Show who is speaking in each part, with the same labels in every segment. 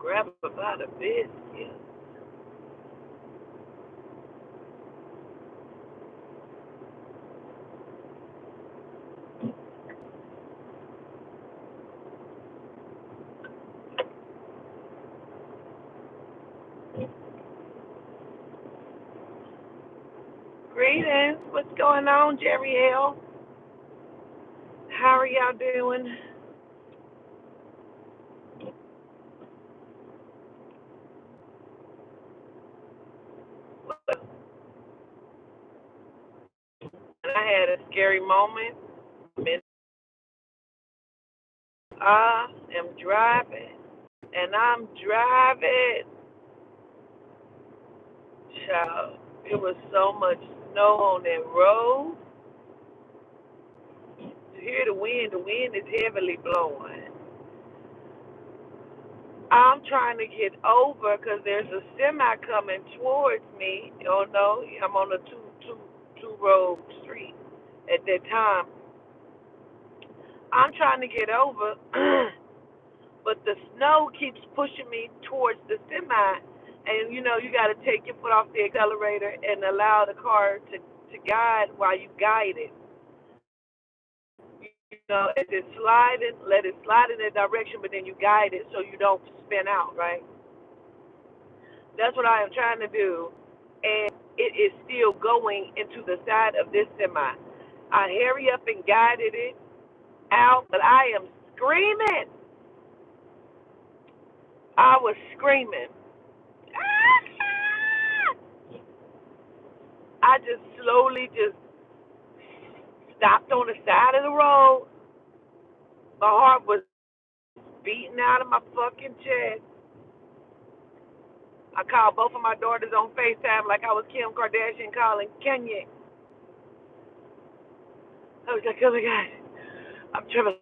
Speaker 1: grab about a biscuit. Greetings. What's going on, Jerry L? How are y'all doing? I had a scary moment. I am driving, and I'm driving. Child, it was so much snow on that road. You hear the wind. The wind is heavily blowing. I'm trying to get over because there's a semi coming towards me. Oh no, I'm on a two road street at that time. I'm trying to get over, but the snow keeps pushing me towards the semi, and you got to take your foot off the accelerator and allow the car to guide while you guide it. As it's sliding, let it slide in that direction, but then you guide it so you don't spin out, right? That's what I am trying to do, and it is still going into the side of this semi. I hurry up and guided it out, but I am screaming. I was screaming. I just slowly just stopped on the side of the road. My heart was beating out of my fucking chest. I called both of my daughters on FaceTime like I was Kim Kardashian calling Kenya. I was like, oh my God, I'm trembling.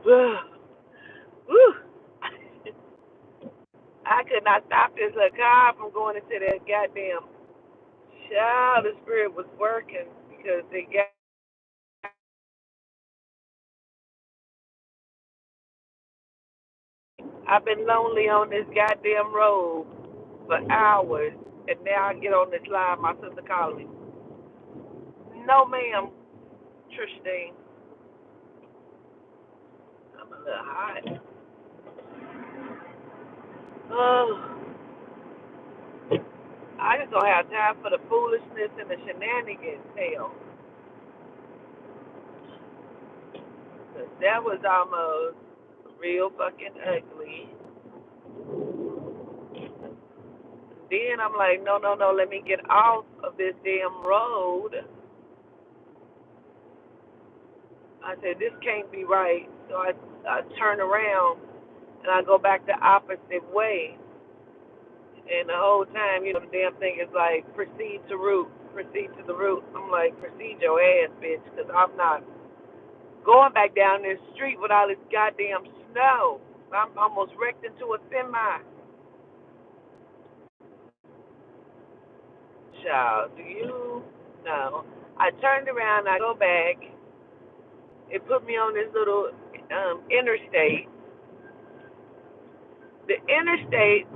Speaker 1: Woo. I could not stop this little car from going into that goddamn child. The spirit was working because they got. I've been lonely on this goddamn road for hours, and now I get on this line. My sister calling me. No, ma'am, Trish Dean. I'm a little hot. Oh, I just don't have time for the foolishness and the shenanigans. Hell, that was almost real fucking ugly. Then I'm like, no, no, no, let me get off of this damn road. I said, this can't be right. So I turn around and I go back the opposite way. And the whole time, the damn thing is like, proceed to the route. I'm like, proceed your ass, bitch, because I'm not going back down this street with all this goddamn snow. I'm almost wrecked into a semi. Child, do you know? I turned around, I go back. It put me on this little interstate. The interstate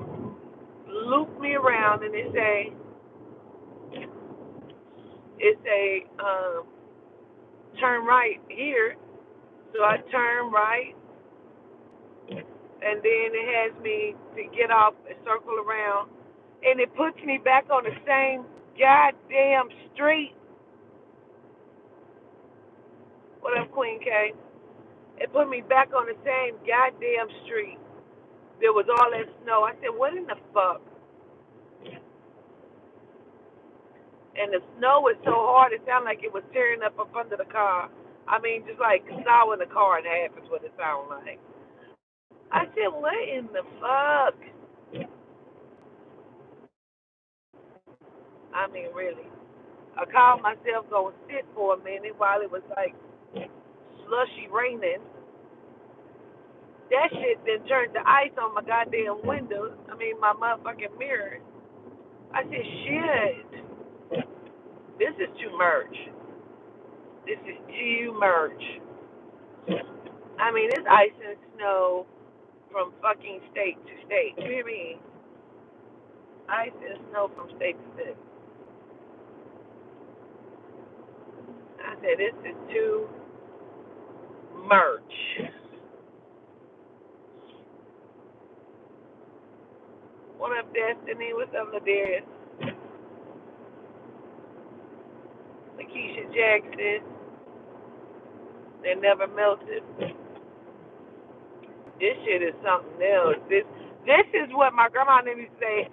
Speaker 1: looped me around, and it say turn right here. So I turn right, and then it has me to get off and circle around, and it puts me back on the same goddamn street. What up, Queen K? It put me back on the same goddamn street. There was all that snow. I said, what in the fuck? And the snow was so hard, it sounded like it was tearing up under the car. I mean, just like sawing the car in half is what it sounded like. I said, what in the fuck? I mean, really. I called myself going to sit for a minute while it was like slushy raining. That shit then turned to ice on my goddamn windows. I mean, my motherfucking mirror. I said, shit. This is too much. This is too much. I mean, it's ice and snow from fucking state to state. You hear me? Ice and snow from state to state. I said, this is too much. What up, Destiny? What's up, Ladarius? Lakeisha Jackson. They never melted. This shit is something else. This is what my grandma used to say,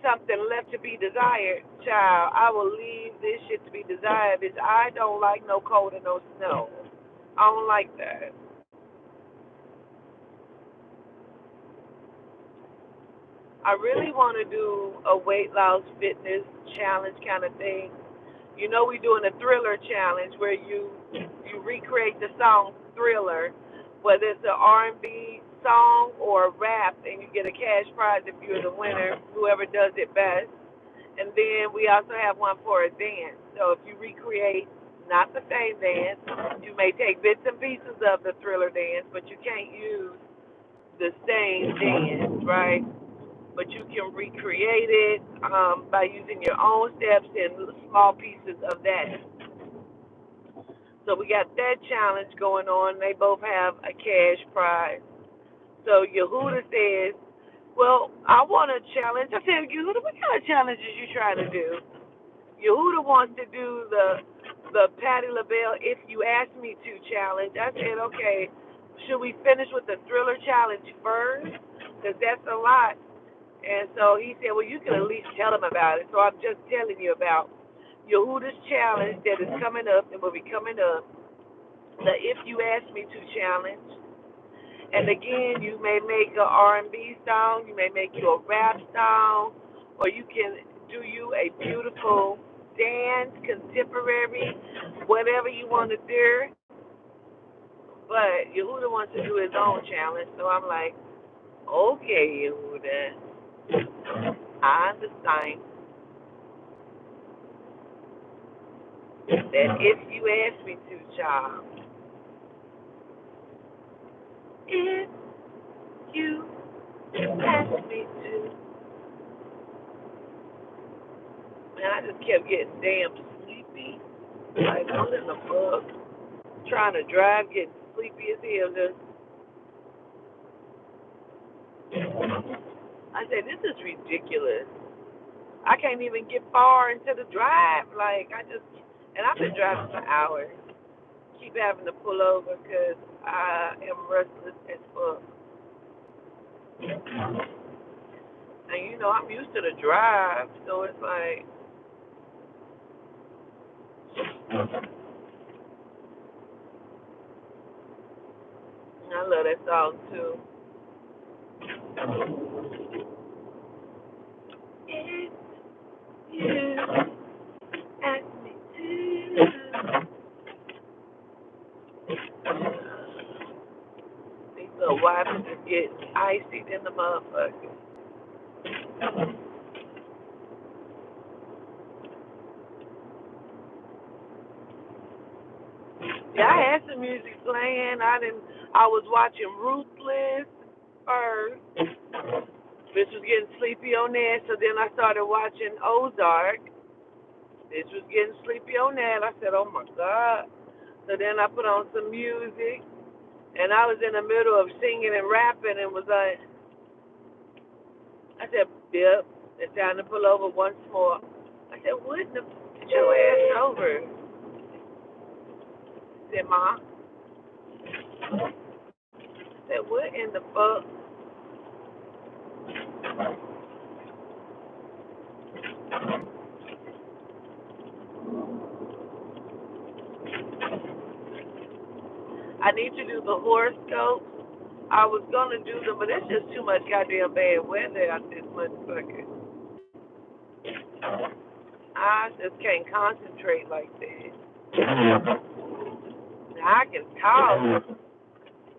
Speaker 1: something left to be desired. Child, I will leave this shit to be desired. Bitch, I don't like no cold and no snow. I don't like that. I really want to do a weight loss fitness challenge kind of thing. You know, we're doing a Thriller challenge where you recreate the song Thriller, whether it's an R&B song or a rap, and you get a cash prize if you're the winner, whoever does it best. And then we also have one for a dance. So if you recreate not the same dance, you may take bits and pieces of the Thriller dance, but you can't use the same dance, right? But you can recreate it by using your own steps and small pieces of that. So we got that challenge going on. They both have a cash prize. So Yehuda says, well, I want a challenge. I said, Yehuda, what kind of challenges you trying to do? Yehuda wants to do the Patti LaBelle If You Ask Me To challenge. I said, okay, should we finish with the Thriller challenge first? Because that's a lot. And so he said, well, you can at least tell him about it. So I'm just telling you about Yehuda's challenge that is coming up and will be coming up, the If You Ask Me To challenge. And again, you may make an R&B song, you may make you a rap song, or you can do you a beautiful dance, contemporary, whatever you want to do. But Yehuda wants to do his own challenge, so I'm like, okay, Yehuda, I understand that if you ask me to, child, if you ask me to, and I just kept getting damn sleepy. Like, what in the fuck? Trying to drive, getting sleepy as hell. I said, this is ridiculous. I can't even get far into the drive. Like, and I've been driving for hours. Keep having to pull over because I am restless as fuck. And, you know, I'm used to the drive, so it's like, I love that song, too. If you ask me to. These little wipers are getting icy in the motherfucker. Yeah, I had some music playing. I was watching Ruthless first. Bitch was getting sleepy on that, so then I started watching Ozark. Bitch was getting sleepy on that. I said, oh my God. So then I put on some music, and I was in the middle of singing and rapping and was like, I said, yep, it's time to pull over once more. I said, what in the, get your ass over. I said, Ma. I said, what in the fuck? I need to do the horoscope. I was gonna do them, but it's just too much goddamn bad weather out this motherfucker. I just can't concentrate like that. Now, I can talk,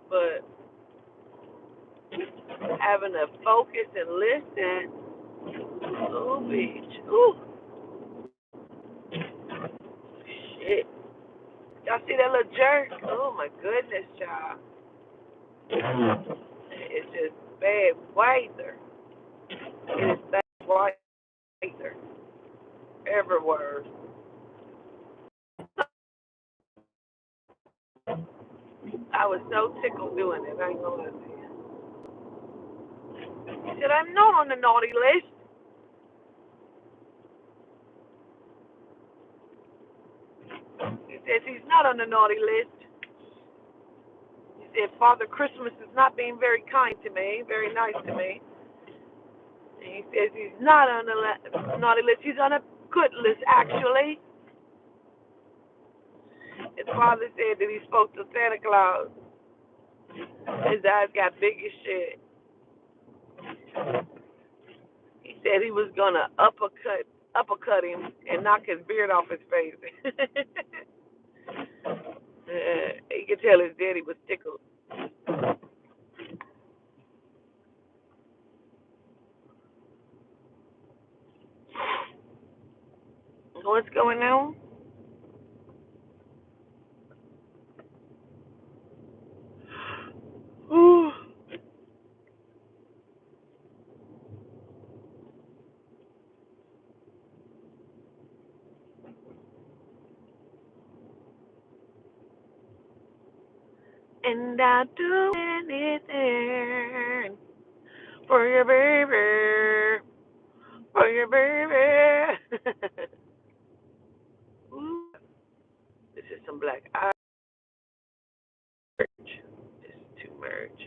Speaker 1: but having to focus and listen, ooh, bitch, ooh, shit. Y'all see that little jerk? Oh my goodness, child. It's just bad weather. It is bad weather everywhere. I was so tickled doing it. I ain't gonna lie to you. He said, I'm not on the naughty list. He says he's not on the naughty list. He said, Father Christmas is not being very kind to me, very nice to me. And he says he's not on the naughty list. He's on a good list, actually. His father said that he spoke to Santa Claus. His eyes got big as shit. He said he was gonna uppercut him and knock his beard off his face. He could tell his daddy was tickled. What's going on? Ooh. And I'll do anything for your baby, for your baby. Ooh. This is some black eye merch. This is too merch.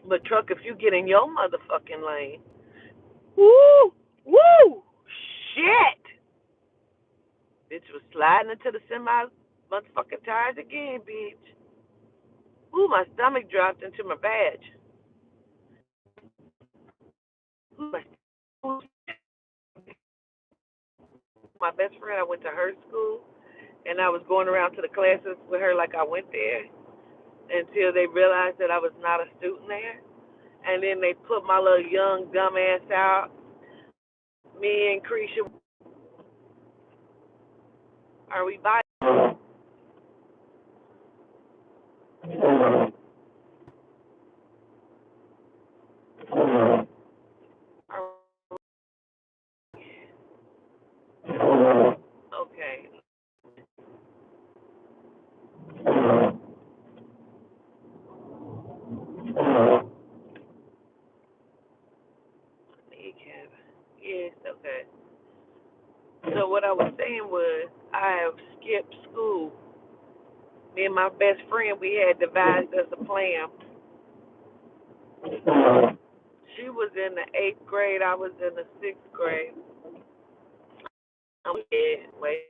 Speaker 1: But truck, if you get in your motherfucking lane, woo, woo, shit. Bitch was sliding into the semi motherfucking tires again, bitch. Ooh, my stomach dropped into my badge. Ooh, my best friend, I went to her school, and I was going around to the classes with her like I went there until they realized that I was not a student there. And then they put my little young dumb ass out. Me and Creisha, are we by? Okay. Yes, okay. So what I was saying was I have skipped school. Me and my best friend, we had devised us a plan. She was in the 8th grade. I was in the 6th grade. I'm dead. Wait.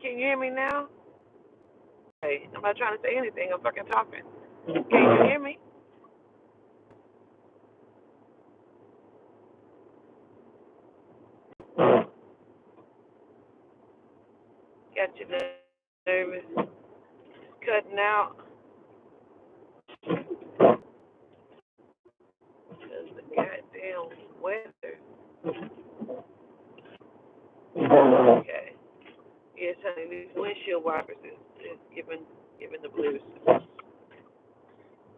Speaker 1: Can you hear me now? Hey, I'm not trying to say anything. I'm fucking talking. Can you hear me? Got you nervous. Cutting out. Because the goddamn weather. Okay. Yes, honey, these windshield wipers is giving the blues.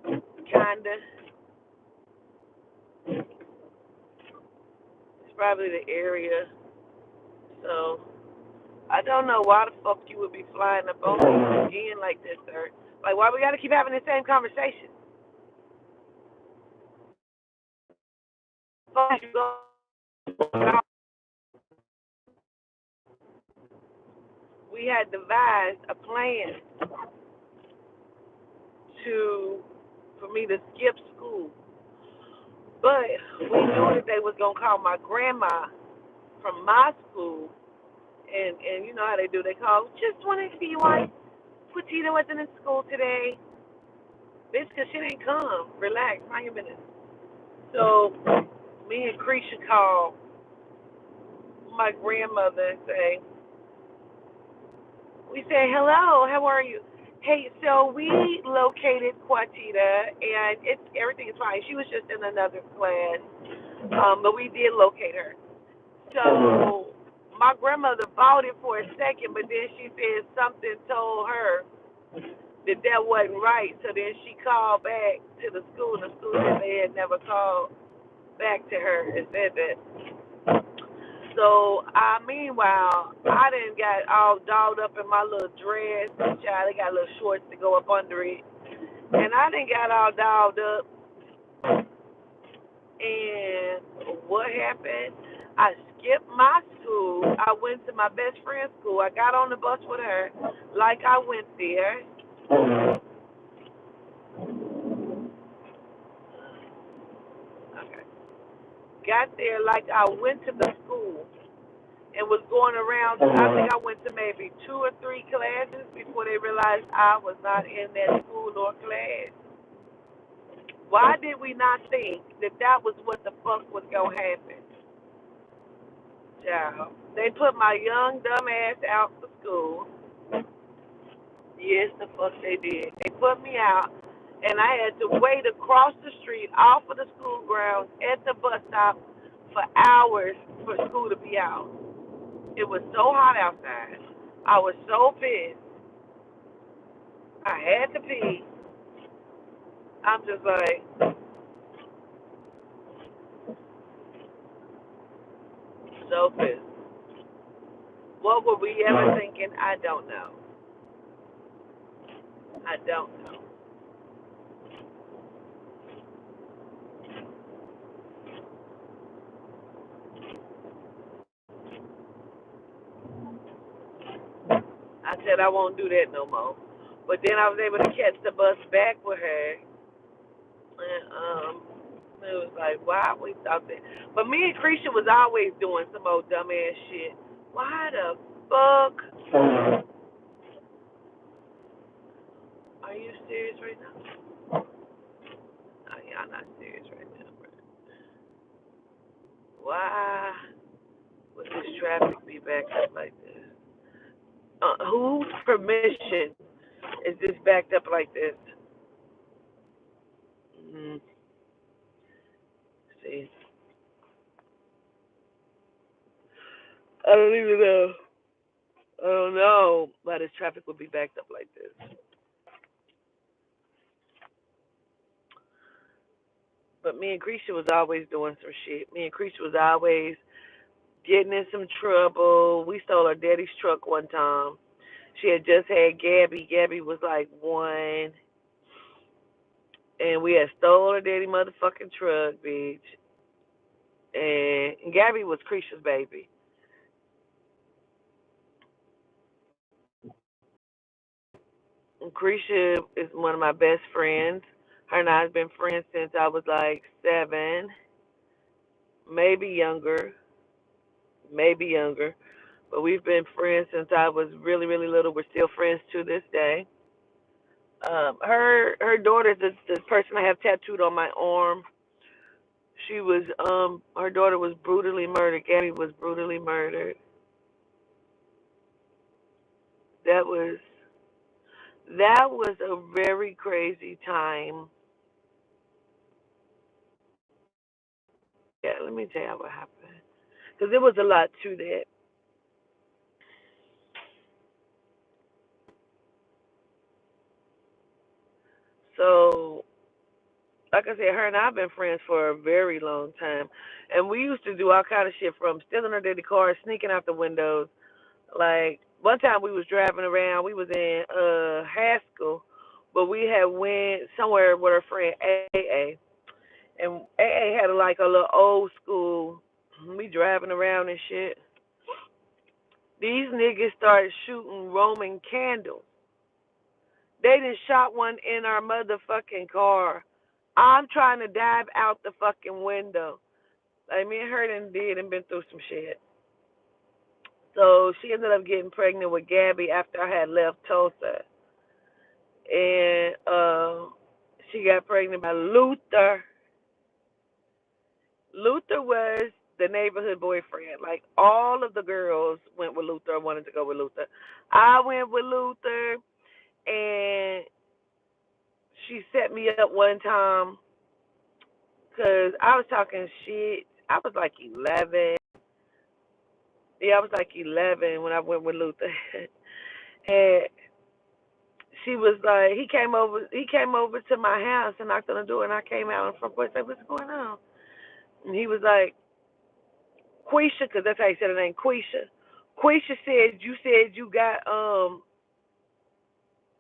Speaker 1: Kinda. It's probably the area. So I don't know why the fuck you would be flying up on me again like this, sir. Like, why we gotta keep having the same conversation? We had devised a plan for me to skip school, but we knew that they was gonna call my grandma from my school, and you know how they do. They call, just want to see why Putita wasn't in school today. Bitch, cause she didn't come. Relax, mind your business. So me and Creisha called my grandmother and say, we say, hello, how are you? Hey, so we located Quatita, and it's everything is fine. She was just in another class, but we did locate her. So my grandmother bought it for a second, but then she said something told her that that wasn't right. So then she called back to the school. The school said they had never called back to her and said that. So meanwhile, I didn't got all dolled up in my little dress. Child, they got little shorts to go up under it, and I didn't got all dolled up. And what happened? I skipped my school. I went to my best friend's school. I got on the bus with her, like I went there. Okay. Got there like I went to the school and was going around. I think I went to maybe 2 or 3 classes before they realized I was not in that school or class. Why did we not think that that was what the fuck was gonna happen? Child. They put my young dumb ass out for school. Yes, the fuck they did. They put me out, and I had to wait across the street off of the school grounds at the bus stop for hours for school to be out. It was so hot outside. I was so pissed. I had to pee. I'm just like, so pissed. What were we ever thinking? I don't know. I don't know. I said I won't do that no more. But then I was able to catch the bus back with her, and it was like, why we thought that? But me and Christian was always doing some old dumbass shit. Why the fuck? Are you serious right now? Oh, y'all not serious right now, bro. Why would this traffic be backed up like this? Whose permission is this backed up like this? Mm, see, I don't even know. I don't know why this traffic would be backed up like this. But me and Creisha was always doing some shit. Me and Creisha was always getting in some trouble. We stole her daddy's truck one time. She had just had Gabby. Gabby was like 1, and we had stole her daddy motherfucking truck, bitch. And Gabby was Creisha's baby. And Creisha is one of my best friends. Her and I have been friends since I was like 7, maybe younger, maybe younger. But we've been friends since I was really, really little. We're still friends to this day. Her daughter's the person I have tattooed on my arm. She was her daughter was brutally murdered. Gabby was brutally murdered. That was that was a very crazy time. Yeah, let me tell you what happened. Because there was a lot to that. So, like I said, her and I've been friends for a very long time. And we used to do all kind of shit from stealing her daddy car, sneaking out the windows. Like, one time we was driving around, we was in Haskell, but we had went somewhere with her friend AA. And AA had like a little old school. We driving around and shit. These niggas started shooting Roman candles. They done shot one in our motherfucking car. I'm trying to dive out the fucking window. Like me and her done did and been through some shit. So she ended up getting pregnant with Gabby after I had left Tulsa. And she got pregnant by Luther. Luther was the neighborhood boyfriend. Like all of the girls went with Luther, wanted to go with Luther. I went with Luther, And she set me up one time because I was talking shit. I was like 11. Yeah, I was like 11 when I went with Luther. And she was like, he came over to my house and knocked on the door, and I came out on the front porch like, what's going on? And he was like, Quisha, because that's how he said her name, Quisha. Quisha said you got,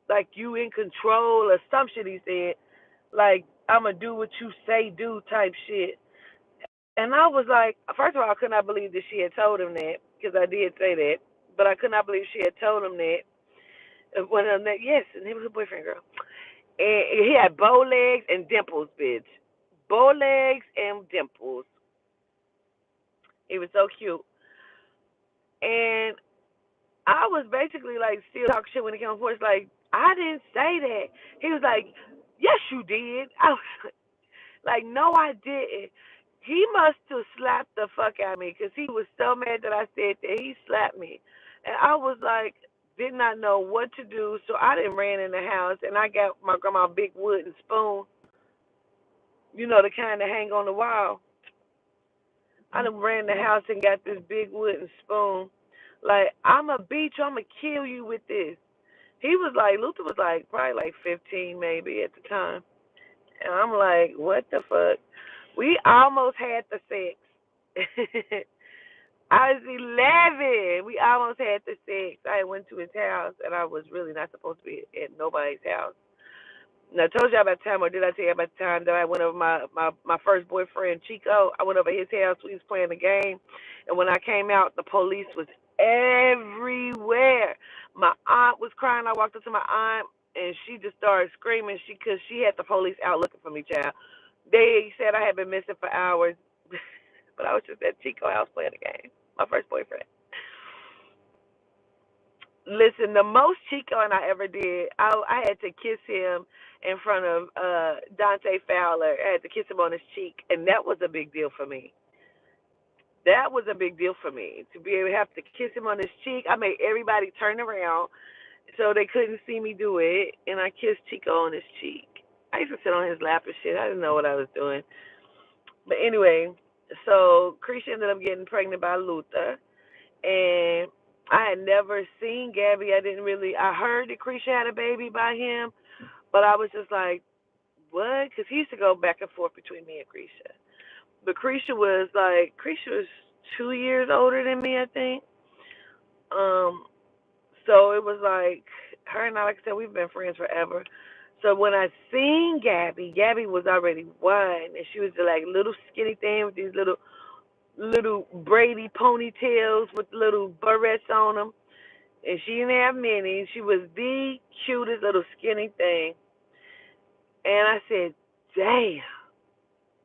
Speaker 1: like you in control or some shit he said. Like, I'm going to do what you say do type shit. And I was like, first of all, I could not believe that she had told him that, because I did say that. But I could not believe she had told him that. When yes, and he was a boyfriend, girl. And he had bow legs and dimples, bitch. Bow legs and dimples. He was so cute. And I was basically like still talking shit when it came on force. Like, I didn't say that. He was like, yes, you did. I was like, no, I didn't. He must have slapped the fuck out of me because he was so mad that I said that. He slapped me. And I was like, did not know what to do. So I done ran in the house and I got my grandma a big wooden spoon, you know, the kind that hang on the wall. I done ran in the house and got this big wooden spoon. Like, I'm a beat you, I'm going to kill you with this. He was like, Luther was like, probably like 15 maybe at the time. And I'm like, what the fuck? We almost had the sex. I was 11. We almost had the sex. I went to his house, and I was really not supposed to be at nobody's house. And I told you about the time, or did I tell you about the time that I went over my first boyfriend, Chico? I went over his house. We was playing the game. And when I came out, the police was everywhere. My aunt was crying. I walked up to my aunt, and she just started screaming because she had the police out looking for me, child. They said I had been missing for hours, but I was just at Chico house playing the game. My first boyfriend. Listen, the most Chico and I ever did, I had to kiss him in front of Dante Fowler. I had to kiss him on his cheek, and that was a big deal for me. That was a big deal for me to be able to have to kiss him on his cheek. I made everybody turn around so they couldn't see me do it, and I kissed Chico on his cheek. I used to sit on his lap and shit. I didn't know what I was doing. But anyway, so Krisha ended up getting pregnant by Luther, and I had never seen Gabby. I heard that Krisha had a baby by him, but I was just like, what? Because he used to go back and forth between me and Krisha. But Krisha was 2 years older than me, I think. Um, so it was like, her and I, like I said, we've been friends forever. So when I seen Gabby, Gabby was already one, and she was like little skinny thing with these little Brady ponytails with little barrettes on them, and she didn't have many. She was the cutest little skinny thing. And I said, damn.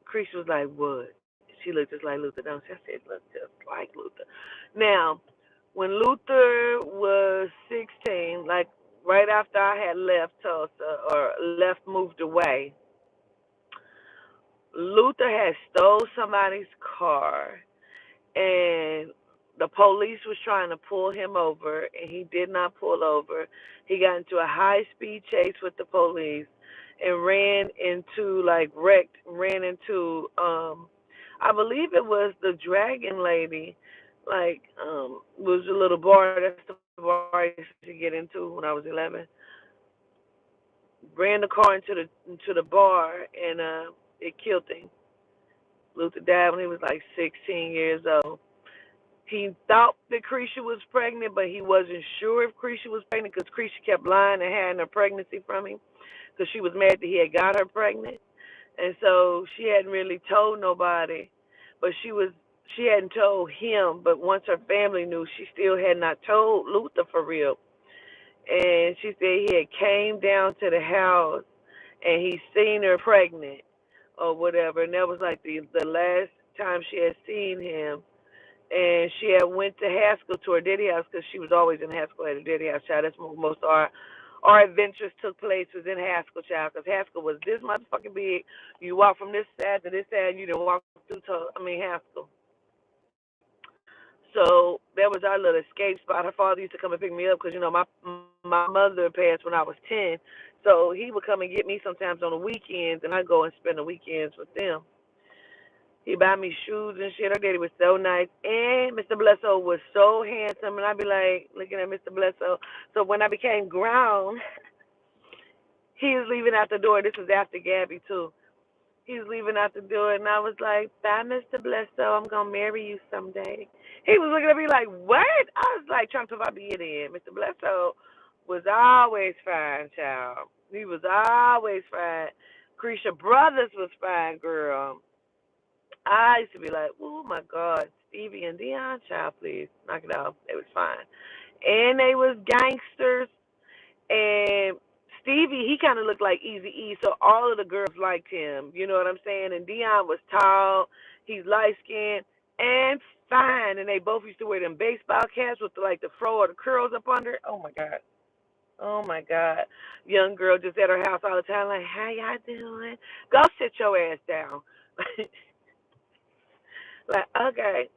Speaker 1: Creasy was like, what? She looked just like Luther, don't she? I said, look just like Luther. Now, when Luther was 16, like right after I had left Tulsa or moved away, Luther had stole somebody's car, and the police was trying to pull him over, and he did not pull over. He got into a high-speed chase with the police and ran into, I believe it was the Dragon Lady, was a little bar. That's the bar I used to get into when I was 11. Ran the car into the bar, and it killed him. Luther died when he was like 16 years old. He thought that Creasha was pregnant, but he wasn't sure if Creasha was pregnant because Creasha kept lying and hiding her pregnancy from him because she was mad that he had got her pregnant. And so she hadn't really told nobody, but she hadn't told him. But once her family knew, she still had not told Luther for real. And she said he had came down to the house and he seen her pregnant or whatever, and that was like the last time she had seen him. And she had went to Haskell to her daddy house because she was always in Haskell at her daddy house. Child, that's where most of our adventures took place was in Haskell, child, because Haskell was this motherfucking big. You walk from this side to this side, and you didn't walk Haskell. So that was our little escape spot. Her father used to come and pick me up because my my mother passed when I was 10, so he would come and get me sometimes on the weekends, and I go and spend the weekends with them. He buy me shoes and shit. Her daddy was so nice, and Mr. Bledsoe was so handsome, and I'd be like looking at Mr. Bledsoe. So when I became grown, he was leaving out the door. This was after Gabby too. He was leaving out the door, and I was like, "Bye, Mr. Bledsoe. I'm gonna marry you someday." He was looking at me like, "What?" I was like trying to put my beard in. Mr. Bledsoe was always fine, child. He was always fine. Creisha Brothers was fine, girl. I used to be like, "Oh my God, Stevie and Dion, child, please knock it off." They was fine, and they was gangsters. And Stevie, he kind of looked like Easy E, so all of the girls liked him. You know what I'm saying? And Dion was tall, he's light skinned and fine. And they both used to wear them baseball caps with the fro or the curls up under. Oh my God. Oh my God. Young girl just at her house all the time, like, "How y'all doing? Go sit your ass down." Like, okay.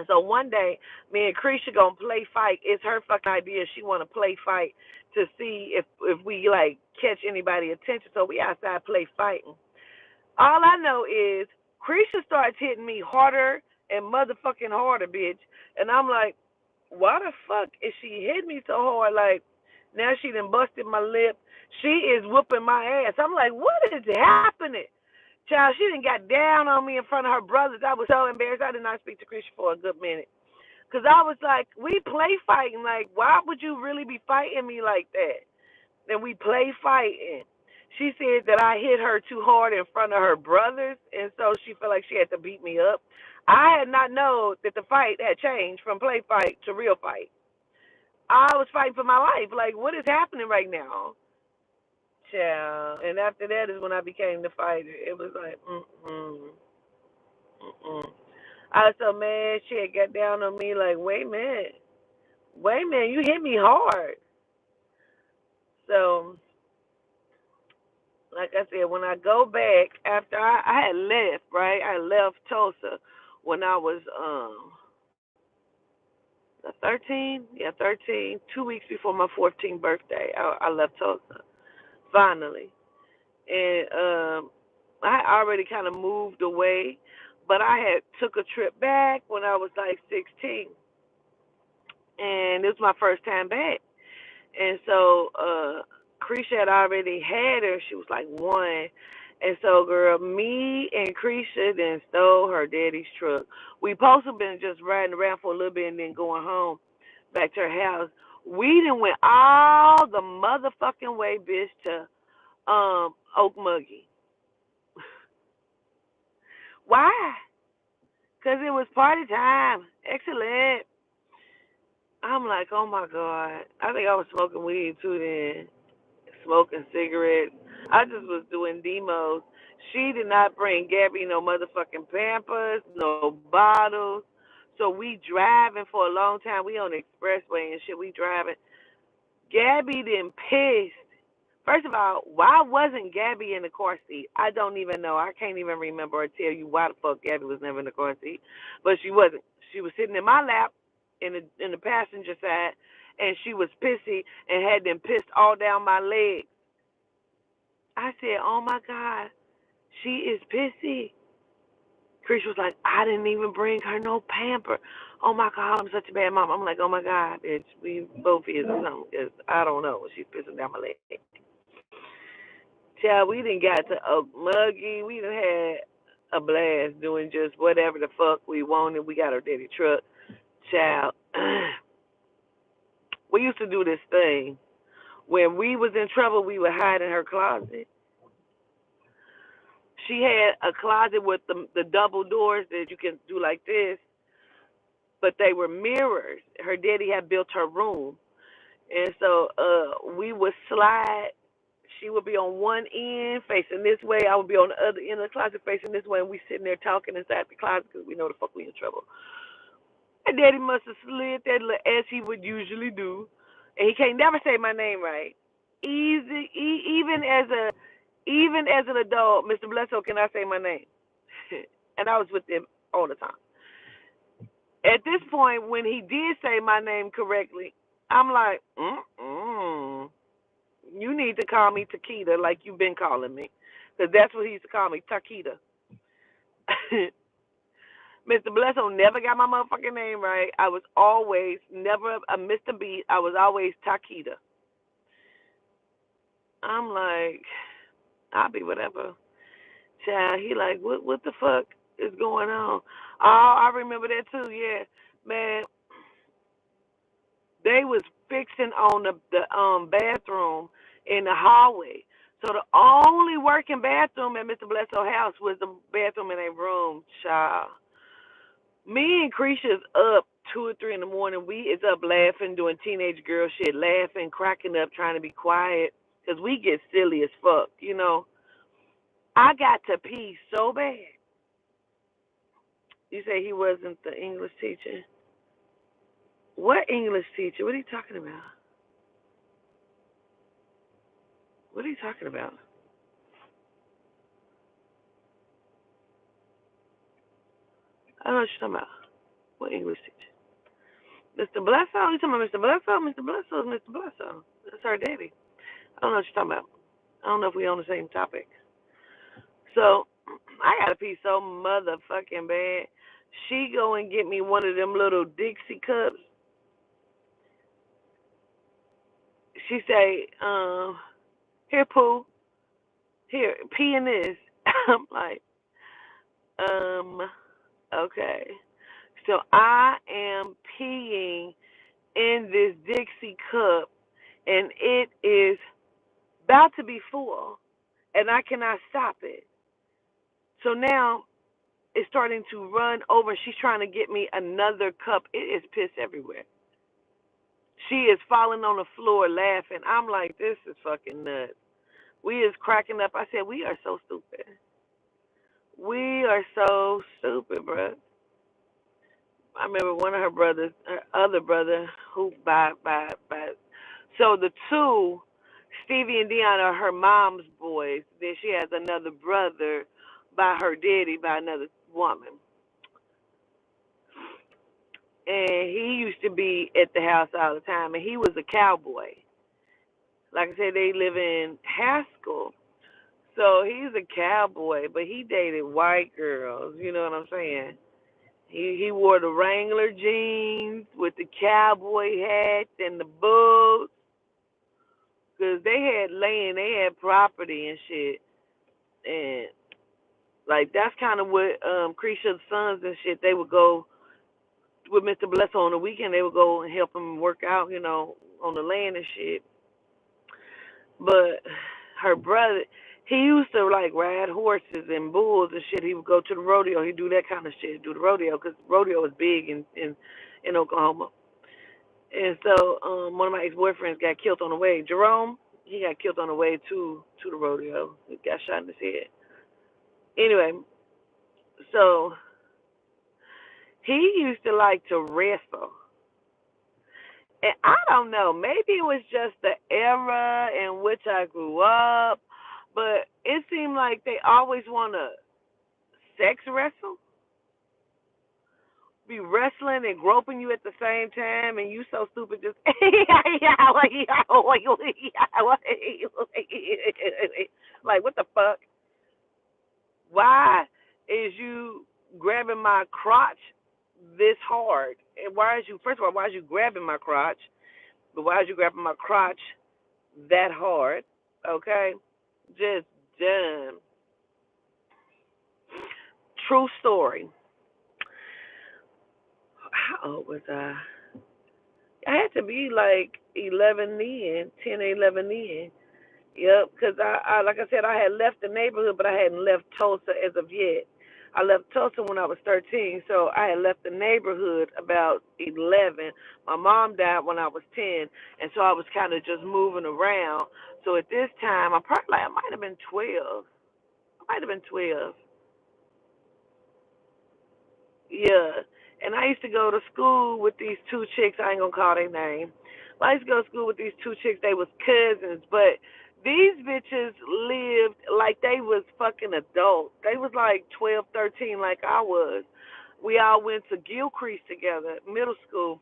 Speaker 1: So one day, me and Creisha gonna play fight. It's her fucking idea. She wanna play fight to see if we like catch anybody attention. So we outside play fighting. All I know is Creisha starts hitting me harder and motherfucking harder, bitch. And I'm like, why the fuck is she hitting me so hard? Like now she done busted my lip. She is whooping my ass. I'm like, what is happening? Child, she done got down on me in front of her brothers. I was so embarrassed. I did not speak to Christian for a good minute. Because I was like, we play fighting. Like, why would you really be fighting me like that? And we play fighting. She said that I hit her too hard in front of her brothers, and so she felt like she had to beat me up. I had not known that the fight had changed from play fight to real fight. I was fighting for my life. Like, what is happening right now? Child. And after that is when I became the fighter. It was like, mm-mm. I was so mad. She had got down on me like, wait a minute, you hit me hard. So, like I said, when I go back after I had left, right? I left Tulsa when I was 13. Yeah, 13. 2 weeks before my 14th birthday, I left Tulsa finally, and I already kind of moved away, but I had took a trip back when I was like 16, and it was my first time back. And so Creisha had already had her. She was like one. And so, girl, me and Creisha then stole her daddy's truck. We supposed to been just riding around for a little bit and then going home back to her house. We done went all the motherfucking way, bitch, to Oak Muggy. Why? Because it was party time. Excellent. I'm like, oh my God. I think I was smoking weed too then. Smoking cigarettes. I just was doing demos. She did not bring Gabby no motherfucking Pampers, no bottles. So we driving for a long time. We on the expressway and shit. We driving. Gabby then pissed. First of all, why wasn't Gabby in the car seat? I don't even know. I can't even remember or tell you why the fuck Gabby was never in the car seat. But she wasn't. She was sitting in my lap in the passenger side, and she was pissy and had them pissed all down my legs. I said, "Oh my God, she is pissy." Chris was like, "I didn't even bring her no pamper. Oh my God, I'm such a bad mom." I'm like, "Oh my God, bitch, we both is or something, 'cause I don't know. She's pissing down my leg." Child, we didn't got to Oak Muggy. We done had a blast doing just whatever the fuck we wanted. We got our daddy truck. Child, we used to do this thing. When we was in trouble, we would hide in her closet. She had a closet with the double doors that you can do like this, but they were mirrors. Her daddy had built her room, and so we would slide. She would be on one end facing this way. I would be on the other end of the closet facing this way, and we sitting there talking inside the closet because we know the fuck we in trouble. And daddy must have slid that as he would usually do, and he can't never say my name right. Easy, even as an adult, Mr. Bledsoe cannot say my name, and I was with him all the time. At this point, when he did say my name correctly, I'm like, mm-mm. You need to call me Taquita like you've been calling me. Because that's what he used to call me, Taquita. Mr. Bledsoe never got my motherfucking name right. I was always never a Mr. B. I was always Taquita. I'm like, I'll be whatever. Child, he like, what the fuck is going on? Oh, I remember that too, yeah. Man, they was fixing on the bathroom in the hallway. So the only working bathroom at Mr. Bledsoe's house was the bathroom in a room, child. Me and Creisha's up 2 or 3 in the morning. We is up laughing, doing teenage girl shit, laughing, cracking up, trying to be quiet, 'cause we get silly as fuck, you know. I got to pee so bad. You say he wasn't the English teacher? What English teacher? What are you talking about? What are you talking about? I don't know what you're talking about. What English teacher? Mr. Bledsoe? You talking about Mr. Bledsoe? Mr. Bledsoe is Mr. Bledsoe. That's our daddy. I don't know what you're talking about. I don't know if we on the same topic. So I gotta pee so motherfucking bad. She go and get me one of them little Dixie cups. She say, here, Pooh, here, pee in this. I'm like, um, okay. So I am peeing in this Dixie cup, and it is about to be full, and I cannot stop it. So now it's starting to run over. She's trying to get me another cup. It is piss everywhere. She is falling on the floor laughing. I'm like, this is fucking nuts. We is cracking up. I said, we are so stupid. We are so stupid, bro. I remember one of her brothers, her other brother, who by. So the two, Stevie and Dion, are her mom's boys. Then she has another brother by her daddy by another woman. And he used to be at the house all the time, and he was a cowboy. Like I said, they live in Haskell. So he's a cowboy, but he dated white girls. You know what I'm saying? He wore the Wrangler jeans with the cowboy hat and the boots, cause they had land, they had property and shit, and like that's kind of what Creisha's sons and shit. They would go with Mr. Bledsoe on the weekend. They would go and help him work out, you know, on the land and shit. But her brother, he used to like ride horses and bulls and shit. He would go to the rodeo. He'd do that kind of shit, do the rodeo, because rodeo is big in Oklahoma. And so one of my ex boyfriends got killed on the way. Jerome, he got killed on the way to the rodeo. He got shot in his head. Anyway, so he used to like to wrestle. And I don't know, maybe it was just the era in which I grew up, but it seemed like they always want to sex wrestle, be wrestling and groping you at the same time, and you so stupid just like what the fuck? Why is you grabbing my crotch this hard? And why is you first of all why is you grabbing my crotch? But why is you grabbing my crotch that hard? Okay, just dumb. True story. How old was I? I had to be like 11 then, 10 or 11 then. Yep, because I, like I said, I had left the neighborhood, but I hadn't left Tulsa as of yet. I left Tulsa when I was 13, so I had left the neighborhood about 11. My mom died when I was 10, and so I was kind of just moving around. So at this time, I might have been 12. I might have been 12. Yeah. And I used to go to school with these two chicks. I ain't gonna call their name. But I used to go to school with these two chicks. They was cousins, but these bitches lived like they was fucking adults. They was like 12, 13, like I was. We all went to Gilcrease together, middle school.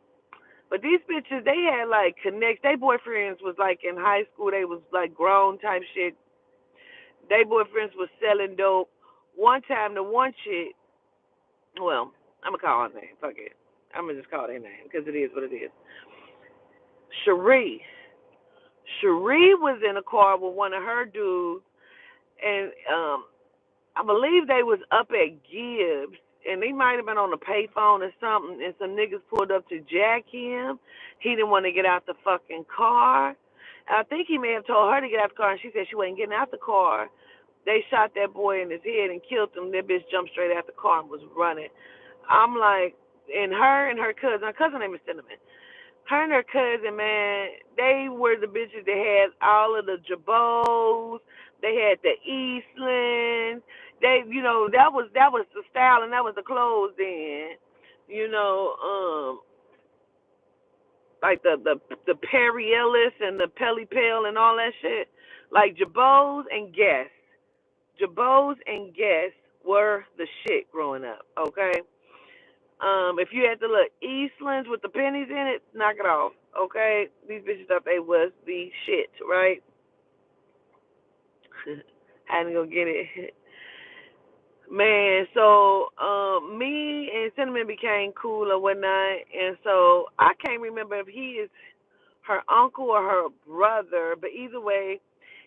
Speaker 1: But these bitches, they had like connects. They boyfriends was like in high school. They was like grown type shit. They boyfriends was selling dope. One time, the one chick, well, I'm gonna call her name. Fuck it. I'm gonna just call her name because it is what it is. Cherie. Cherie was in a car with one of her dudes, and I believe they was up at Gibbs, and they might have been on a payphone or something, and some niggas pulled up to jack him. He didn't want to get out the fucking car. I think he may have told her to get out the car, and she said she wasn't getting out the car. They shot that boy in his head and killed him. That bitch jumped straight out the car and was running. I'm like, and her cousin name is Cinnamon. Her and her cousin, man, they were the bitches that had all of the Jabos. They had the Eastlands. They, that was the style and that was the clothes then. You know, like the Perry Ellis and the Pelly Pale and all that shit. Like Jabos and Guess. Jabos and Guess were the shit growing up. Okay. If you had to look Eastlands with the pennies in it, knock it off. Okay, these bitches thought they was the shit, right? Had to go get it, man. So, me and Cinnamon became cool or whatnot, and so I can't remember if he is her uncle or her brother, but either way,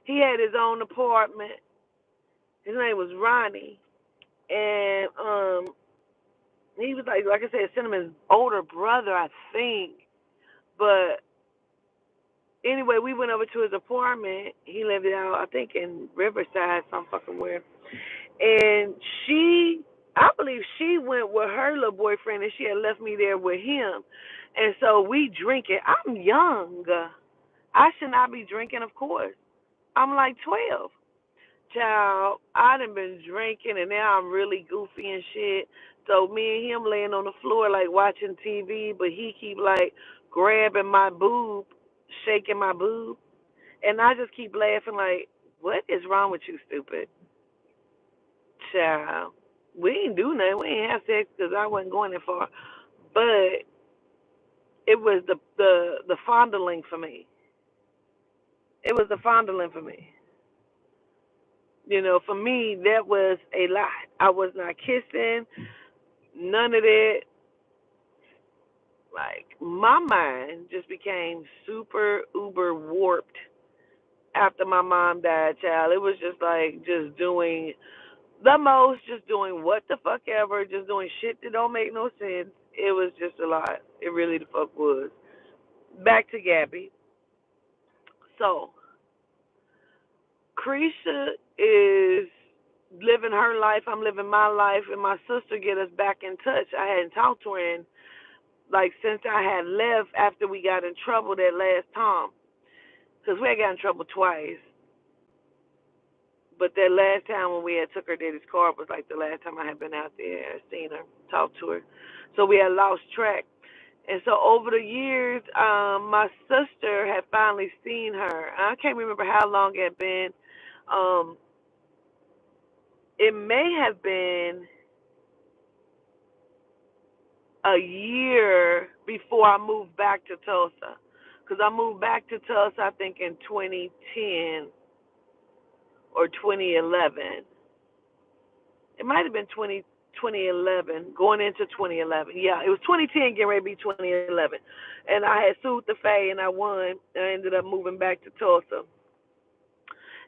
Speaker 1: he had his own apartment. His name was Ronnie, and he was like I said, Cinnamon's older brother, I think. But anyway, we went over to his apartment. He lived out, I think, in Riverside, some fucking where. And I believe she went with her little boyfriend, and she had left me there with him. And so we drinking. I'm young. I should not be drinking, of course. I'm like 12. Child, I done been drinking, and now I'm really goofy and shit. So me and him laying on the floor like watching TV, but he keep like grabbing my boob, shaking my boob, and I just keep laughing like, what is wrong with you, stupid? Child, we ain't do nothing. We ain't have sex because I wasn't going that far, but it was the fondling for me. It was the fondling for me. For me, that was a lot. I was not kissing, none of that. Like, my mind just became super uber warped after my mom died, child. It was just like just doing the most, just doing what the fuck ever, just doing shit that don't make no sense. It was just a lot. It really the fuck was. Back to Gabby. So, Creisha is living her life. I'm living my life, and my sister get us back in touch. I hadn't talked to her in, like, since I had left after we got in trouble that last time. Because we had got in trouble twice. But that last time when we had took her daddy's car was like the last time I had been out there, seen her, talked to her. So we had lost track. And so over the years, my sister had finally seen her. I can't remember how long it had been. Um, it may have been a year before I moved back to Tulsa. Because I moved back to Tulsa, I think, in 2010 or 2011. It might have been 2011, going into 2011. Yeah, it was 2010, getting ready to be 2011. And I had sued the Fae, and I won. I ended up moving back to Tulsa.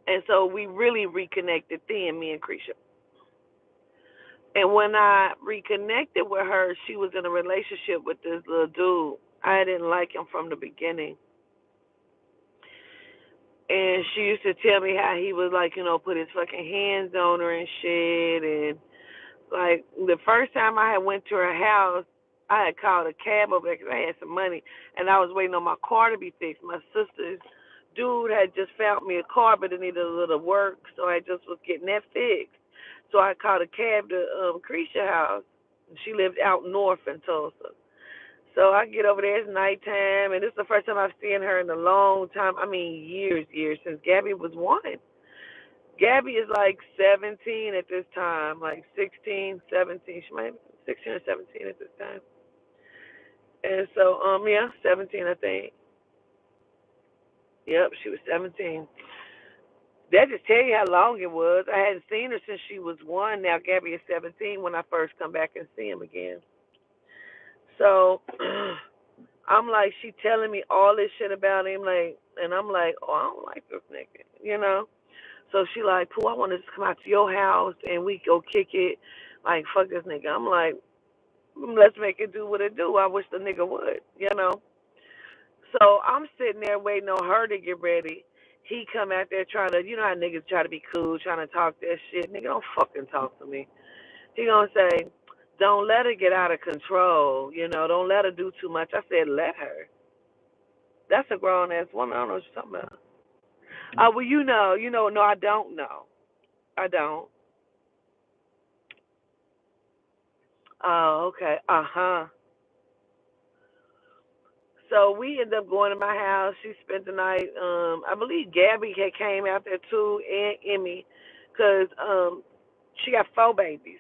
Speaker 1: And so we really reconnected then, me and Creisha. And when I reconnected with her, she was in a relationship with this little dude. I didn't like him from the beginning. And she used to tell me how he was like, put his fucking hands on her and shit. And like the first time I had went to her house, I had called a cab over there because I had some money, and I was waiting on my car to be fixed. My sister's dude had just found me a car, but it needed a little work, so I just was getting that fixed. So I called a cab to Creisha house. She lived out north in Tulsa. So I get over there, it's nighttime, and this is the first time I've seen her in a long time. I mean, years, since Gabby was one. Gabby is like 17 at this time, like 16, 17. She might be 16 or 17 at this time. And so, yeah, 17, I think. Yep, she was 17. That just tell you how long it was. I hadn't seen her since she was 1. Now Gabby is 17 when I first come back and see him again. So I'm like, she telling me all this shit about him, like, and I'm like, oh, I don't like this nigga, you know. So she like, Pooh, I want to just come out to your house and we go kick it. Like, fuck this nigga. I'm like, let's make it do what it do. I wish the nigga would, you know. So I'm sitting there waiting on her to get ready. He come out there trying to, you know how niggas try to be cool, trying to talk that shit. Nigga, don't fucking talk to me. He gonna say, don't let her get out of control. You know, don't let her do too much. I said, let her. That's a grown ass woman. I don't know what you're talking about. Well, no, I don't know. I don't. Oh, okay. Uh-huh. So we ended up going to my house. She spent the night. I believe Gabby had came out there too, and Emmy, because she got 4 babies.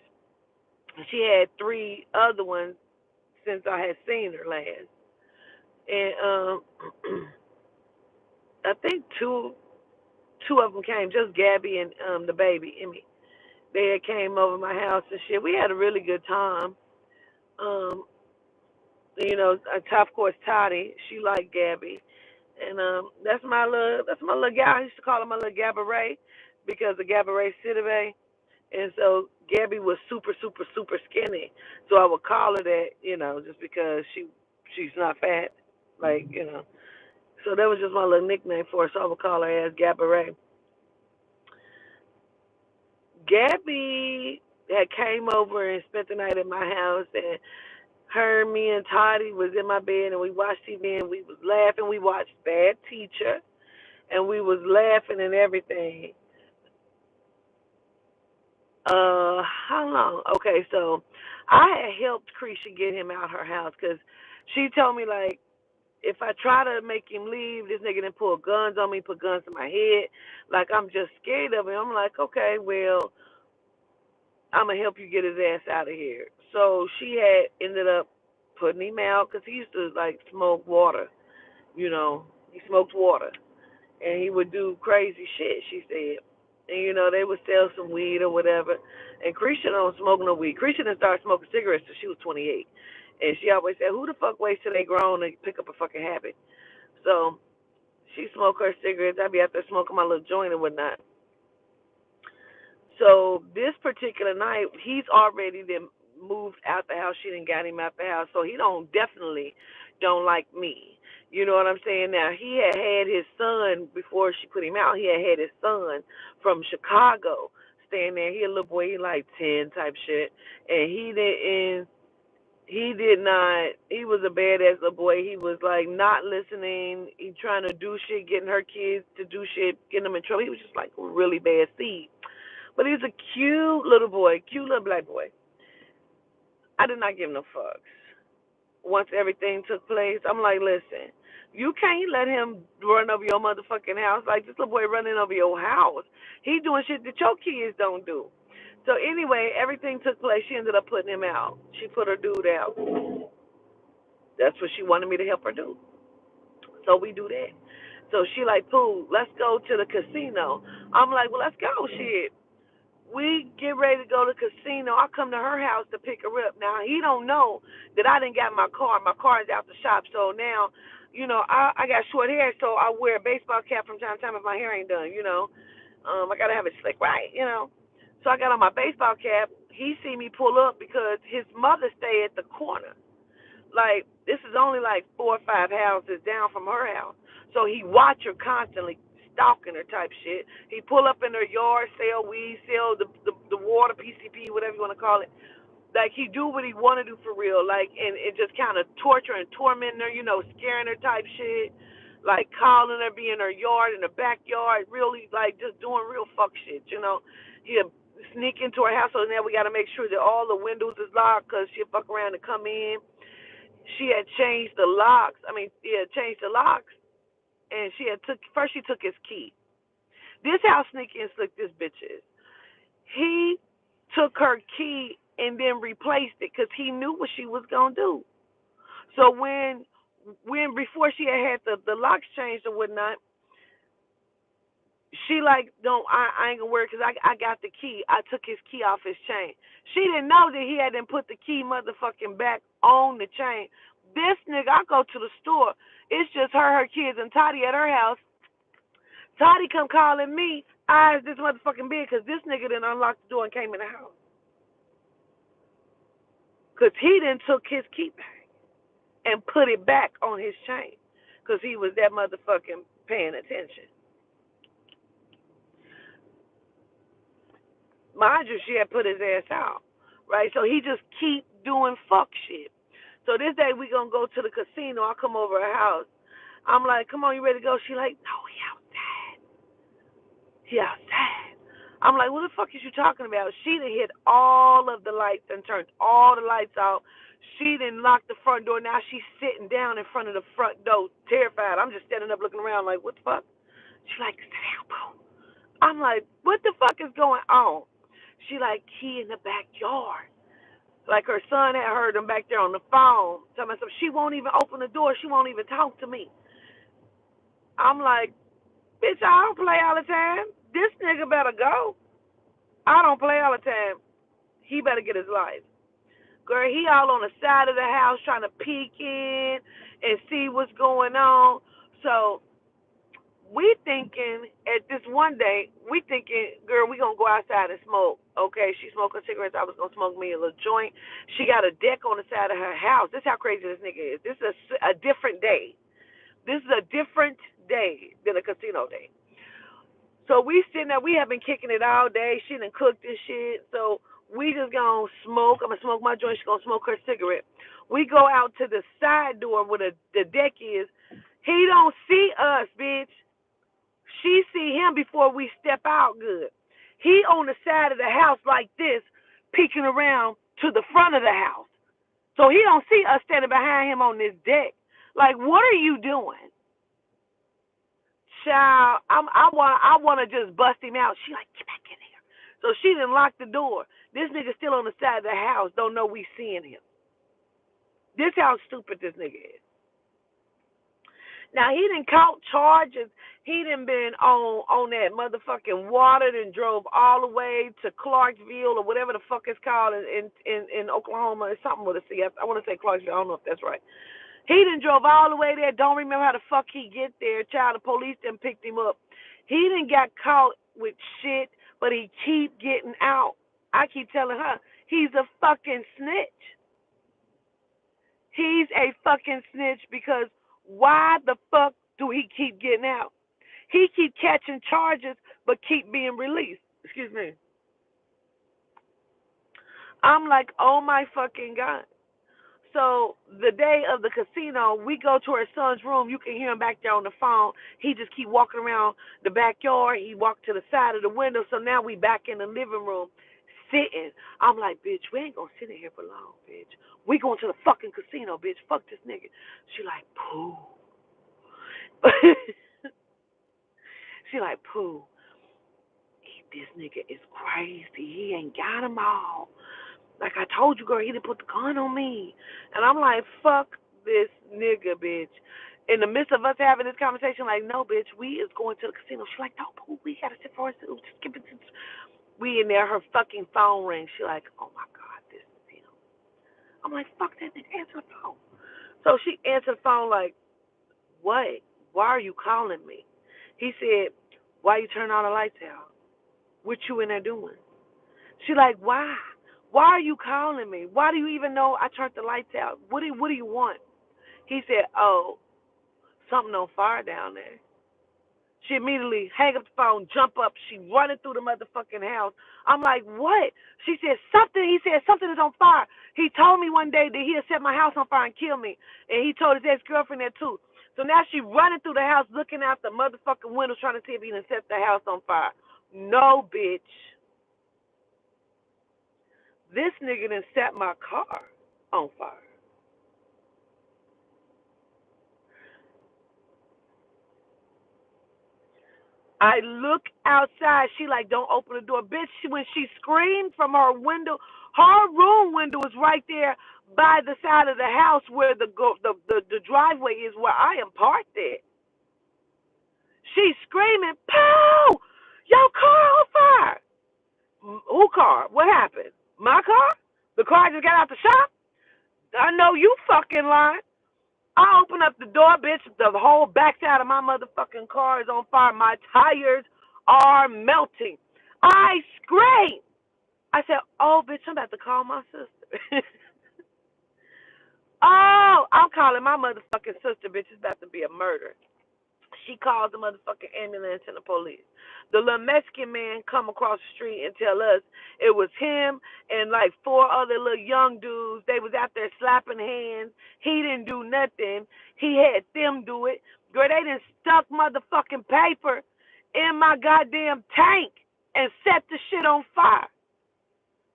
Speaker 1: She had 3 other ones since I had seen her last, and I think two of them came. Just Gabby and the baby Emmy. They had came over my house and shit. We had a really good time. Um, top course Toddy. She liked Gabby. And that's my little guy. I used to call him my little Gabaret because of Gabaret City Bay. And so Gabby was super, super, super skinny. So I would call her that, just because she's not fat. Like, So that was just my little nickname for her. So I would call her as Gabaret. Gabby had came over and spent the night at my house, and her, me, and Toddy was in my bed, and we watched TV, and we was laughing. We watched Bad Teacher, and we was laughing and everything. How long? Okay, so I had helped Creisha get him out her house because she told me, like, if I try to make him leave, this nigga done pull guns on me, put guns to my head. Like, I'm just scared of him. I'm like, okay, well, I'm going to help you get his ass out of here. So she had ended up putting him out because he used to, like, smoke water. He smoked water. And he would do crazy shit, she said. And, they would sell some weed or whatever. And Creisha don't smoke no weed. Creisha didn't start smoking cigarettes till she was 28. And she always said, who the fuck waits till they grown and pick up a fucking habit? So she smoked her cigarettes. I'd be out there smoking my little joint and whatnot. So this particular night, he's already then moved out the house. She didn't got him out the house, so he definitely don't like me. You know what I'm saying? Now he had his son before she put him out. He had his son from Chicago staying there. He a little boy, he like 10 type shit, and he didn't. He did not. He was a badass little boy. He was like not listening. He trying to do shit, getting her kids to do shit, getting them in trouble. He was just like a really bad seed. But he's a cute little boy, cute little black boy. I did not give no fucks. Once everything took place, I'm like, listen, you can't let him run over your motherfucking house. Like this little boy running over your house. He doing shit that your kids don't do. So anyway, everything took place. She ended up putting him out. She put her dude out. That's what she wanted me to help her do. So we do that. So she like, Pooh, let's go to the casino. I'm like, well, let's go, shit. We get ready to go to the casino. I come to her house to pick her up. Now he don't know that I didn't got my car. My car is out the shop. So now, I got short hair, so I wear a baseball cap from time to time if my hair ain't done. I gotta have it slick right. So I got on my baseball cap. He see me pull up because his mother stay at the corner. Like this is only like 4 or 5 houses down from her house. So he watch her constantly stalking her type shit. He pull up in her yard, sell weed, sell the water, PCP, whatever you want to call it. Like he do what he want to do for real. Like and it just kind of torture and tormenting her, scaring her type shit. Like calling her, be in her yard, in her backyard, really like just doing real fuck shit. He'll sneak into her house, so now we got to make sure that all the windows is locked because she'll fuck around and come in. She had changed the locks. I mean, yeah, changed the locks, and she took his key. This how sneaky and slick this bitch is. He took her key and then replaced it because he knew what she was gonna do. So when before she had the locks changed or whatnot, she like, don't, I ain't gonna worry because I got the key. I took his key off his chain. She didn't know that he hadn't put the key motherfucking back on the chain. This nigga, I go to the store. It's just her kids, and Toddy at her house. Toddy come calling me. Eyes this motherfucking big because this nigga didn't unlock the door and came in the house. Because he didn't took his key back and put it back on his chain because he was that motherfucking paying attention. Mind you, she had put his ass out, right? So he just keep doing fuck shit. So this day we gonna go to the casino. I come over her house. I'm like, come on, you ready to go? She like, no, he outside. He outside. I'm like, what the fuck is you talking about? She done hit all of the lights and turned all the lights out. She done locked the front door. Now she's sitting down in front of the front door, terrified. I'm just standing up looking around like, what the fuck? She like, sit down, boo. I'm like, what the fuck is going on? She like, he in the backyard. Like her son had heard him back there on the phone. Tell me something. She won't even open the door. She won't even talk to me. I'm like, bitch, I don't play all the time. This nigga better go. I don't play all the time. He better get his life. Girl, he all on the side of the house trying to peek in and see what's going on. So we thinking at this one day, we thinking, girl, we gonna go outside and smoke. Okay, she smoking cigarettes. I was gonna smoke me a little joint. She got a deck on the side of her house. This is how crazy this nigga is. This is a different day. This is a different day than a casino day. So we sitting there, we have been kicking it all day. She done cooked this shit. So we just gonna smoke. I'm gonna smoke my joint. She gonna smoke her cigarette. We go out to the side door where the deck is. He don't see us, bitch. She see him before we step out good. He on the side of the house like this, peeking around to the front of the house. So he don't see us standing behind him on this deck. Like, what are you doing? Child, I wanna just bust him out. She like, get back in here. So she didn't lock the door. This nigga still on the side of the house, don't know we seeing him. This how stupid this nigga is. Now he done caught charges. He done been on that motherfucking water, and drove all the way to Clarksville or whatever the fuck it's called in Oklahoma. It's something with a C. I want to say Clarksville. I don't know if that's right. He done drove all the way there. Don't remember how the fuck he get there. Child, the police done picked him up. He done got caught with shit, but he keep getting out. I keep telling her, he's a fucking snitch. He's a fucking snitch because why the fuck do he keep getting out? He keep catching charges but keep being released. Excuse me. I'm like, oh my fucking God. So the day of the casino, we go to her son's room. You can hear him back there on the phone. He just keep walking around the backyard. He walked to the side of the window. So now we back in the living room sitting. I'm like, bitch, we ain't gonna sit in here for long, bitch. We going to the fucking casino, bitch. Fuck this nigga. She like, pooh. She like, pooh. This nigga is crazy. He ain't got them all. Like I told you, girl, he didn't put the gun on me. And I'm like, fuck this nigga, bitch. In the midst of us having this conversation, like, no, bitch, we is going to the casino. She's like, no, pooh, we gotta sit for us. Just skip it. We in there, her fucking phone rings. She like, oh my God, this is him. I'm like, fuck that nigga, answer the phone. So she answered the phone like, what? Why are you calling me? He said, why you turn all the lights out? What you in there doing? She like, why? Why are you calling me? Why do you even know I turned the lights out? What do you want? He said, oh, something on fire down there. She immediately hang up the phone, jump up. She running through the motherfucking house. I'm like, what? She said, something. He said, something is on fire. He told me one day that he had set my house on fire and killed me. And he told his ex-girlfriend that too. So now she running through the house looking out the motherfucking windows trying to see if he done set the house on fire. No, bitch. This nigga done set my car on fire. I look outside. She like, don't open the door. Bitch, when she screamed from her window, Her room window is right there by the side of the house where the driveway is where I am parked at. She's screaming, "Pow! Your car on fire!" Who car? What happened? My car? The car just got out the shop? I know you fucking lying. I open up the door, bitch. The whole backside of my motherfucking car is on fire. My tires are melting. I scream. I said, "Oh, bitch, I'm about to call my sister." Oh, I'm calling my motherfucking sister, bitch. It's about to be a murder. She calls the motherfucking ambulance and the police. The little Mexican man come across the street and tell us it was him and like four other little young dudes. They was out there slapping hands. He didn't do nothing. He had them do it. Girl, they done stuck motherfucking paper in my goddamn tank and set the shit on fire.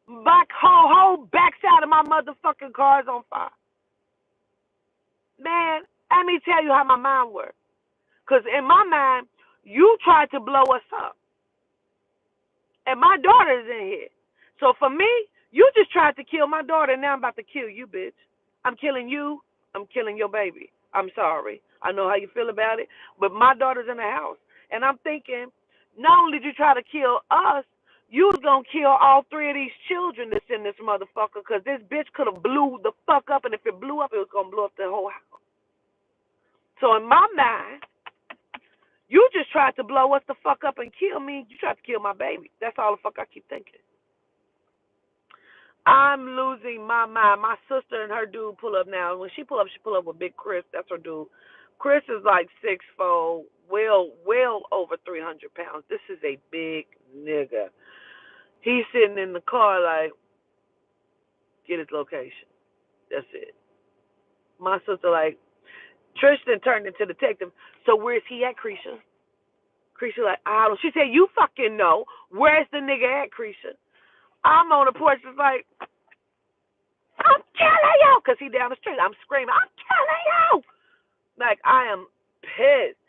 Speaker 1: Whole backside of my motherfucking car is on fire. Man, let me tell you how my mind works. Because in my mind, you tried to blow us up. And my daughter's in here. So for me, you just tried to kill my daughter, and now I'm about to kill you, bitch. I'm killing you. I'm killing your baby. I'm sorry. I know how you feel about it, but my daughter's in the house. And I'm thinking, not only did you try to kill us, you was going to kill all three of these children that's in this motherfucker, because this bitch could have blew the fuck up, and if it blew up, it was going to blow up the whole house. So in my mind, you just tried to blow us the fuck up and kill me. You tried to kill my baby. That's all the fuck I keep thinking. I'm losing my mind. My sister and her dude pull up now. When she pull up with Big Chris. That's her dude. Chris is like 6'4", well over 300 pounds. This is a big nigga. He's sitting in the car like, get his location. That's it. My sister like, Tristan turned into detective. So where's he at, Creisha? Creisha like, I don't. She said, you fucking know. Where's the nigga at, Creisha? I'm on the porch, just like, I'm killing you, because he down the street. I'm screaming, I'm killing you. Like, I am pissed.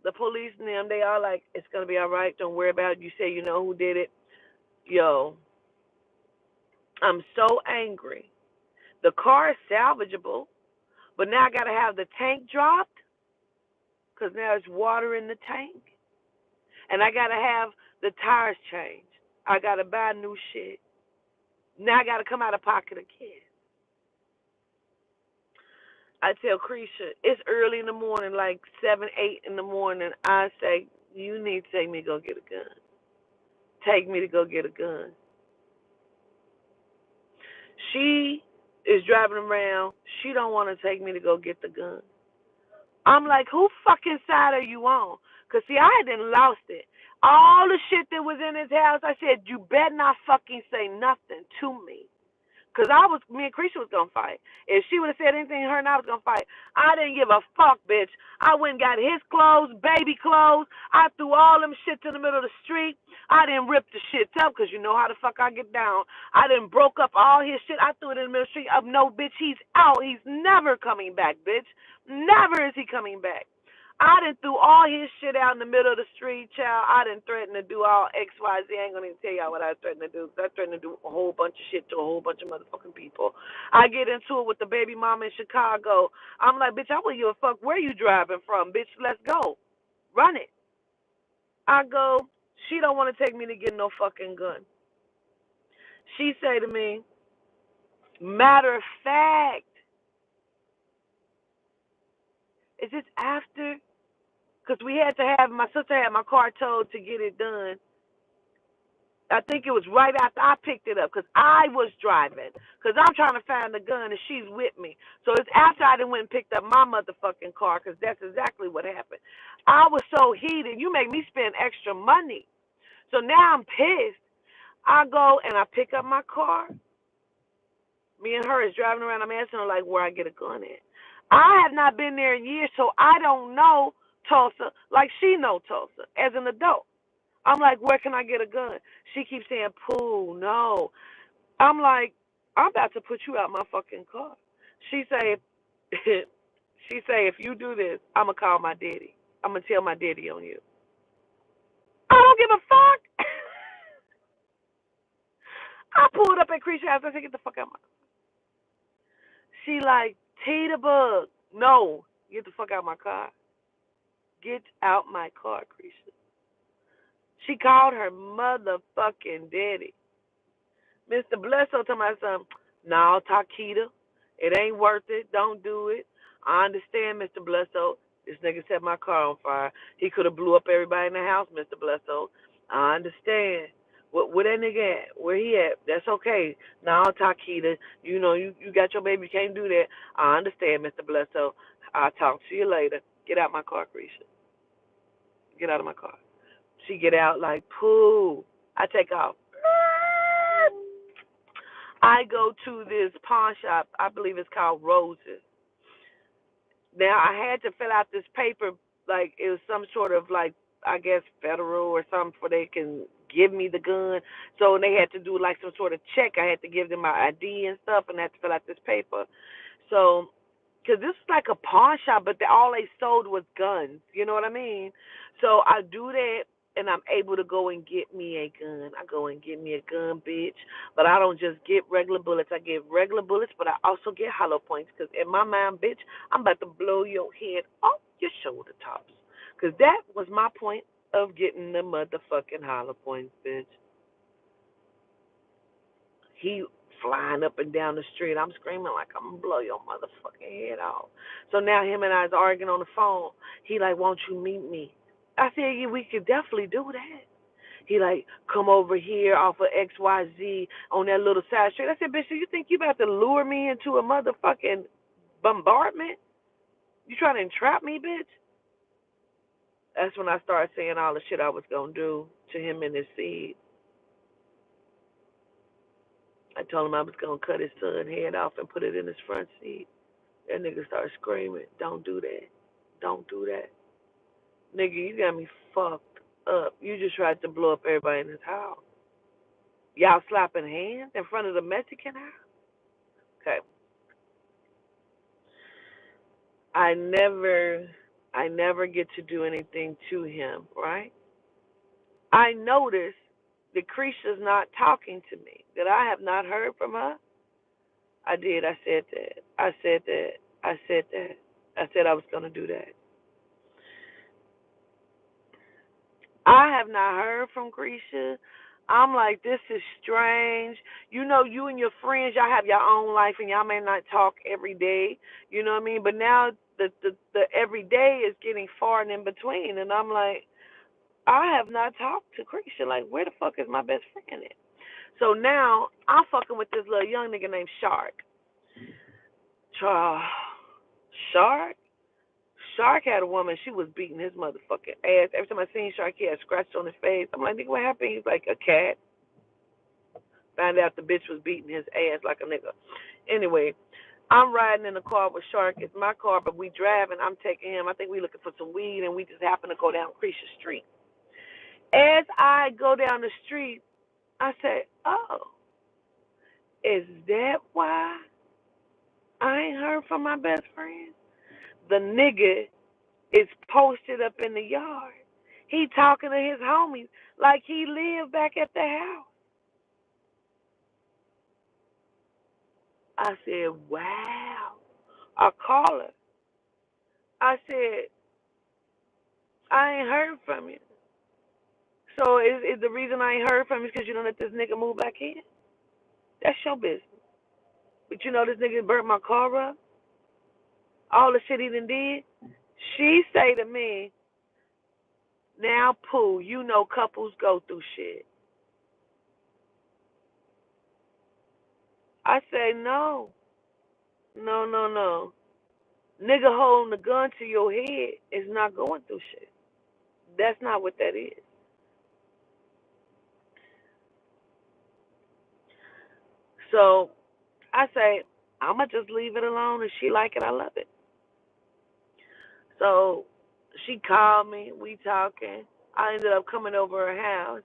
Speaker 1: The police and them, they are like, it's going to be all right. Don't worry about it. You say you know who did it. Yo, I'm so angry. The car is salvageable, but now I got to have the tank dropped, because now there's water in the tank. And I got to have the tires changed. I got to buy new shit. Now I got to come out of pocket again. I tell Creisha, it's early in the morning, like 7, 8 in the morning. I say, you need to take me to go get a gun. Take me to go get a gun. She is driving around. She don't want to take me to go get the gun. I'm like, who fucking side are you on? Because, see, I hadn't lost it. All the shit that was in his house, I said, you better not fucking say nothing to me. Because me and Creisha was going to fight. If she would have said anything to her and I was going to fight, I didn't give a fuck, bitch. I went and got his clothes, baby clothes. I threw all them shit to the middle of the street. I didn't rip the shit up, because you know how the fuck I get down. I didn't broke up all his shit. I threw it in the middle of the street. No, bitch, he's out. He's never coming back, bitch. Never is he coming back. I done threw all his shit out in the middle of the street, child. I done threatened to do all X, Y, Z. I ain't gonna even tell y'all what I threatened to do. I threatened to do a whole bunch of shit to a whole bunch of motherfucking people. I get into it with the baby mama in Chicago. I'm like, bitch, I wouldn't give a fuck where you driving from, bitch. Let's go. Run it. I go, she don't want to take me to get no fucking gun. She say to me, matter of fact, is this after? Because we had to have, my sister had my car towed to get it done. I think it was right after I picked it up, because I was driving, because I'm trying to find the gun and she's with me. So it's after I done went and picked up my motherfucking car, because that's exactly what happened. I was so heated. You make me spend extra money. So now I'm pissed. I go and I pick up my car. Me and her is driving around. I'm asking her, like, where I get a gun at. I have not been there in years, so I don't know Tulsa like she know Tulsa as an adult. I'm like, where can I get a gun? She keeps saying, Pooh, no. I'm like, I'm about to put you out my fucking car. She say, if you do this, I'm going to call my daddy. I'm going to tell my daddy on you. I don't give a fuck. I pulled up at Creature House. I said, get the fuck out of my car. She like, Tita Bug. No, get the fuck out of my car. Get out my car, Creature. She called her motherfucking daddy. Mr. Bledsoe told my son, no, Takita, it ain't worth it. Don't do it. I understand, Mr. Bledsoe. This nigga set my car on fire. He could have blew up everybody in the house, Mr. Bledsoe. I understand. Where that nigga at? Where he at? That's okay. No, Takita, you got your baby. You can't do that. I understand, Mr. Bledsoe. I'll talk to you later. Get out my car, Creisha. Get out of my car. She get out like, poo. I take off. I go to this pawn shop. I believe it's called Roses. Now I had to fill out this paper, like it was some sort of like I guess federal or something, for they can give me the gun. So they had to do like some sort of check. I had to give them my ID and stuff, and I had to fill out this paper. So because this is like a pawn shop, but all they sold was guns. You know what I mean? So I do that, and I'm able to go and get me a gun. I go and get me a gun, bitch. But I don't just get regular bullets. I get regular bullets, but I also get hollow points. Because in my mind, bitch, I'm about to blow your head off your shoulder tops. Because that was my point of getting the motherfucking hollow points, bitch. He flying up and down the street. I'm screaming like I'm gonna blow your motherfucking head off. So now him and I is arguing on the phone. He like, won't you meet me? I said, yeah, we could definitely do that. He like, come over here off of XYZ on that little side street. I said, bitch, do you think you about to lure me into a motherfucking bombardment? You trying to entrap me, bitch? That's when I started saying all the shit I was gonna do to him in his seed. I told him I was gonna cut his son's head off and put it in his front seat. That nigga started screaming, don't do that. Don't do that. Nigga, you got me fucked up. You just tried to blow up everybody in his house. Y'all slapping hands in front of the Mexican house? Okay. I never I never get to do anything to him, right? I notice that Krisha's not talking to me, that I have not heard from her. I did. I said that. I said that. I said that. I said I was going to do that. I have not heard from Grisha. I'm like, this is strange. You know, you and your friends, y'all have your own life, and y'all may not talk every day. You know what I mean? But now the every day is getting far and in between, and I'm like, I have not talked to Grisha. Like, where the fuck is my best friend at? So now I'm fucking with this little young nigga named Shark. Shark? Shark had a woman, she was beating his motherfucking ass. Every time I seen Shark, he had scratches on his face. I'm like, nigga, what happened? He's like, a cat. Found out the bitch was beating his ass like a nigga. Anyway, I'm riding in the car with Shark. It's my car, but we driving. I'm taking him. I think we looking for some weed, and we just happen to go down Creature Street. As I go down the street, I say, oh, is that why I ain't heard from my best friend? The nigga is posted up in the yard. He talking to his homies like he lived back at the house. I said, wow. I call her. I said, I ain't heard from you. So is the reason I ain't heard from you because you don't let this nigga move back in? That's your business. But you know this nigga burnt my car up? All the shit he done did? She say to me, now, Pooh, you know couples go through shit. I say, no. No, no, no. Nigga holding the gun to your head is not going through shit. That's not what that is. So I say, I'ma just leave it alone. If she like it, I love it. So she called me, we talking. I ended up coming over her house.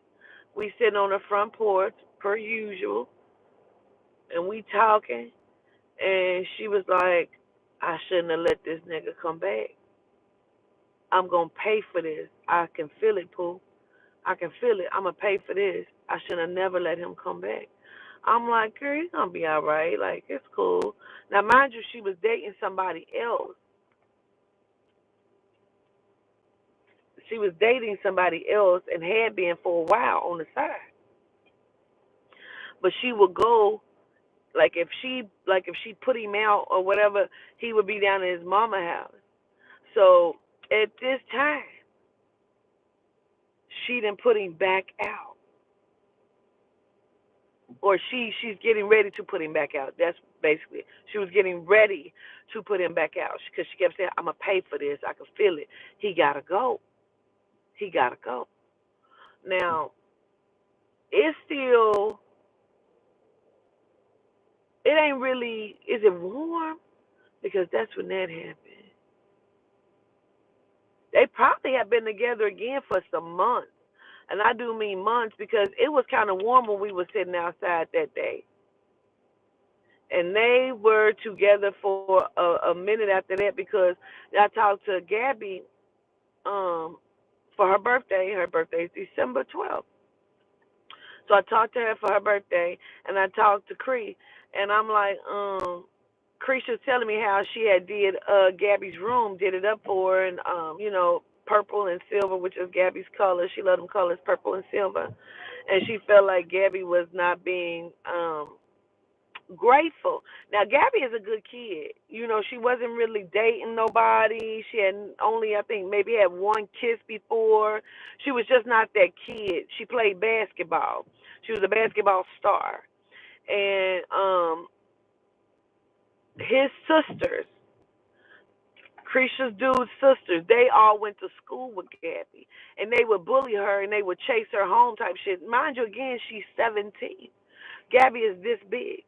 Speaker 1: We sitting on the front porch, per usual, and we talking. And she was like, I shouldn't have let this nigga come back. I'm gonna pay for this. I can feel it, Pooh. I can feel it. I'm gonna pay for this. I should have never let him come back. I'm like, girl, you're gonna be all right. Like, it's cool. Now, mind you, she was dating somebody else. She was dating somebody else and had been for a while on the side. But she would go, like if she put him out or whatever, he would be down at his mama house. So at this time, she didn't put him back out, or she's getting ready to put him back out. That's basically, she was getting ready to put him back out because she kept saying, "I'm gonna pay for this. I can feel it. He gotta go. He gotta go." Now it's still, it ain't really. Is it warm? Because that's when that happened. They probably have been together again for some months. And I do mean months because it was kind of warm when we were sitting outside that day. And they were together for a minute after that because I talked to Gabby for her birthday. Her birthday is December 12th. So I talked to her for her birthday, and I talked to Cree, and I'm like, Cree was telling me how she had did Gabby's room, did it up for her, and purple and silver, which is Gabby's color. She loved them colors, purple and silver, and she felt like Gabby was not being grateful. Now Gabby is a good kid. She wasn't really dating nobody. She had only, I think, maybe had one kiss before. She was just not that kid. She played basketball. She was a basketball star. And his sisters, Creisha's dude's sisters, they all went to school with Gabby. And they would bully her and they would chase her home type shit. Mind you, again, she's 17. Gabby is this big.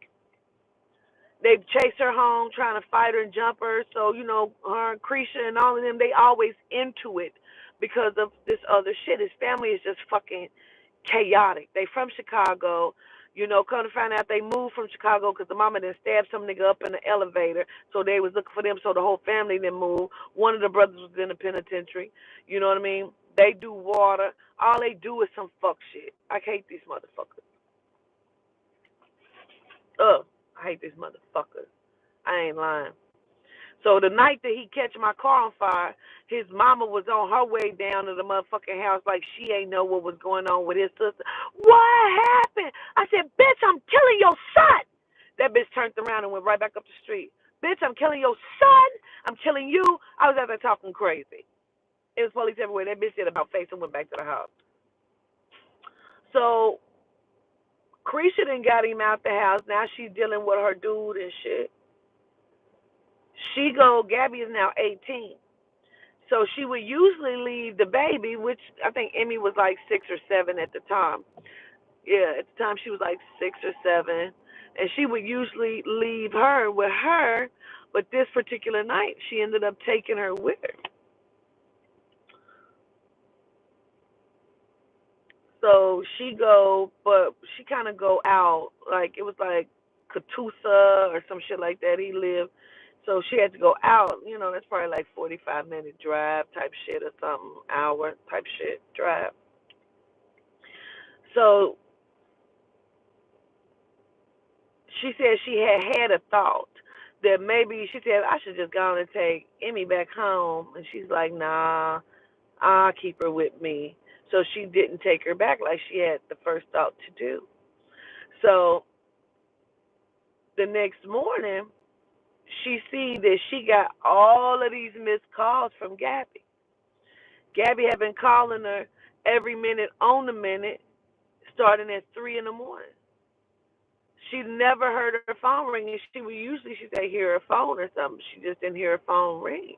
Speaker 1: They chase her home, trying to fight her and jump her. So, her and Creisha and all of them, they always into it because of this other shit. His family is just fucking chaotic. They from Chicago. Come to find out they moved from Chicago because the mama then stabbed some nigga up in the elevator. So they was looking for them. So the whole family then moved. One of the brothers was in the penitentiary. You know what I mean? They do water. All they do is some fuck shit. I hate these motherfuckers. Ugh, I hate these motherfuckers. I ain't lying. So the night that he catch my car on fire, his mama was on her way down to the motherfucking house like she ain't know what was going on with his sister. What happened? I said, bitch, I'm killing your son. That bitch turned around and went right back up the street. Bitch, I'm killing your son. I'm killing you. I was out there talking crazy. It was police everywhere. That bitch did about face and went back to the house. So Creisha done got him out the house. Now she's dealing with her dude and shit. Gabby is now 18. So she would usually leave the baby, which I think Emmy was like 6 or 7 at the time. Yeah, at the time she was like 6 or 7. And she would usually leave her with her, but this particular night she ended up taking her with her. So but she kind of go out, like it was like Catoosa or some shit like that. He lived, so she had to go out. That's probably like 45-minute drive type shit or something, hour type shit drive. So she said she had a thought that maybe she said I should just go on and take Emmy back home, and she's like, nah, I'll keep her with me. So she didn't take her back like she had the first thought to do. So the next morning, she see that she got all of these missed calls from Gabby. Gabby had been calling her every minute on the minute, starting at 3 in the morning. She never heard her phone ring, and she would usually she say hear her phone or something. She just didn't hear her phone ring.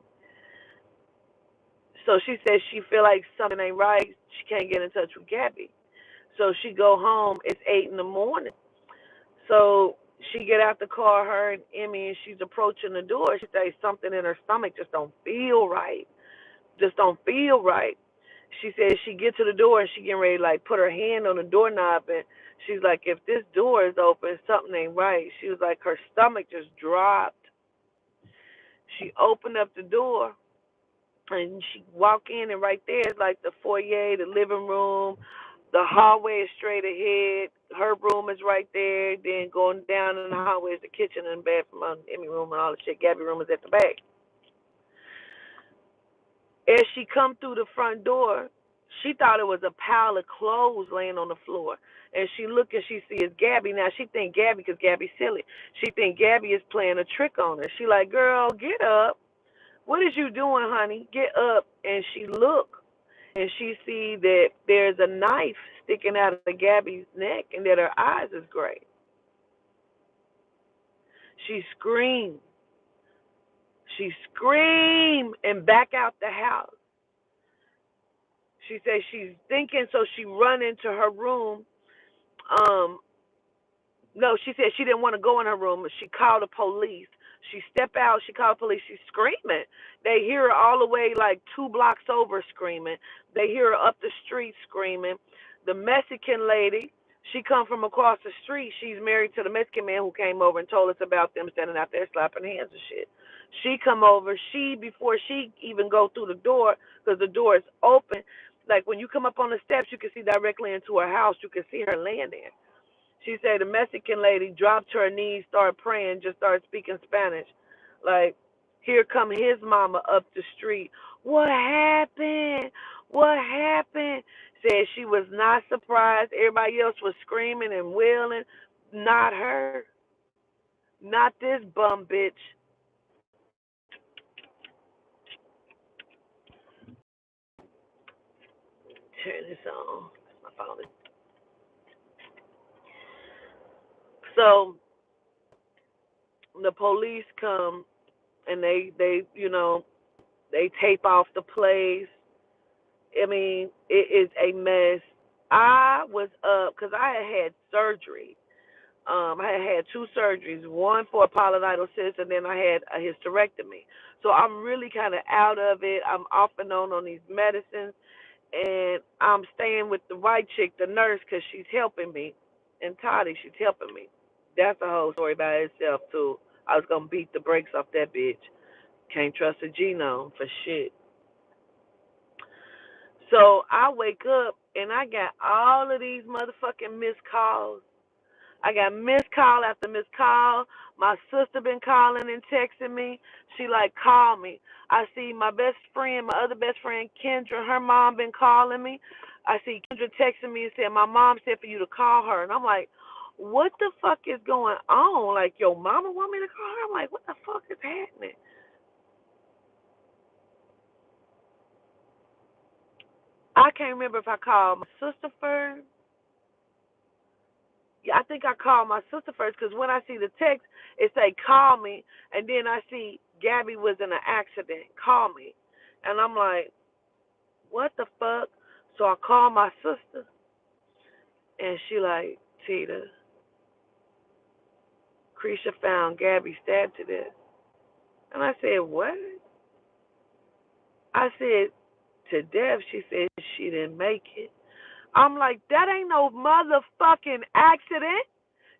Speaker 1: So she said she feel like something ain't right. She can't get in touch with Gabby. So she go home. It's 8 in the morning. So she get out the car, her and Emmy, and she's approaching the door. She says something in her stomach just don't feel right. Just don't feel right. She says she get to the door and she getting ready to like put her hand on the doorknob, and she's like, if this door is open, something ain't right. She was like, her stomach just dropped. She opened up the door and she walk in, and right there is like the foyer, the living room, The hallway is straight ahead. Her room is right there. Then going down in the hallway is the kitchen and bathroom, and Emmy room, and all the shit. Gabby room is at the back. As she come through the front door, she thought it was a pile of clothes laying on the floor. And she look and she sees Gabby. Now she think Gabby, because Gabby's silly. She think Gabby is playing a trick on her. She like, girl, get up. What is you doing, honey? Get up. And she look and she see that there's a knife sticking out of Gabby's neck and that her eyes is gray. She screamed. She screamed and back out the house. She says she's thinking, so she run into her room. Um, no, she said she didn't want to go in her room. She called the police. She stepped out. She called the police. She's screaming. They hear her all the way like 2 blocks over screaming. They hear her up the street screaming. The Mexican lady, she come from across the street. She's married to the Mexican man who came over and told us about them standing out there slapping hands and shit. She come over. Before she even go through the door, because the door is open, like when you come up on the steps, you can see directly into her house. You can see her laying there. She said the Mexican lady dropped to her knees, started praying, just started speaking Spanish. Like, here come his mama up the street. What happened? What happened? Said she was not surprised. Everybody else was screaming and wailing. Not her. Not this bum bitch. Turn this on. My phone. So the police come and they tape off the place. I mean, it is a mess. I was up because I had surgery. I had 2 surgeries, one for a pilonidal cyst, and then I had a hysterectomy. So I'm really kind of out of it. I'm off and on these medicines, and I'm staying with the white chick, the nurse, because she's helping me. And Toddy, she's helping me. That's a whole story by itself, too. I was going to beat the brakes off that bitch. Can't trust a genome for shit. So I wake up and I got all of these motherfucking missed calls. I got missed call after missed call. My sister been calling and texting me. She like, call me. I see my best friend, my other best friend, Kendra, her mom been calling me. I see Kendra texting me and said, my mom said for you to call her. And I'm like, what the fuck is going on? Like, your mama want me to call her? I'm like, what the fuck is happening? I can't remember if I called my sister first. Yeah, I think I called my sister first because when I see the text, it say call me, and then I see Gabby was in an accident. Call me, and I'm like, what the fuck? So I call my sister, and she like, Tita, Creisha found Gabby stabbed to death, and I said, what? I said to death. She said she didn't make it. I'm like, that ain't no motherfucking accident.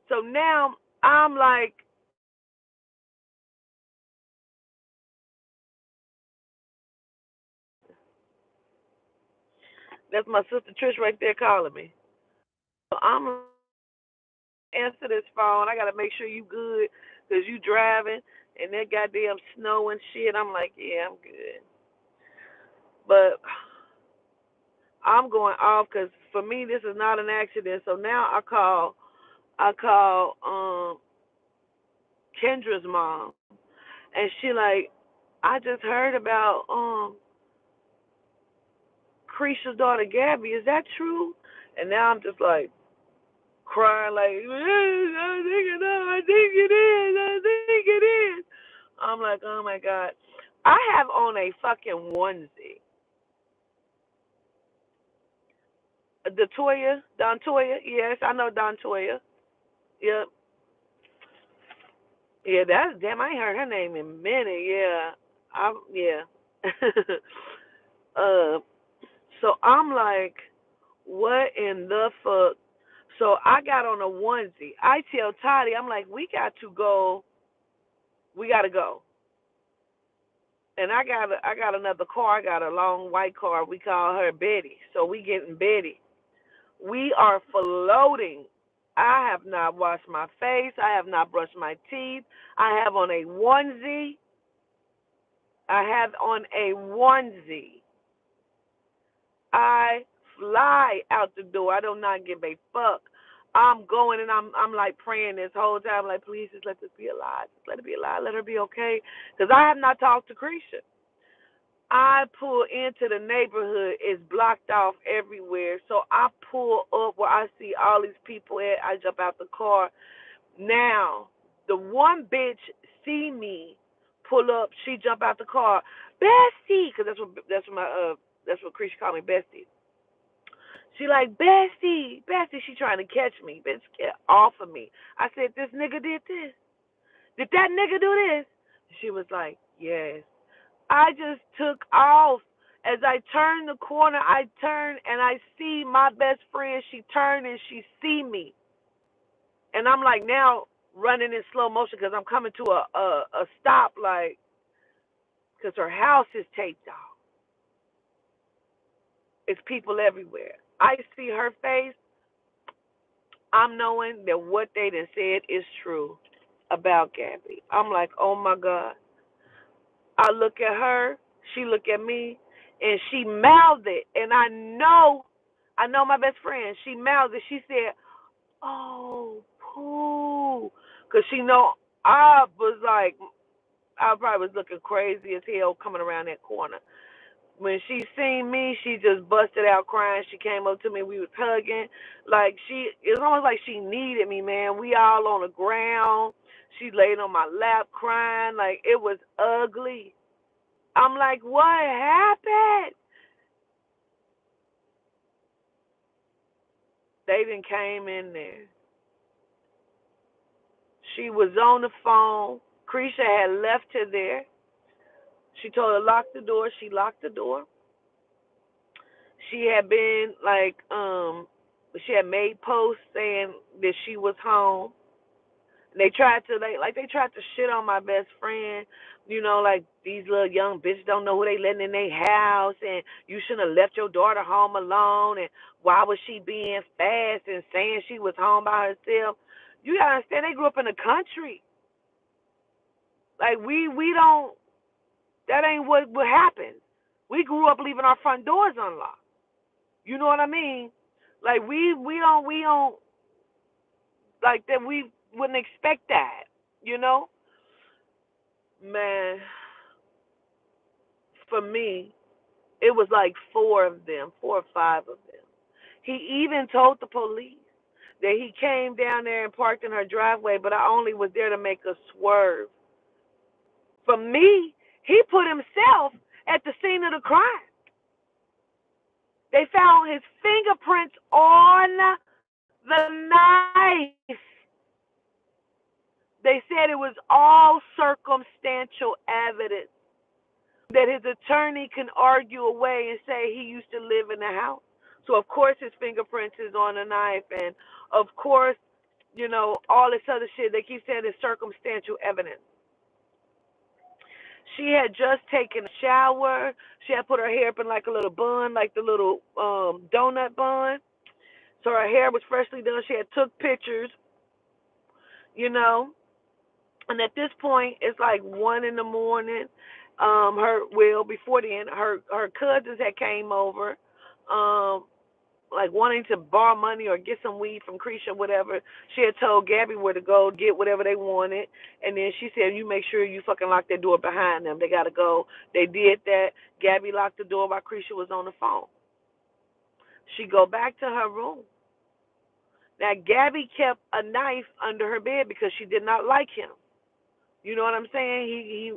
Speaker 1: So now I'm like, that's my sister Trish right there calling me. So I'm answer this phone. I gotta make sure you good because you driving and that goddamn snow and shit. I'm like, yeah, I'm good. But I'm going off because for me this is not an accident. So now I call Kendra's mom, and she like, I just heard about Creisha's daughter Gabby. Is that true? And now I'm just like crying like, I think it is. I think it is. I'm like, oh my God. I have on a fucking onesie. The Toya, Don Toya, yes, I know Don Toya. Yep. Yeah, that's damn. I ain't heard her name in a minute. Yeah, yeah. uh, so I'm like, what in the fuck? So I got on a onesie. I tell Toddy, I'm like, we got to go. We got to go. And I got another car. I got a long white car. We call her Betty. So we getting Betty. We are floating. I have not washed my face. I have not brushed my teeth. I have on a onesie. I have on a onesie. I fly out the door. I do not give a fuck. I'm going and I'm like praying this whole time, like, please just let this be alive. Just let it be alive. Let her be okay. Because I have not talked to Creisha. I pull into the neighborhood. It's blocked off everywhere. So I pull up where I see all these people at. I jump out the car. Now, the one bitch see me pull up. She jump out the car. Bestie, because that's what Creisha called me, Bestie. She like, Bestie, Bestie, she trying to catch me. Bitch, get off of me. I said, this nigga did this. Did that nigga do this? She was like, yes. I just took off. As I turned the corner, I turn and I see my best friend. She turned and she see me. And I'm like now running in slow motion because I'm coming to a stop, like, because her house is taped off. It's people everywhere. I see her face. I'm knowing that what they done said is true about Gabby. I'm like, oh my God. I look at her, she look at me, and she mouthed it. And I know my best friend. She mouthed it. She said, oh, poo. Because she know I was like, I probably was looking crazy as hell coming around that corner. When she seen me, she just busted out crying. She came up to me. We was hugging. Like it was almost like she needed me, man. We all on the ground. She laid on my lap crying. Like it was ugly. I'm like, what happened? They done came in there. She was on the phone. Creisha had left her there. She told her lock the door. She locked the door. She had been like, she had made posts saying that she was home. They tried to they tried to shit on my best friend, like these little young bitches don't know who they letting in their house, and you shouldn't have left your daughter home alone, and why was she being fast and saying she was home by herself? You gotta understand, they grew up in the country. Like we don't, that ain't what happens. We grew up leaving our front doors unlocked. You know what I mean? Like we don't like that. We wouldn't expect that. You know, man. For me, it was like four of them, 4 or 5 of them. He even told the police that he came down there and parked in her driveway, but I only was there to make a swerve. For me, he put himself at the scene of the crime. They found his fingerprints on the knife. They said it was all circumstantial evidence that his attorney can argue away and say he used to live in the house. So of course his fingerprints is on the knife, and of course, all this other shit they keep saying is circumstantial evidence. She had just taken a shower. She had put her hair up in like a little bun, like the little donut bun. So her hair was freshly done. She had took pictures, you know. And at this point, it's like 1 in the morning. Before then, her cousins had came over, like wanting to borrow money or get some weed from Creisha, whatever. She had told Gabby where to go get whatever they wanted, and then she said, "You make sure you fucking lock that door behind them. They gotta go." They did that. Gabby locked the door while Creisha was on the phone. She go back to her room. Now Gabby kept a knife under her bed because she did not like him. You know what I'm saying?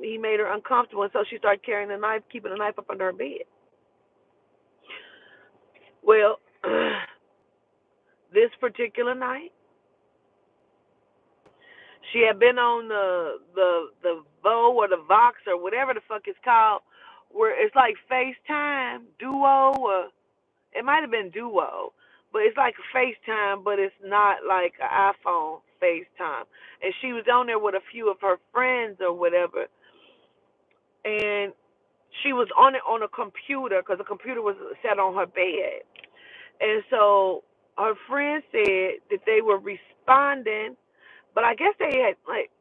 Speaker 1: He made her uncomfortable, and so she started carrying the knife, keeping the knife up under her bed. Well, this particular night, she had been on the Vo or the Vox or whatever the fuck it's called, where it's like FaceTime, Duo, or it might have been Duo, but it's like a FaceTime, but it's not like an iPhone FaceTime. And she was on there with a few of her friends or whatever, and she was on it on a computer because the computer was set on her bed. And so her friend said that they were responding, but I guess they had like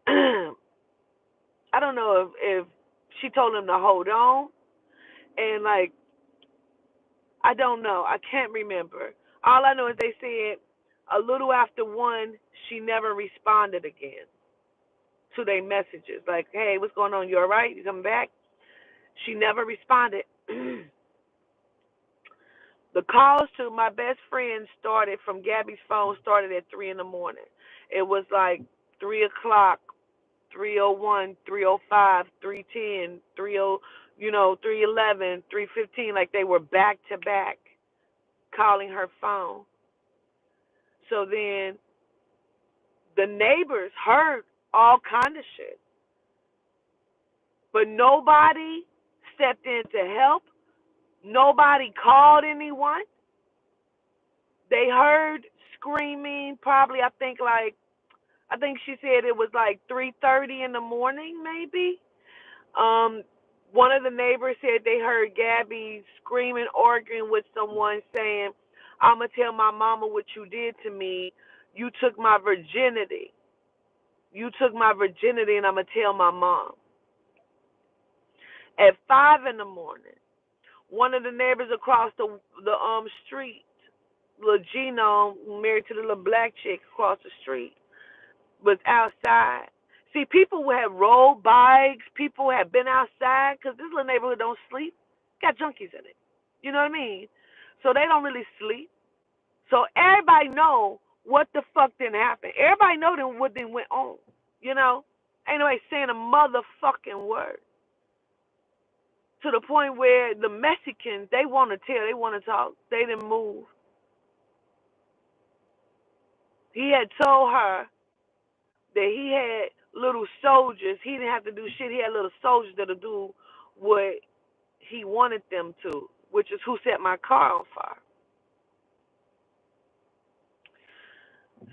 Speaker 1: I don't know if she told them to hold on and like I don't know. I can't remember. All I know is they said a little after 1, she never responded again to their messages. Like, hey, what's going on? You all right? You coming back? She never responded. The calls to my best friend started from Gabby's phone started at 3 in the morning. It was like 3 o'clock, 3:01, 3:05, 3:10, 3:0, 3:11, 3:15. Like they were back to back calling her phone. So then the neighbors heard all kind of shit, but nobody stepped in to help. Nobody called anyone. They heard screaming. Probably, I think she said it was like 3:30 in the morning, maybe. Um, One of the neighbors said they heard Gabby screaming, arguing with someone, saying, "I'ma tell my mama what you did to me. You took my virginity. You took my virginity, and I'ma tell my mom." At 5 in the morning, one of the neighbors across the street, little Gino, married to the little black chick across the street, was outside. See, people who have rolled bikes, people who have been outside, because this little neighborhood don't sleep, got junkies in it. You know what I mean? So they don't really sleep. So everybody know what the fuck didn't happen. Everybody know what then went on. You know? Ain't nobody saying a motherfucking word. To the point where the Mexicans, they want to tell, they want to talk. They didn't move. He had told her that he had little soldiers. He didn't have to do shit. He had little soldiers that'll do what he wanted them to, which is who set my car on fire.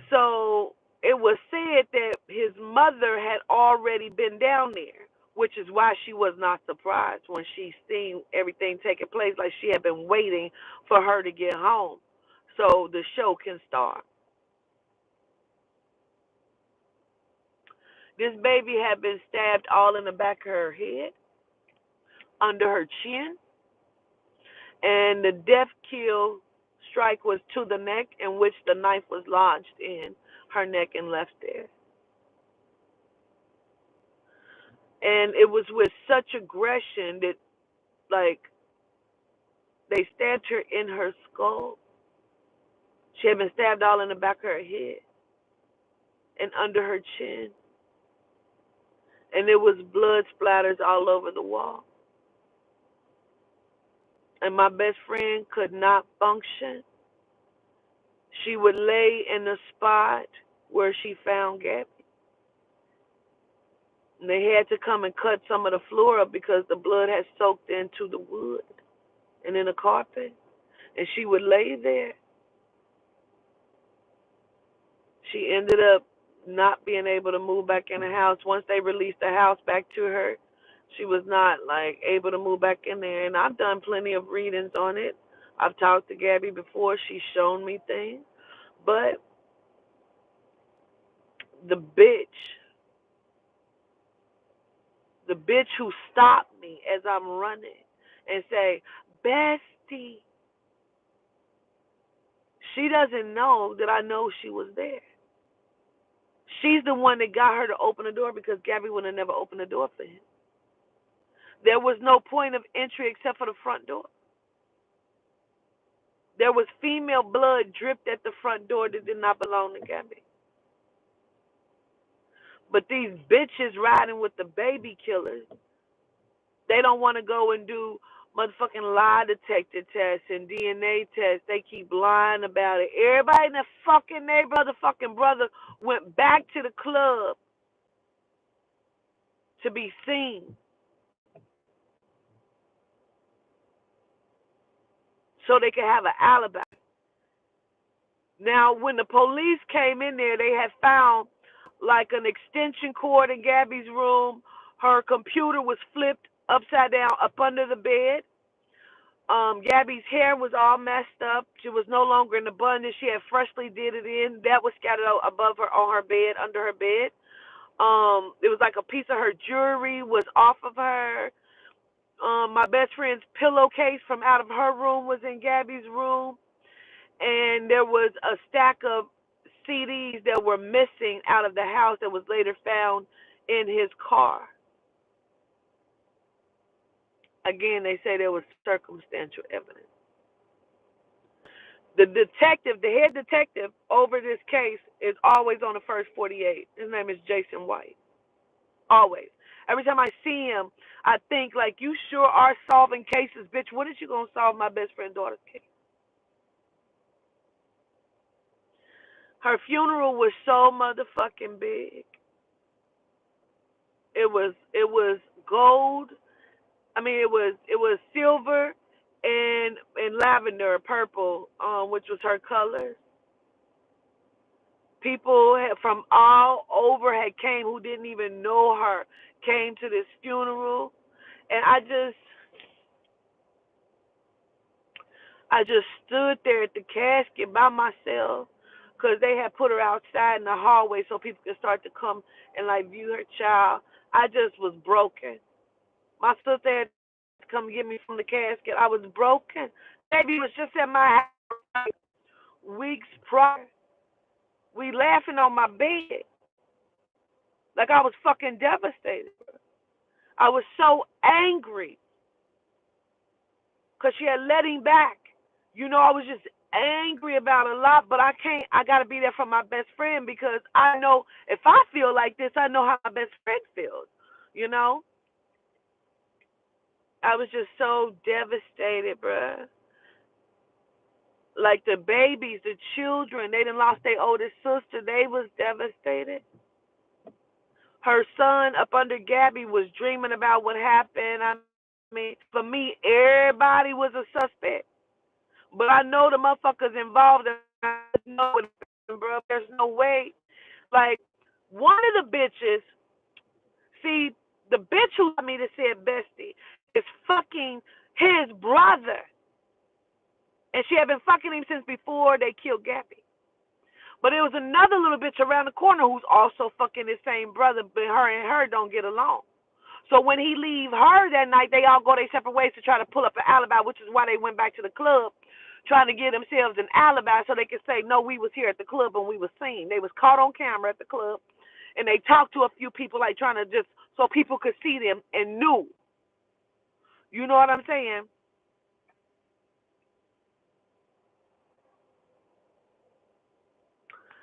Speaker 1: So it was said that his mother had already been down there, which is why she was not surprised when she seen everything taking place. Like she had been waiting for her to get home so the show can start. This baby had been stabbed all in the back of her head, under her chin, and the death kill strike was to the neck, in which the knife was lodged in her neck and left there. And it was with such aggression that, like, they stabbed her in her skull. She had been stabbed all in the back of her head and under her chin. And there was blood splatters all over the wall. And my best friend could not function. She would lay in the spot where she found Gabby. And they had to come and cut some of the floor up because the blood had soaked into the wood and in the carpet. And she would lay there. She ended up not being able to move back in the house. Once they released the house back to her, she was not like able to move back in there. And I've done plenty of readings on it. I've talked to Gabby before. She's shown me things. But the bitch, the bitch who stopped me as I'm running and say, "Bestie," she doesn't know that I know she was there. She's the one that got her to open the door because Gabby would have never opened the door for him. There was no point of entry except for the front door. There was female blood dripped at the front door that did not belong to Gabby. But these bitches riding with the baby killers, they don't want to go and do motherfucking lie detector tests and DNA tests. They keep lying about it. Everybody in the fucking neighborhood, the fucking brother, went back to the club to be seen so they could have an alibi. Now, when the police came in there, they had found like an extension cord in Gabby's room. Her computer was flipped upside down up under the bed. Gabby's hair was all messed up. She was no longer in the bun that she had freshly did it in. That was scattered out above her on her bed, under her bed. It was like a piece of her jewelry was off of her. My best friend's pillowcase from out of her room was in Gabby's room, and there was a stack of CDs that were missing out of the house that was later found in his car. Again, they say there was circumstantial evidence. The detective, the head detective over this case is always on the first 48. His name is Jason White. Always. Every time I see him, I think, like, you sure are solving cases, bitch. When is you going to solve my best friend's daughter's case? Her funeral was so motherfucking big. It was gold. I mean, it was silver and lavender, purple, which was her color. People from all over had came who didn't even know her, came to this funeral, and I just stood there at the casket by myself because they had put her outside in the hallway so people could start to come and like view her child. I just was broken. My sister had to come get me from the casket. I was broken. Baby was just at my house weeks prior. We laughing on my bed. Like I was fucking devastated. I was so angry because she had let him back. I was just angry about a lot, but I got to be there for my best friend because I know if I feel like this, I know how my best friend feels. You know? I was just so devastated, bruh. Like the babies, the children, they done lost their oldest sister. They was devastated. Her son up under Gabby was dreaming about what happened. I mean, for me, everybody was a suspect. But I know the motherfuckers involved, and I know it, bro. There's no way. Like, one of the bitches, see, the bitch who got me to say it bestie is fucking his brother. And she had been fucking him since before they killed Gabby. But there was another little bitch around the corner who's also fucking his same brother, but her and her don't get along. So when he leave her that night, they all go their separate ways to try to pull up an alibi, which is why they went back to the club, trying to give themselves an alibi so they could say, no, we was here at the club and we was seen. They was caught on camera at the club, and they talked to a few people, like trying to just so people could see them and knew. You know what I'm saying?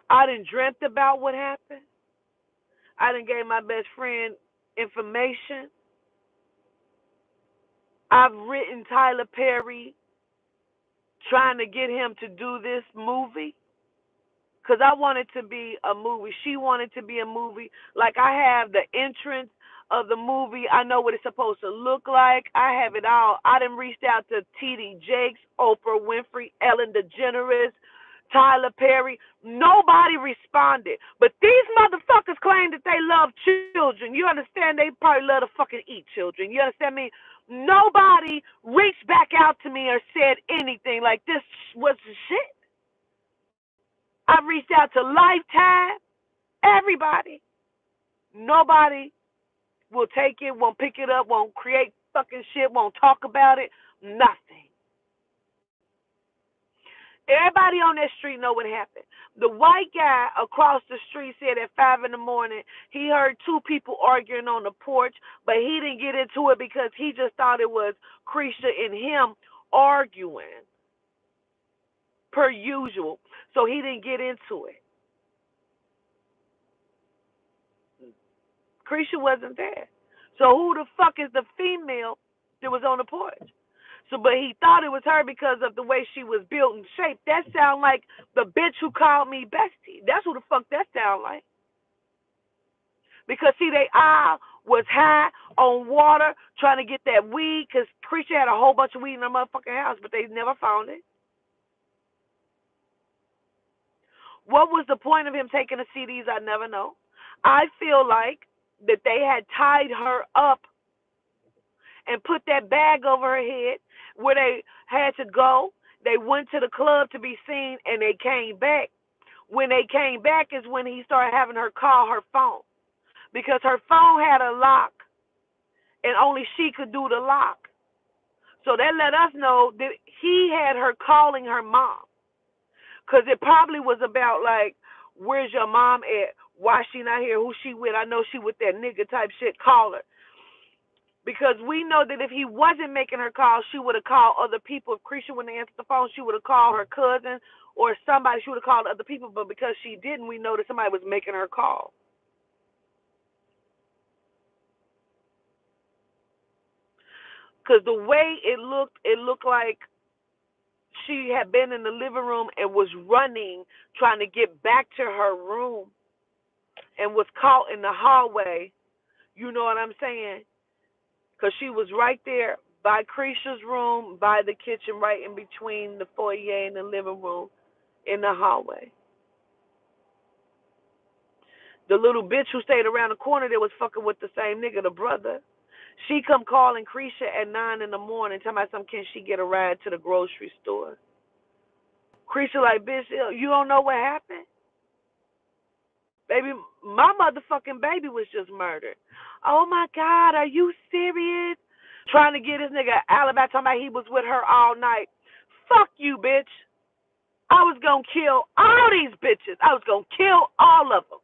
Speaker 1: I done dreamt about what happened. I done gave my best friend information. I've written Tyler Perry trying to get him to do this movie because I want it to be a movie. She wanted to be a movie. Like, I have the entrance of the movie. I know what it's supposed to look like. I have it all. I done reached out to T.D. Jakes, Oprah Winfrey, Ellen DeGeneres, Tyler Perry. Nobody responded. But these motherfuckers claim that they love children. You understand? They probably love to fucking eat children. You understand me? Nobody reached back out to me or said anything like this was shit. I reached out to Lifetime, everybody. Nobody will take it, won't pick it up, won't create fucking shit, won't talk about it, nothing. Everybody on that street know what happened. The white guy across the street said at 5 in the morning he heard two people arguing on the porch, but he didn't get into it because he just thought it was Creisha and him arguing per usual. So he didn't get into it. Creisha wasn't there. So who the fuck is the female that was on the porch? So, but he thought it was her because of the way she was built and shaped. That sound like the bitch who called me bestie. That's who the fuck that sound like. Because see, they all was high on water trying to get that weed because Creisha had a whole bunch of weed in her motherfucking house, but they never found it. What was the point of him taking the CDs? I never know. I feel like that they had tied her up and put that bag over her head, where they had to go. They went to the club to be seen, and they came back. When they came back is when he started having her call her phone because her phone had a lock, and only she could do the lock. So that let us know that he had her calling her mom because it probably was about like, where's your mom at? Why she not here? Who she with? I know she with that nigga type shit. Call her. Because we know that if he wasn't making her call, she would have called other people. If Creisha wouldn't answer the phone, she would have called her cousin or somebody. She would have called other people. But because she didn't, we know that somebody was making her call. Because the way it looked like she had been in the living room and was running, trying to get back to her room and was caught in the hallway. You know what I'm saying? Because she was right there by Creisha's room, by the kitchen, right in between the foyer and the living room in the hallway. The little bitch who stayed around the corner that was fucking with the same nigga, the brother, she come calling Creisha at 9 in the morning, telling me can she get a ride to the grocery store. Creisha like, bitch, you don't know what happened? Baby, my motherfucking baby was just murdered. Oh my God, are you serious? Trying to get this nigga alibi, talking about he was with her all night. Fuck you, bitch. I was gonna kill all these bitches. I was gonna kill all of them.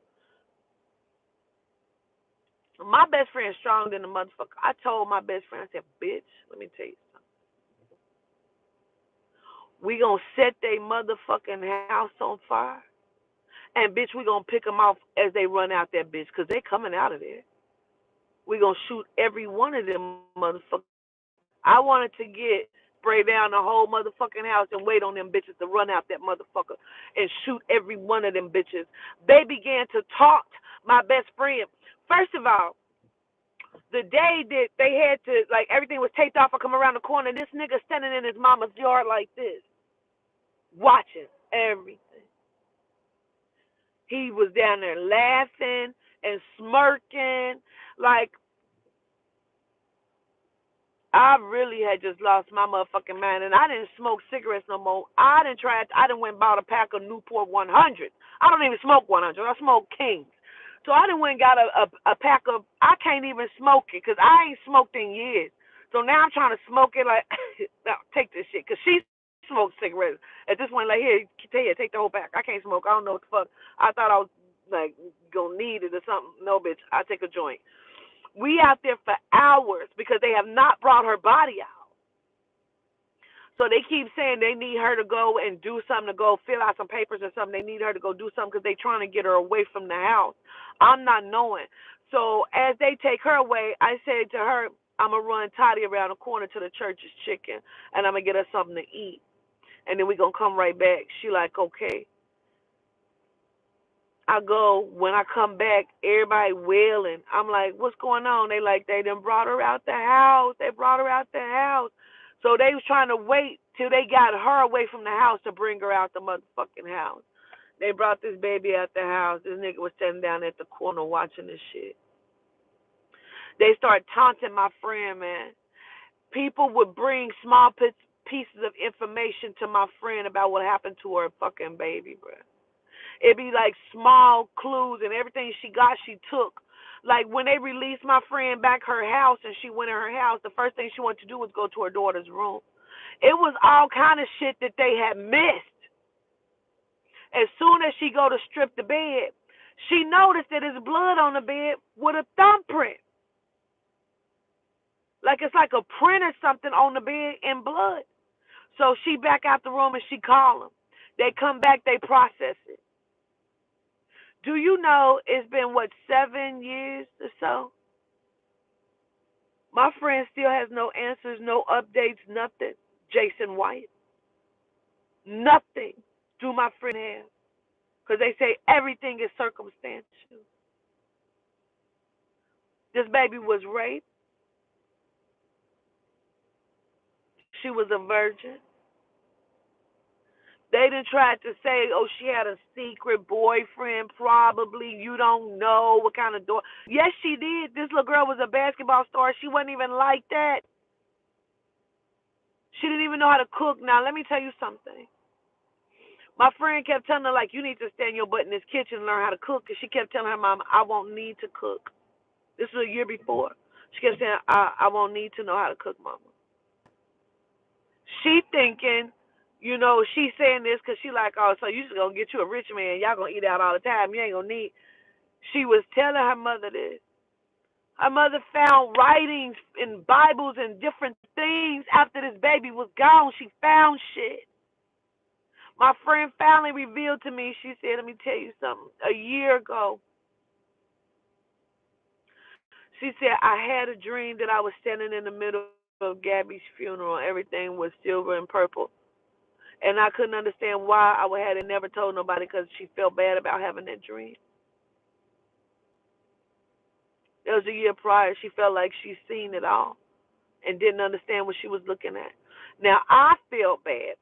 Speaker 1: My best friend's stronger than the motherfucker. I told my best friend, I said, bitch, let me tell you something. We gonna set they motherfucking house on fire. And bitch, we gonna pick them off as they run out that bitch, because they coming out of there. We gonna shoot every one of them motherfuckers. I wanted to get spray down the whole motherfucking house and wait on them bitches to run out that motherfucker and shoot every one of them bitches. They began to talk my best friend. First of all, the day that they had to, like, everything was taped off, I come around the corner, this nigga standing in his mama's yard like this, watching everything. He was down there laughing and smirking, like, I really had just lost my motherfucking mind, and I didn't smoke cigarettes no more. I done went and bought a pack of Newport 100. I don't even smoke 100. I smoke Kings. So I done went and got a pack of, I can't even smoke it because I ain't smoked in years. So now I'm trying to smoke it like, now, take this shit, because she smokes cigarettes. At this point, like, here, take the whole pack. I can't smoke. I don't know what the fuck. I thought I was, like, gonna need it or something. No, bitch, I take a joint. We out there for hours because they have not brought her body out. So they keep saying they need her to go and do something, to go fill out some papers or something. They need her to go do something because they're trying to get her away from the house. I'm not knowing. So as they take her away, I said to her, I'm going to run Toddy around the corner to the church's chicken, and I'm going to get her something to eat. And then we're going to come right back. She like, okay. I go, when I come back, everybody wailing. I'm like, what's going on? They like, they done brought her out the house. They brought her out the house. So they was trying to wait till they got her away from the house to bring her out the motherfucking house. They brought this baby out the house. This nigga was sitting down at the corner watching this shit. They started taunting my friend, man. People would bring small pieces of information to my friend about what happened to her fucking baby, bro. It'd be like small clues, and everything she got, she took. Like when they released my friend back her house and she went in her house, the first thing she wanted to do was go to her daughter's room. It was all kind of shit that they had missed. As soon as she go to strip the bed, she noticed that there's blood on the bed with a thumbprint. Like it's like a print or something on the bed in blood. So she back out the room and she call them. They come back, they process it. Do you know it's been, 7 years or so? My friend still has no answers, no updates, nothing. Jason White. Nothing do my friend have. Because they say everything is circumstantial. This baby was raped. She was a virgin. They done tried to say, oh, she had a secret boyfriend, probably. You don't know what kind of door. Yes, she did. This little girl was a basketball star. She wasn't even like that. She didn't even know how to cook. Now, let me tell you something. My friend kept telling her, like, you need to stand your butt in this kitchen and learn how to cook. Because she kept telling her mom, I won't need to cook. This was a year before. She kept saying, I won't need to know how to cook, mama. She thinking, she's saying this because she like, oh, so you just going to get you a rich man. Y'all going to eat out all the time. You ain't going to need. She was telling her mother this. Her mother found writings in Bibles and different things after this baby was gone. She found shit. My friend finally revealed to me, she said, let me tell you something. A year ago, she said, I had a dream that I was standing in the middle of Gabby's funeral. Everything was silver and purple. And I couldn't understand why I had it never told nobody because she felt bad about having that dream. It was a year prior. She felt like she'd seen it all and didn't understand what she was looking at. Now, I felt bad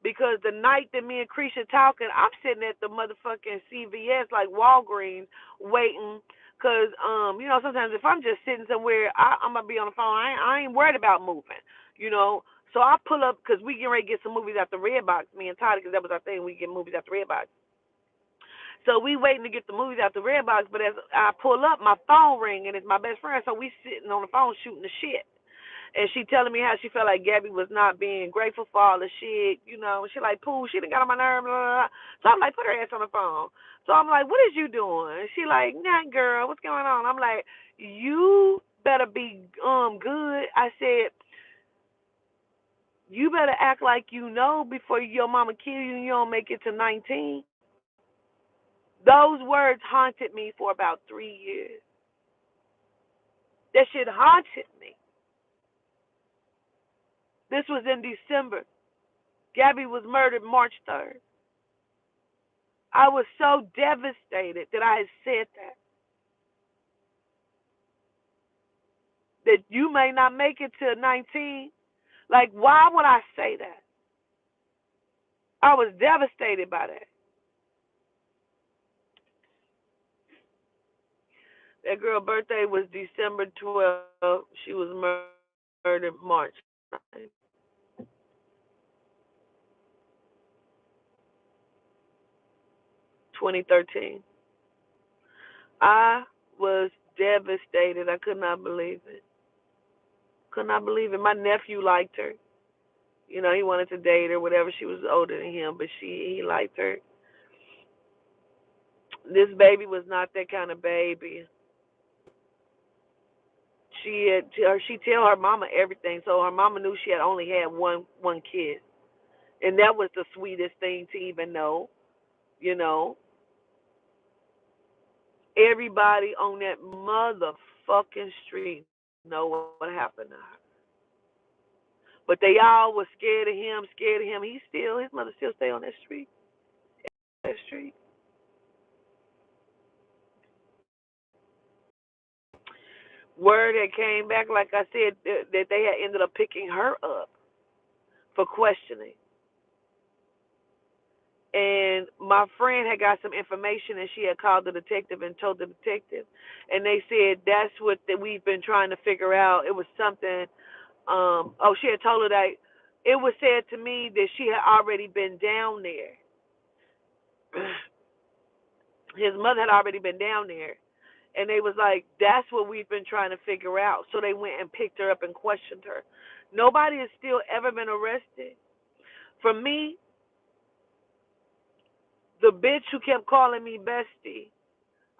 Speaker 1: because the night that me and Creisha talking, I'm sitting at the motherfucking CVS, like Walgreens, waiting. Because, sometimes if I'm just sitting somewhere, I'm going to be on the phone. I ain't worried about moving, So I pull up because we getting ready to get some movies at the Redbox, me and Toddy, because that was our thing. We get movies at the Redbox. So we waiting to get the movies out the Redbox, but as I pull up, my phone ring, and it's my best friend, so we sitting on the phone shooting the shit. And she telling me how she felt like Gabby was not being grateful for all the shit, She like, Pooh, she done got on my nerve, blah, blah, blah. So I'm like, put her ass on the phone. So I'm like, what is you doing? And she like, nah, girl, what's going on? I'm like, you better be good. I said, you better act like you know before your mama kill you and you don't make it to 19. Those words haunted me for about 3 years. That shit haunted me. This was in December. Gabby was murdered March 3rd. I was so devastated that I had said that. That you may not make it to 19. Like, why would I say that? I was devastated by that. That girl's birthday was December 12th. She was murdered March 2013. I was devastated. I could not believe it. Could not believe it. My nephew liked her. He wanted to date her, whatever. She was older than him, but he liked her. This baby was not that kind of baby. She tell her mama everything, so her mama knew she had only had one kid, and that was the sweetest thing to even know. You know, everybody on that motherfucking street know what happened to her, but they all was scared of him, scared of him. His mother still stay on that street, that street. Word had came back, like I said, that they had ended up picking her up for questioning. And my friend had got some information, and she had called the detective and told the detective, and they said that's what we've been trying to figure out. It was something. She had told her that it was said to me that she had already been down there. His mother had already been down there, and they was like, that's what we've been trying to figure out. So they went and picked her up and questioned her. Nobody has still ever been arrested. For me, the bitch who kept calling me bestie,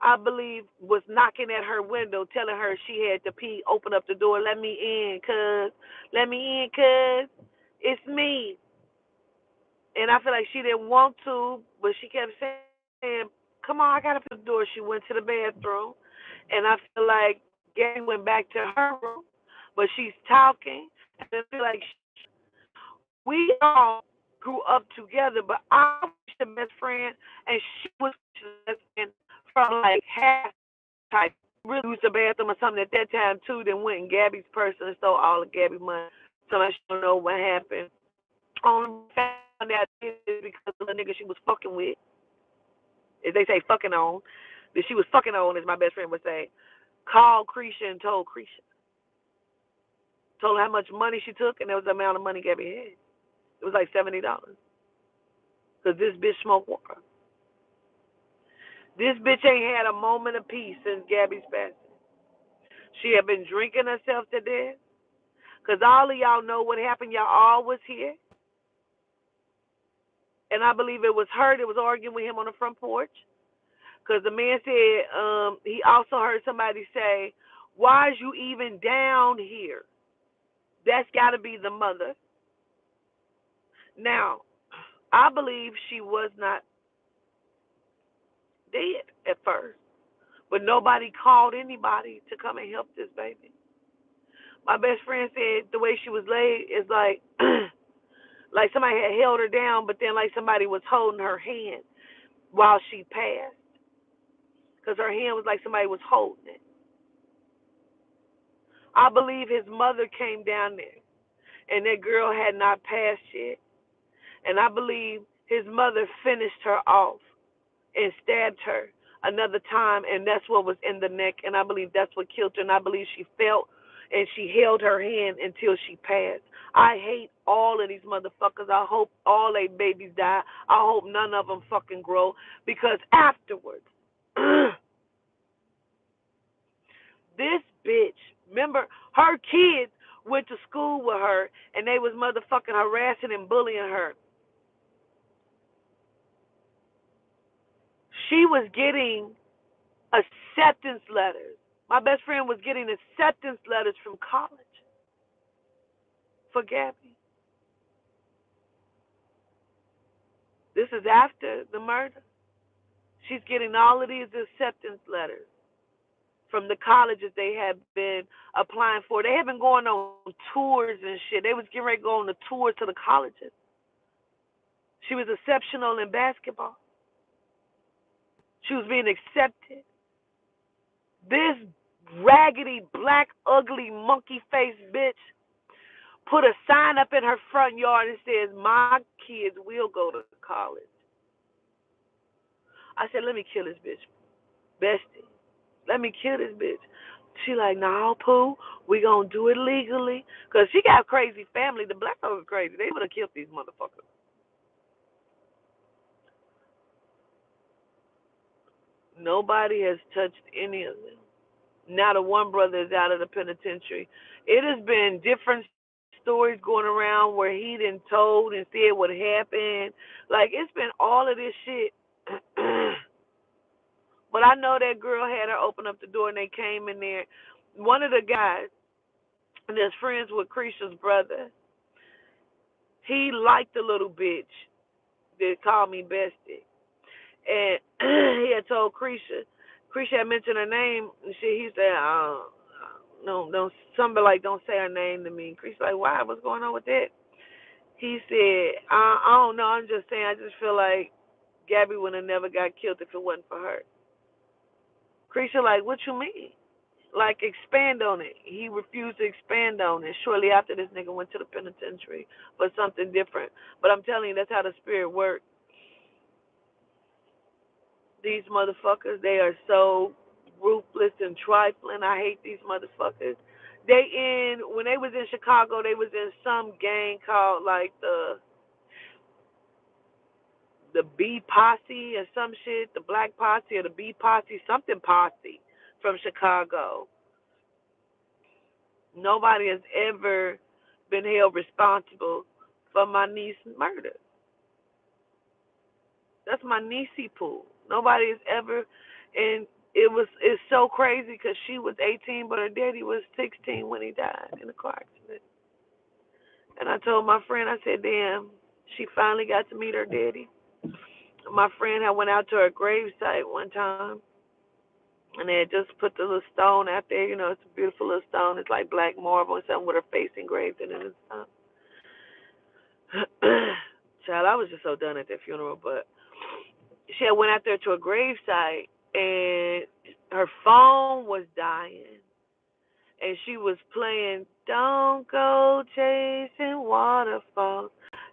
Speaker 1: I believe, was knocking at her window, telling her she had to pee. Open up the door, let me in, cuz. Let me in, cuz. It's me. And I feel like she didn't want to, but she kept saying, come on, I got to open the door. She went to the bathroom. And I feel like Gabby went back to her room, but she's talking. And I feel like we all grew up together, but I was the best friend, and she was the best friend from like half type. Really used the bathroom or something at that time too. Then went in Gabby's purse and stole all of Gabby's money. So I don't know what happened. Only found out is because of the nigga she was fucking with. If they say fucking on, that she was fucking on, as my best friend would say, called Creisha and told Creisha. Told her how much money she took, and that was the amount of money Gabby had. It was like $70 because this bitch smoked water. This bitch ain't had a moment of peace since Gabby's passing. She had been drinking herself to death. Because all of y'all know what happened. Y'all all was here. And I believe it was her that was arguing with him on the front porch. Because the man said he also heard somebody say, why is you even down here? That's got to be the mother. Now, I believe she was not dead at first. But nobody called anybody to come and help this baby. My best friend said the way she was laid is like like somebody had held her down, but then like somebody was holding her hand while she passed. Because her hand was like somebody was holding it. I believe his mother came down there, and that girl had not passed yet. And I believe his mother finished her off and stabbed her another time, and that's what was in the neck. And I believe that's what killed her. And I believe she felt and she held her hand until she passed. I hate all of these motherfuckers. I hope all they babies die. I hope none of them fucking grow, because afterwards, this bitch, remember, her kids went to school with her, and they was motherfucking harassing and bullying her. She was getting acceptance letters. My best friend was getting acceptance letters from college for Gabby. This is after the murder. She's getting all of these acceptance letters from the colleges they had been applying for. They had been going on tours and shit. They was getting ready to go on the tours to the colleges. She was exceptional in basketball. She was being accepted. This raggedy, black, ugly, monkey-faced bitch put a sign up in her front yard and says, my kids will go to college. I said, let me kill this bitch. Bestie, let me kill this bitch. She like, no, Pooh, we gonna do it legally. Because she got a crazy family. The black folks are crazy. They would have killed these motherfuckers. Nobody has touched any of them. Now the one brother is out of the penitentiary. It has been different stories going around where he done told and said what happened. Like, it's been all of this shit. But I know that girl had her open up the door and they came in there. One of the guys that's friends with Krisha's brother, he liked the little bitch that called me bestie. And he had told Krisha. Krisha had mentioned her name and shit. He said, no, don't, somebody like, don't say her name to me. Krisha like, why? What's going on with that? He said, I don't know. I'm just saying, I just feel like Gabby would have never got killed if it wasn't for her. Krisha like, what you mean? Like, expand on it. He refused to expand on it. Shortly after, this nigga went to the penitentiary for something different. But I'm telling you, that's how the spirit works. These motherfuckers, they are so ruthless and trifling. I hate these motherfuckers. When they was in Chicago, they was in some gang called like the B Posse or some shit, the Black Posse or the B Posse, something Posse from Chicago. Nobody has ever been held responsible for my niece's murder. That's my niecey pool. Nobody has ever, and it's so crazy because she was 18, but her daddy was 16 when he died in a car accident. And I told my friend, I said, damn, she finally got to meet her daddy. My friend had went out to her grave site one time, and they had just put the little stone out there. You know, it's a beautiful little stone. It's like black marble and something with her face engraved in it and stuff. Child, I was just so done at that funeral, but she had went out there to a grave site, and her phone was dying, and she was playing "Don't Go Chasing Waterfalls,"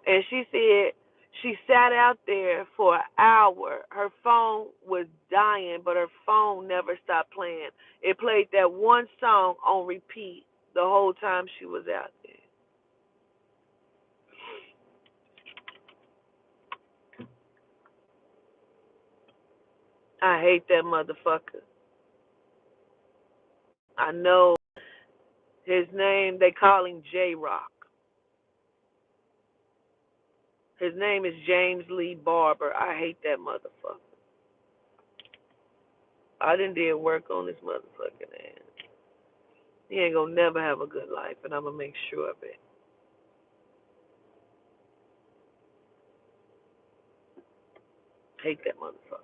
Speaker 1: and she said she sat out there for an hour. Her phone was dying, but her phone never stopped playing. It played that one song on repeat the whole time she was out there. I hate that motherfucker. I know his name, they call him J Rock. His name is James Lee Barber. I hate that motherfucker. I did work on this motherfucking ass. He ain't gonna never have a good life, and I'm gonna make sure of it. Hate that motherfucker.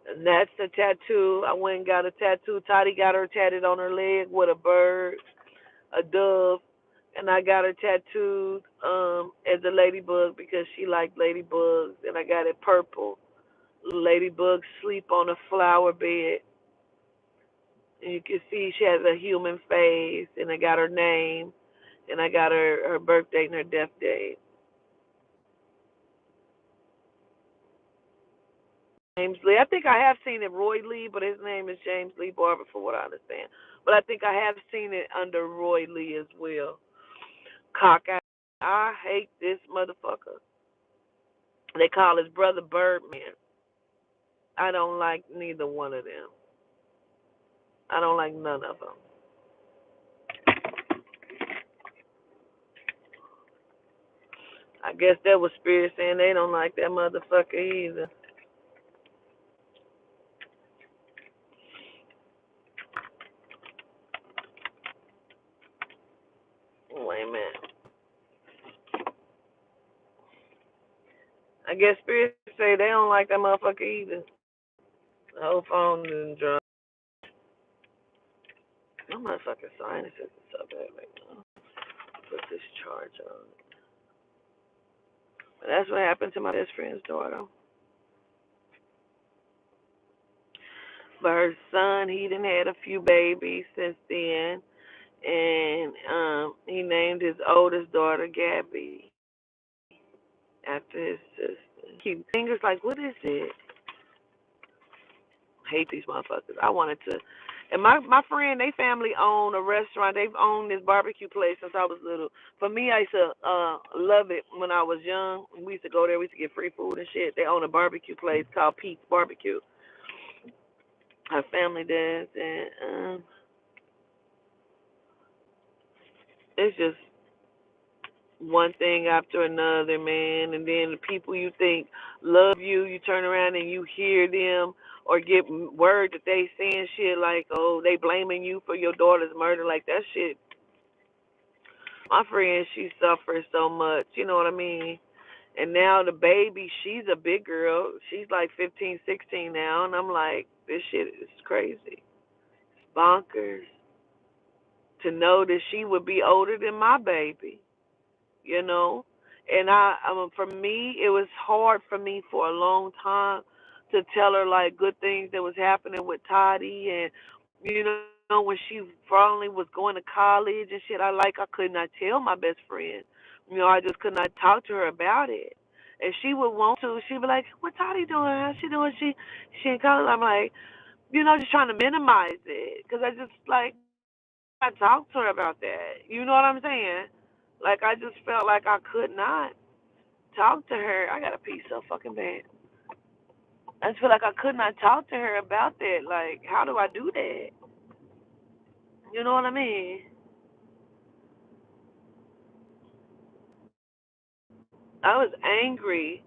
Speaker 1: And that's the tattoo. I went and got a tattoo. Toddy got her tatted on her leg with a bird, a dove, and I got her tattooed as a ladybug because she liked ladybugs, and I got it purple. Ladybugs sleep on a flower bed, and you can see she has a human face, and I got her name, and I got her birth date and her death date. James Lee. I think I have seen it Roy Lee, but his name is James Lee Barber, for what I understand. But I think I have seen it under Roy Lee as well. Cock. I hate this motherfucker. They call his brother Birdman. I don't like neither one of them. I don't like none of them. I guess that was Spirit saying they don't like that motherfucker either. Wait a minute. I guess Spirit say they don't like that motherfucker either. The whole phone is drunk. My motherfucking sinuses is so bad right now. Put this charge on. And that's what happened to my best friend's daughter. But her son, he done had a few babies since then, and he named his oldest daughter Gabby after his sister. Keep fingers like, what is it? Hate these motherfuckers. I wanted to, and my friend, they family own a restaurant. They've owned this barbecue place since I was little. For me, I used to love it when I was young. We used to go there. We used to get free food and shit. They own a barbecue place called Pete's Barbecue. Her family does, and it's just one thing after another, man. And then the people you think love you, you turn around and you hear them or get word that they saying shit like, oh, they blaming you for your daughter's murder. Like, that shit. My friend, she suffers so much. You know what I mean? And now the baby, she's a big girl. She's like 15, 16 now. And I'm like, this shit is crazy. It's bonkers to know that she would be older than my baby, you know. And for me, it was hard for me for a long time to tell her like good things that was happening with Toddy, and you know when she finally was going to college and shit. I could not tell my best friend, you know, I just could not talk to her about it. And she would want to. She'd be like, "What Toddy doing? How's she doing? She in college." I'm like, you know, just trying to minimize it because I just like I talked to her about that. You know what I'm saying? Like I just felt like I could not talk to her. I got a piece so fucking bad. I just feel like I could not talk to her about that. Like, how do I do that? You know what I mean? I was angry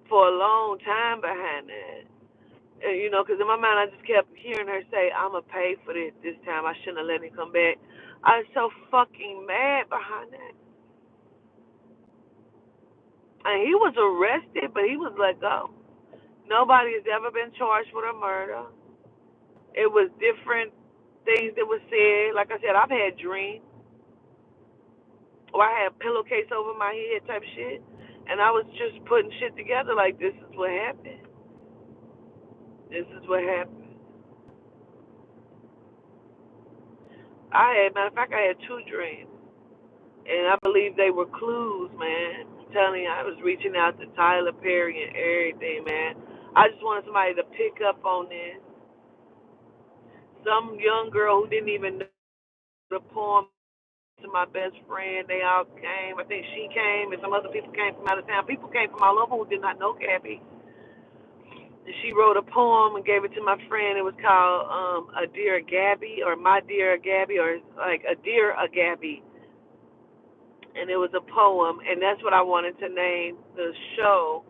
Speaker 1: for a long time behind that. You know, because in my mind I just kept hearing her say, "I'm gonna pay for this time. I shouldn't have let him come back." I was so fucking mad behind that. And he was arrested, but he was let go. Nobody has ever been charged with a murder. It was different things that were said. Like I said, I've had dreams or I had a pillowcase over my head type shit. And I was just putting shit together like this is what happened. This is what happened. Matter of fact, I had two dreams. And I believe they were clues, man. I'm telling you, I was reaching out to Tyler Perry and everything, man. I just wanted somebody to pick up on this. Some young girl who didn't even The poem to my best friend. They all came. I think she came, and some other people came from out of town. People came from all over who did not know Gabby. And she wrote a poem and gave it to my friend. It was called "A Dear Gabby" or "My Dear Gabby" or like "A Dear a Gabby." And it was a poem, and that's what I wanted to name the show,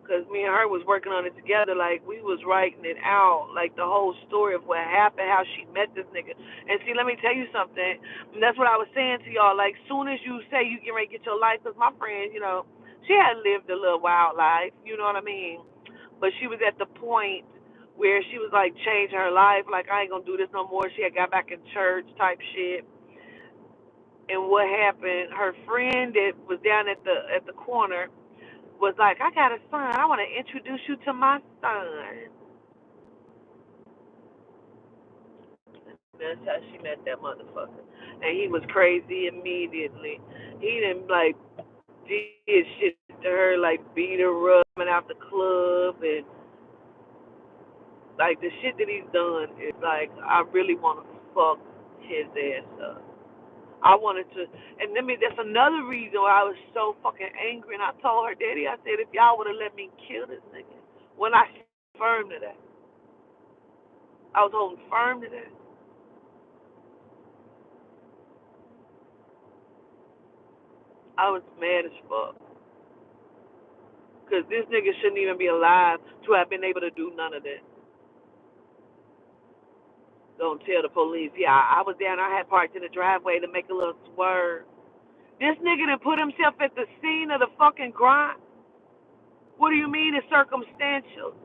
Speaker 1: because me and her was working on it together. Like, we was writing it out, like the whole story of what happened, how she met this nigga. And see, let me tell you something. And that's what I was saying to y'all. Like, soon as you say you get ready to get your life, because my friend, she had lived a little wild life, you know what I mean? But she was at the point where she was like changing her life, like, I ain't gonna do this no more. She had got back in church type shit. And what happened, her friend that was down at the corner was like, I got a son. I want to introduce you to my son. That's how she met that motherfucker. And he was crazy immediately. He didn't like did shit to her, like beat her up and out the club, and like the shit that he's done is like, I really want to fuck his ass up. I wanted to, and then that's another reason why I was so fucking angry. And I told her daddy, I said, if y'all would have let me kill this nigga, when I firm to that, I was holding firm to that. I was mad as fuck. Because this nigga shouldn't even be alive to have been able to do none of that. Don't tell the police. Yeah, I was down. I had parked in the driveway to make a little swerve. This nigga done put himself at the scene of the fucking crime. What do you mean it's circumstantial?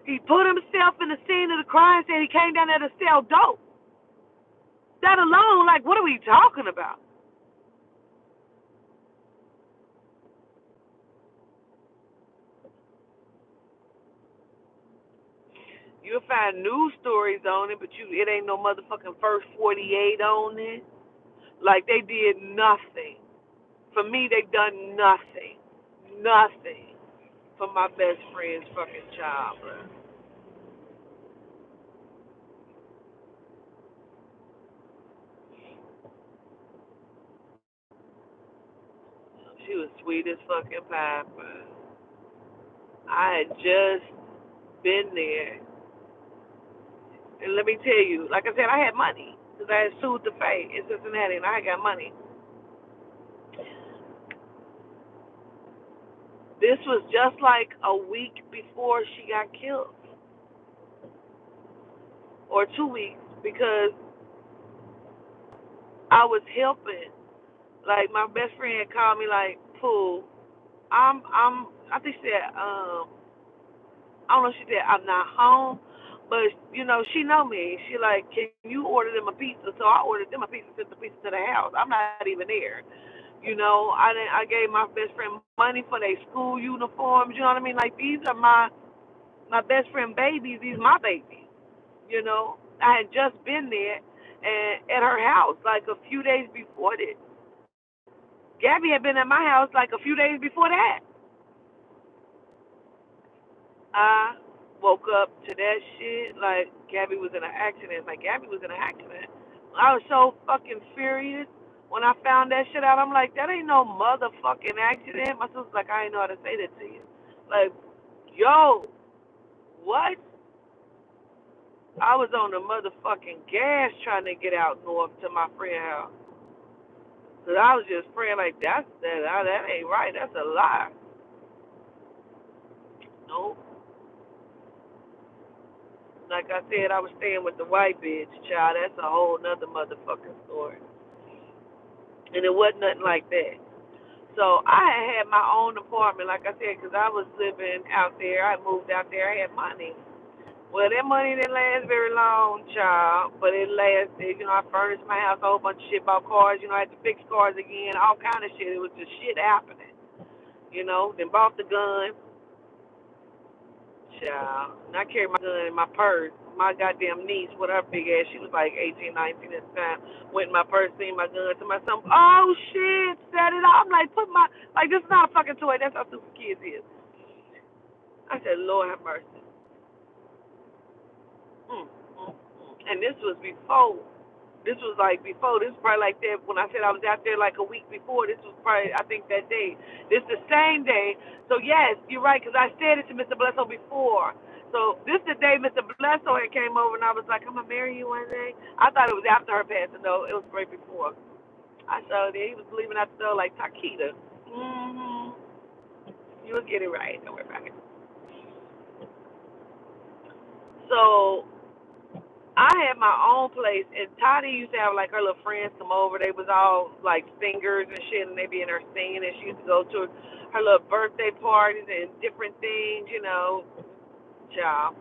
Speaker 1: He put himself in the scene of the crime, said he came down there to sell dope. That alone, like, what are we talking about? You'll find news stories on it, but it ain't no motherfucking first 48 on it. Like, they did nothing. For me, they done nothing. Nothing for my best friend's fucking child, bro. She was sweet as fucking pie, bro. I had just been there. And let me tell you, like I said, I had money. Because I had sued the Faye in Cincinnati, and I got money. This was just like a week before she got killed. Or 2 weeks, because I was helping. Like, my best friend called me like, Pooh, I think she said, I don't know if she said, I'm not home. But, she know me. She like, can you order them a pizza? So I ordered them a pizza, sent the pizza to the house. I'm not even there. I gave my best friend money for their school uniforms. You know what I mean? Like, these are my best friend babies. These my babies. I had just been there and at her house like a few days before this. Gabby had been at my house like a few days before that. I woke up to that shit like Gabby was in an accident. Like, Gabby was in an accident. I was so fucking furious when I found that shit out. I'm like, that ain't no motherfucking accident. My sister's like, I ain't know how to say that to you. Like, yo, what? I was on the motherfucking gas trying to get out north to my friend's house. Cause I was just praying like, that ain't right. That's a lie. Nope. Like I said, I was staying with the white bitch, child. That's a whole nother motherfucking story. And it wasn't nothing like that. So I had my own apartment, like I said, because I was living out there. I moved out there. I had money. Well, that money didn't last very long, child, but it lasted. I furnished my house, a whole bunch of shit, bought cars. I had to fix cars again, all kind of shit. It was just shit happening. Then bought the gun, child. And I carried my gun in my purse. My goddamn niece, with her big ass, she was like 18, 19 at the time, went in my purse, seen my gun, to myself, oh shit, set it off. I'm like, this is not a fucking toy. That's how stupid kids is. I said, Lord have mercy. Mm, mm, mm. And this was before. This was like before. This was probably like that when I said I was out there like a week before. This was probably, I think, that day. This the same day. So yes, you're right, because I said it to Mr. Bledsoe before. So this the day Mr. Bledsoe had came over, and I was like, I'm gonna marry you one day. I thought it was after her passing, though. It was right before. I saw that he was leaving out the door like Takita. Mm-hmm. You'll get it right. Don't worry about it. So I had my own place, and Toddy used to have like her little friends come over. They was all like singers and shit, and they be in there singing. And she used to go to her little birthday parties and different things, child.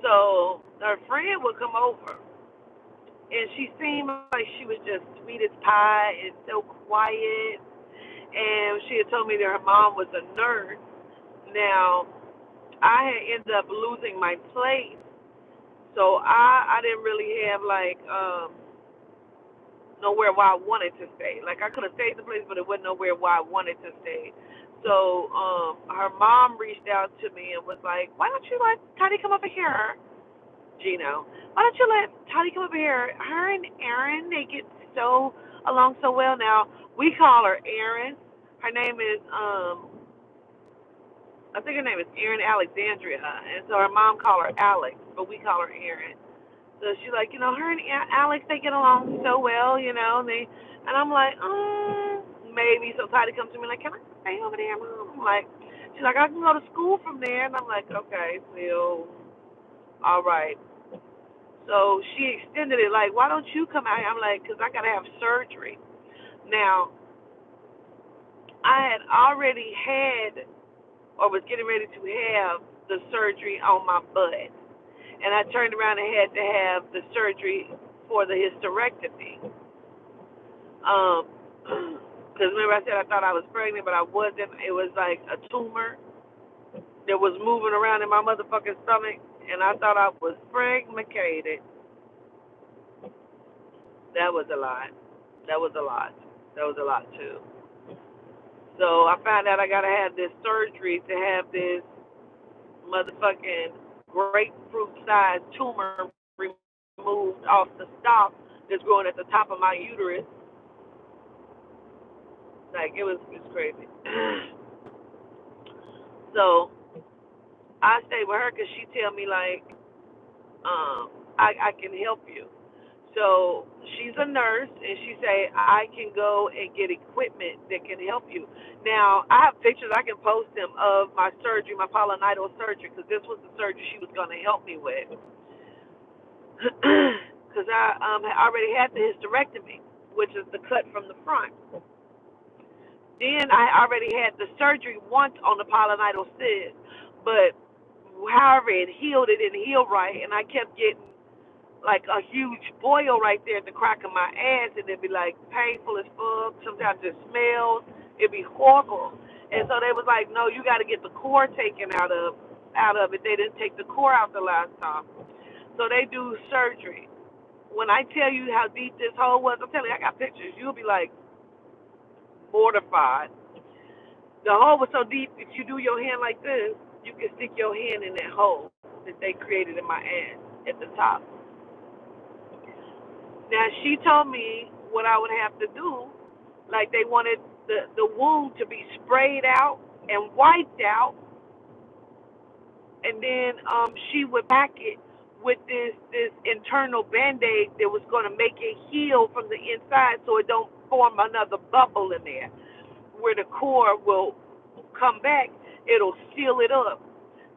Speaker 1: So her friend would come over, and she seemed like she was just sweet as pie and so quiet. And she had told me that her mom was a nurse. Now I had ended up losing my place, so I didn't really have like nowhere where I wanted to stay. Like I could have stayed the place, but it wasn't nowhere where I wanted to stay. So her mom reached out to me and was like, "Why don't you let Toddy come over here, Gino? Why don't you let Toddy come over here? Her and Erin, they get so along so well now. We call her Erin. Her name is I think her name is Erin Alexandria, and so her mom called her Alex, but we call her Erin. So she's like, her and Alex, they get along so well, and I'm like, maybe. So Toddy comes to me like, can I stay over there, Mom? I'm like, she's like, I can go to school from there, and I'm like, okay, so, all right. So she extended it, like, why don't you come out? I'm like, because I got to have surgery. Now, I had already had or was getting ready to have the surgery on my butt. And I turned around and had to have the surgery for the hysterectomy. Because remember I said I thought I was pregnant, but I wasn't. It was like a tumor that was moving around in my motherfucking stomach, and I thought I was pregnated. That was a lot. That was a lot. That was a lot, too. So I found out I got to have this surgery to have this motherfucking grapefruit-sized tumor removed off the stalk that's growing at the top of my uterus. Like, it's crazy. So I stay with her because she tell me, like, I can help you. So she's a nurse, and she say I can go and get equipment that can help you. Now I have pictures I can post them of my surgery, my pilonidal surgery, because this was the surgery she was going to help me with. Because I already had the hysterectomy, which is the cut from the front. Then I already had the surgery once on the pilonidal cyst, but however it healed, it didn't heal right, and I kept getting like a huge boil right there at the crack of my ass, and it'd be like painful as fuck. Sometimes it smells. It'd be horrible. And so they was like, no, you got to get the core taken out of it. They didn't take the core out the last time, so they do surgery. When I tell you how deep this hole was, I'm telling you, I got pictures. You'll be like mortified. The hole was so deep, if you do your hand like this, you can stick your hand in that hole that they created in my ass at the top. Now, she told me what I would have to do. Like, they wanted the wound to be sprayed out and wiped out, and then she would pack it with this internal Band-Aid that was going to make it heal from the inside so it don't form another bubble in there. Where the core will come back, it'll seal it up.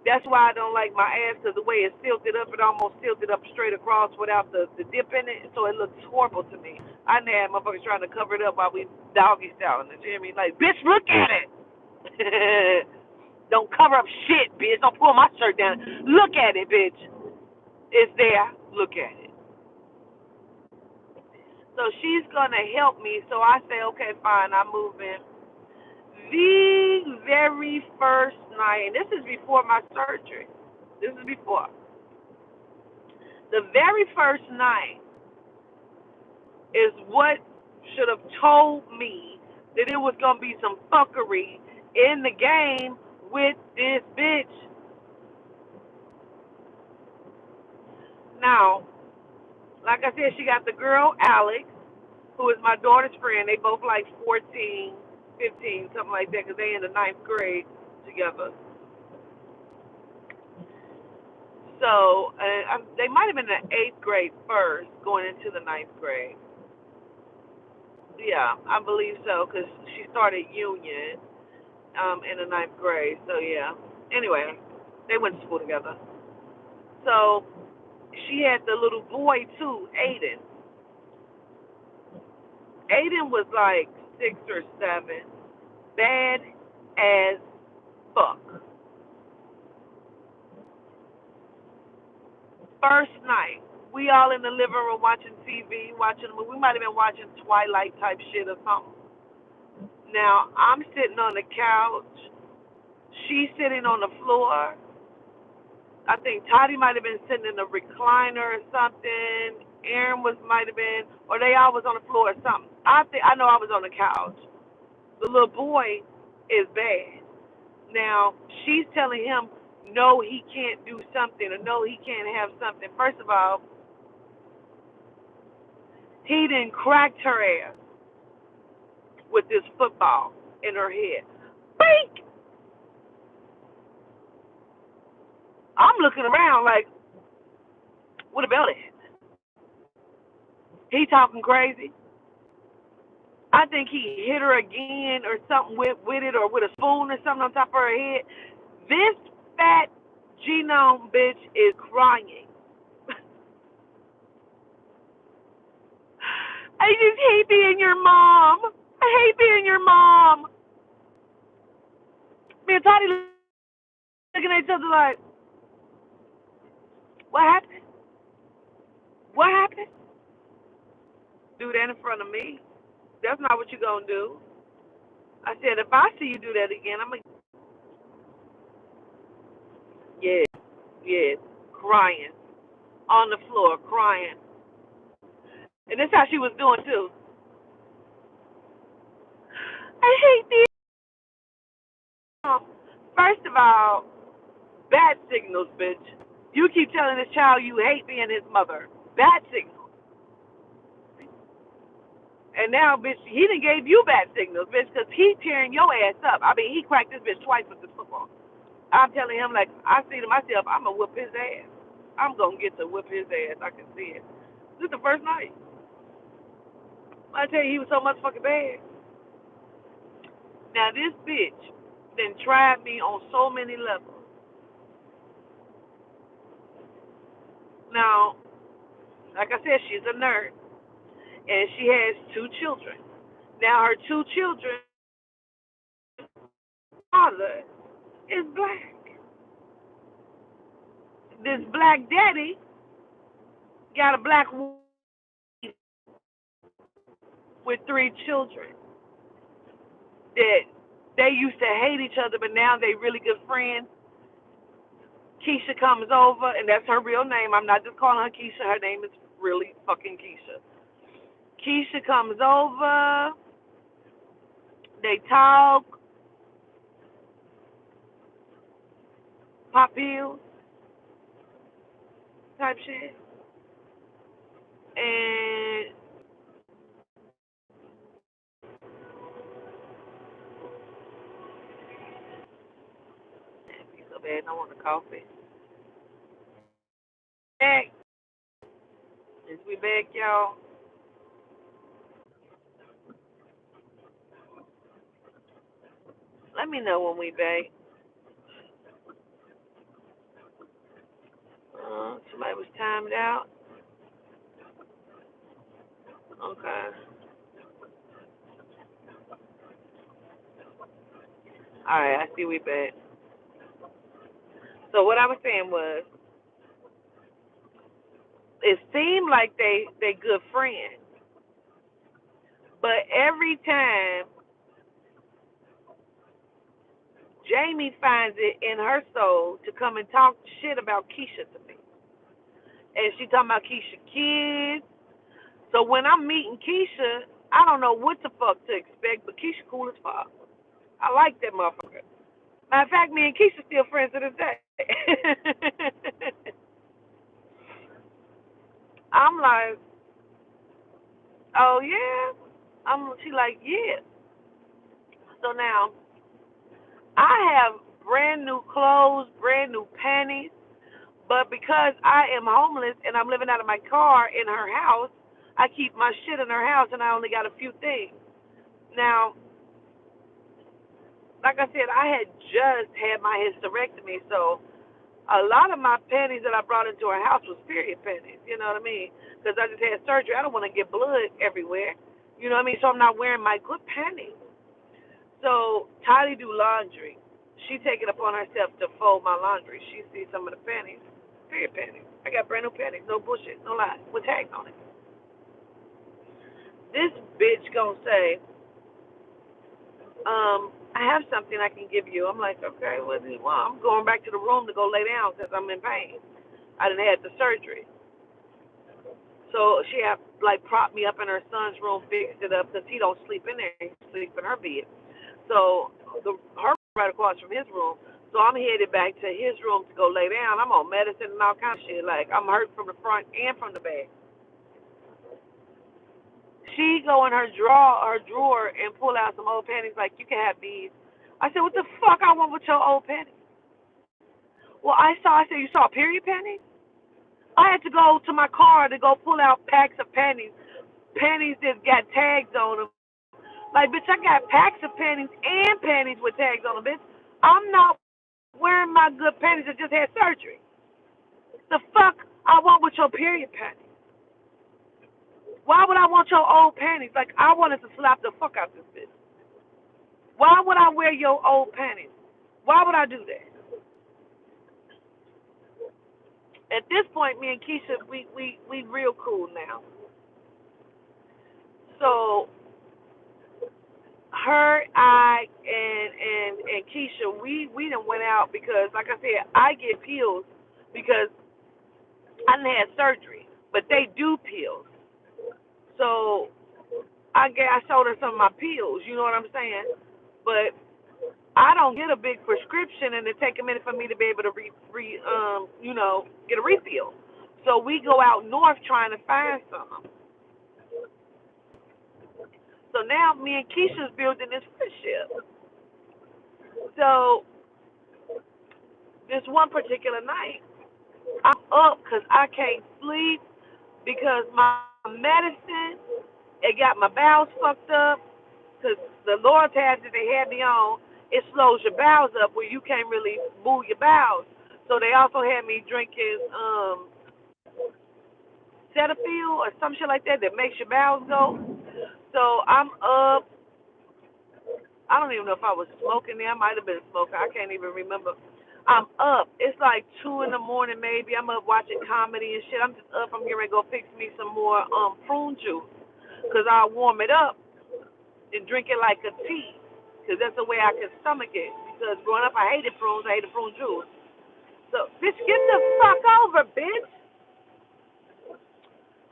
Speaker 1: That's why I don't like my ass, because the way it's sealed it up, it almost sealed it up straight across without the dip in it, so it looks horrible to me. I had motherfuckers trying to cover it up while we doggy styling it. You hear me? Like, bitch, look at it. Don't cover up shit, bitch. Don't pull my shirt down. Look at it, bitch. It's there. Look at it. So she's going to help me, so I say, okay, fine, I'm moving. The very first night, and this is before my surgery. This is before. The very first night is what should have told me that it was going to be some fuckery in the game with this bitch. Now, like I said, she got the girl Alex, who is my daughter's friend. They both like 14, 15, something like that, because they in the ninth grade together. So they might have been in the eighth grade first, going into the ninth grade. Yeah, I believe so, because she started Union in the ninth grade. So yeah. Anyway, they went to school together. So she had the little boy too, Aiden. Aiden was like 6 or 7, bad as fuck. First night, we all in the living room watching TV, watching a movie. We might have been watching Twilight type shit or something. Now I'm sitting on the couch. She's sitting on the floor. I think Toddy might have been sitting in a recliner or something. Aaron might have been, or they all was on the floor or something. I know I was on the couch. The little boy is bad. Now she's telling him no, he can't do something, or no, he can't have something. First of all, he didn't cracked her ass with this football in her head. Bink! I'm looking around like, what about it? He talking crazy. I think he hit her again or something with it, or with a spoon or something on top of her head. This fat genome bitch is crying. I just hate being your mom. I hate being your mom. Me and Toddy looking at each other like, what happened? What happened? Do that in front of me. That's not what you're going to do. I said, if I see you do that again, I'm going to, yeah, yeah, crying. On the floor, crying. And that's how she was doing, too. I hate this. First of all, bad signals, bitch. You keep telling this child you hate being his mother. Bad signals. And now, bitch, he done gave you bad signals, bitch, because he tearing your ass up. I mean, he cracked this bitch twice with this football. I'm telling him, like, I see to myself, I'm going to whoop his ass. I'm going to get to whip his ass. I can see it. This is the first night. I tell you, he was so motherfucking bad. Now, this bitch then tried me on so many levels. Now, like I said, she's a nurse, and she has 2 children. Now, her 2 children, father is black. This black daddy got a black wife with 3 children that they used to hate each other, but now they really good friends. Keisha comes over, and that's her real name. I'm not just calling her Keisha. Her name is really fucking Keisha. Keisha comes over. They talk, pop pills type shit. And it'd be so bad. I want a coffee. Back. Is we back, y'all? Let me know when we back. Somebody was timed out. Okay. All right, I see we back. So what I was saying was, it seemed like they good friends, but every time Jamie finds it in her soul to come and talk shit about Keisha to me, and she talking about Keisha kids. So when I'm meeting Keisha, I don't know what the fuck to expect, but Keisha cool as fuck. I like that motherfucker. Matter of fact, me and Keisha still friends to this day. I'm like, go, yeah. She like, yeah. So now I have brand new clothes, brand new panties, but because I am homeless and I'm living out of my car in her house, I keep my shit in her house and I only got a few things. Now, like I said, I had just had my hysterectomy, so a lot of my panties that I brought into her house was period panties. You know what I mean? Because I just had surgery. I don't want to get blood everywhere. You know what I mean? So I'm not wearing my good panties. So Tylee do laundry. She take it upon herself to fold my laundry. She sees some of the panties, period panties. I got brand new panties, no bullshit, no lie, with tags on it. This bitch gonna say, I have something I can give you. I'm like, okay, what do you want? I'm going back to the room to go lay down because I'm in pain. I done had the surgery. So she had like propped me up in her son's room, fixed it up because he don't sleep in there. He sleep in her bed. So her right across from his room. So I'm headed back to his room to go lay down. I'm on medicine and all kind of shit. Like I'm hurt from the front and from the back. She go in her drawer, and pull out some old panties. Like you can have these. I said, what the fuck I want with your old panties? Well, I said, you saw period panties? I had to go to my car to go pull out packs of panties. Panties that got tags on them. Like, bitch, I got packs of panties and panties with tags on them, bitch. I'm not wearing my good panties that just had surgery. The fuck I want with your period panties? Why would I want your old panties? Like, I wanted to slap the fuck out this bitch. Why would I wear your old panties? Why would I do that? At this point, me and Keisha, we real cool now. So her, and Keisha, we done went out because, like I said, I get pills because I done had surgery, but they do pills. So I showed her some of my pills. You know what I'm saying? But I don't get a big prescription, and it take a minute for me to be able to get a refill. So we go out north trying to find some. So now me and Keisha's building this friendship. So this one particular night, I'm up because I can't sleep because my medicine, it got my bowels fucked up because the Lortab that they had me on, it slows your bowels up where you can't really move your bowels. So they also had me drinking Cetaphil or some shit like that makes your bowels go. So I'm up. I don't even know if I was smoking there. I might have been smoking. I can't even remember. I'm up. It's like 2 in the morning maybe. I'm up watching comedy and shit. I'm just up. I'm getting ready to go fix me some more prune juice because I'll warm it up and drink it like a tea because that's the way I can stomach it. Because growing up I hated prunes. I hated prune juice. So, bitch, get the fuck over, bitch.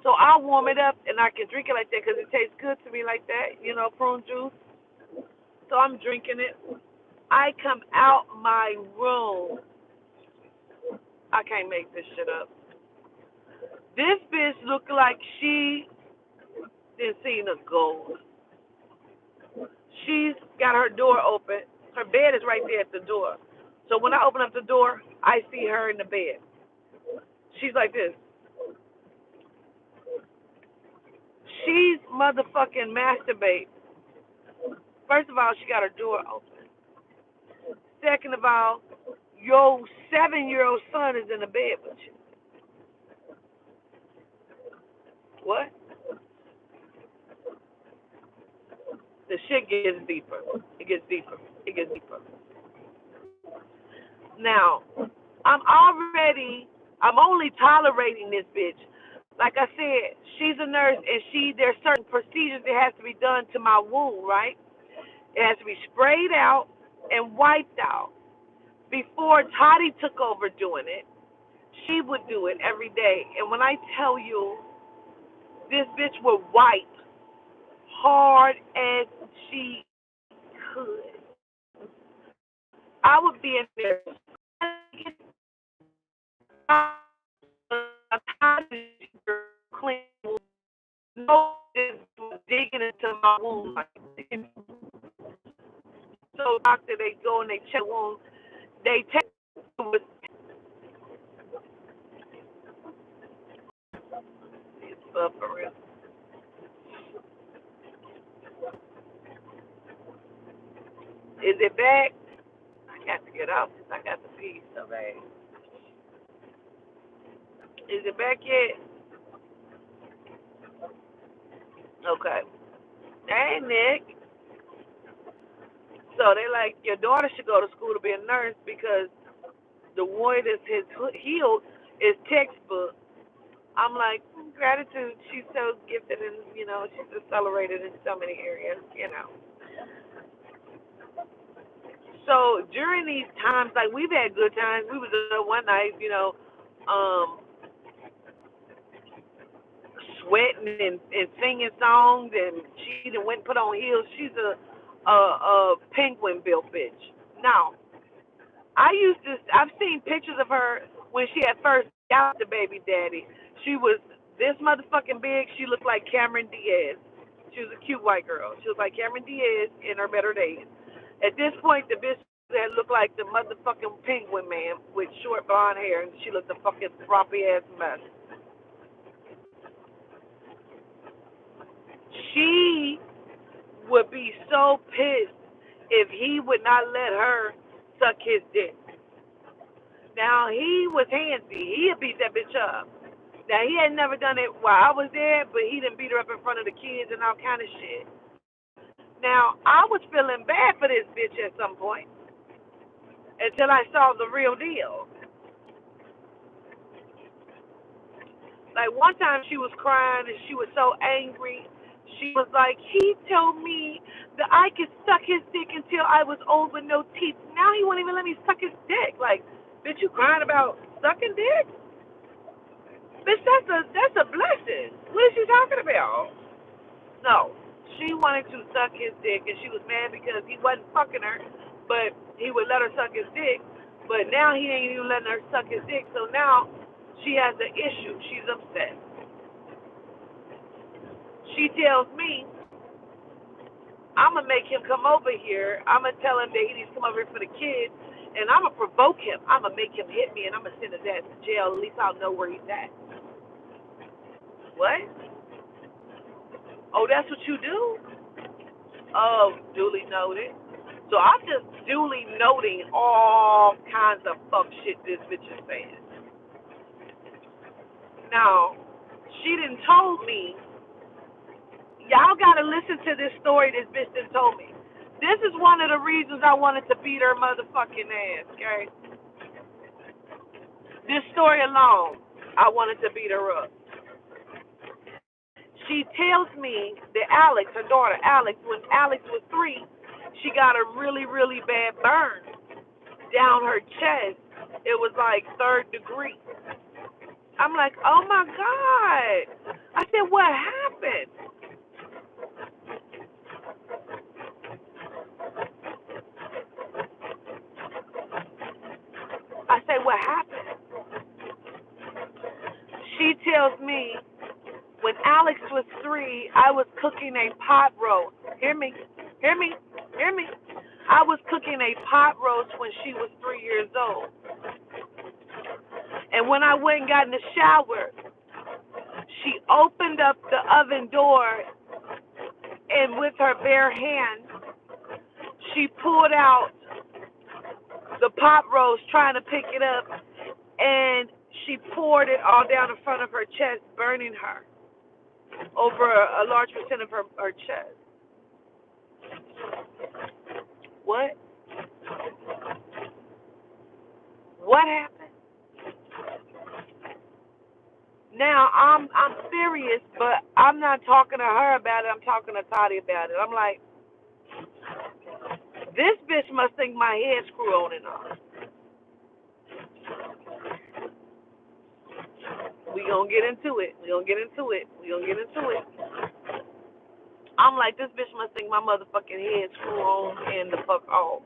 Speaker 1: So I'll warm it up and I can drink it like that because it tastes good to me like that, prune juice. So I'm drinking it. I come out my room. I can't make this shit up. This bitch look like she didn't see a ghost. She's got her door open. Her bed is right there at the door. So when I open up the door, I see her in the bed. She's like this. She's motherfucking masturbate. First of all, she got her door open. Second of all, your 7-year-old son is in the bed with you. What? The shit gets deeper. It gets deeper. It gets deeper. Now, I'm only tolerating this bitch. Like I said, she's a nurse and there's certain procedures that has to be done to my wound, right? It has to be sprayed out and wiped out. Before Toddy took over doing it, she would do it every day. And when I tell you, this bitch would wipe hard as she could. I would be in there clean. No, in my wound. Like, so doctor, they go and they check the wound. They test it with for real. Is it back? I got to get off this. I got to pee so bad. Is it back yet? Okay. Hey, Nick. So they like your daughter should go to school to be a nurse because the way that his healed is textbook. I'm like, gratitude. She's so gifted and she's accelerated in so many areas. So during these times, like we've had good times. We was one night, um, sweating and singing songs, and she done went and put on heels. She's a penguin built bitch. Now, I've seen pictures of her when she had first got the baby daddy. She was this motherfucking big. She looked like Cameron Diaz. She was a cute white girl. She was like Cameron Diaz in her better days. At this point, the bitch that looked like the motherfucking penguin man with short blonde hair, and she looked a fucking floppy ass mess. She would be so pissed if he would not let her suck his dick. Now he was handsy. He'd beat that bitch up. Now he had never done it while I was there, but he didn't beat her up in front of the kids and all kind of shit. Now I was feeling bad for this bitch at some point until I saw the real deal. Like one time she was crying and she was so angry. She was like, he told me that I could suck his dick until I was old with no teeth. Now he won't even let me suck his dick. Like, bitch, you crying about sucking dick? Bitch, that's a blessing. What is she talking about? No. She wanted to suck his dick and she was mad because he wasn't fucking her, but he would let her suck his dick. But now he ain't even letting her suck his dick, so now she has an issue. She's upset. She tells me, I'm going to make him come over here. I'm going to tell him that he needs to come over here for the kids, and I'm going to provoke him. I'm going to make him hit me, and I'm going to send his ass to jail. At least I'll know where he's at. What? Oh, that's what you do? Oh, duly noted. So I'm just duly noting all kinds of fuck shit this bitch is saying. Now, she done told me, y'all gotta listen to this story this bitch done told me. This is one of the reasons I wanted to beat her motherfucking ass, okay? This story alone, I wanted to beat her up. She tells me that Alex, her daughter Alex, when Alex was 3, she got a really, really bad burn down her chest. It was like 3rd degree. I'm like, oh my God. I said, what happened? I said, what happened? She tells me, when Alex was 3, I was cooking a pot roast. Hear me, hear me, hear me. I was cooking a pot roast when she was 3 years old. And when I went and got in the shower, she opened up the oven door, and with her bare hand, she pulled out the pot roast trying to pick it up, and she poured it all down the front of her chest, burning her over a large percent of her chest. What? What happened? Now I'm serious, but I'm not talking to her about it. I'm talking to Toddy about it. I'm like, this bitch must think my head screw on and off. We gonna get into it. We gonna get into it. We gonna get into it. I'm like, this bitch must think my motherfucking head screw on and the fuck off.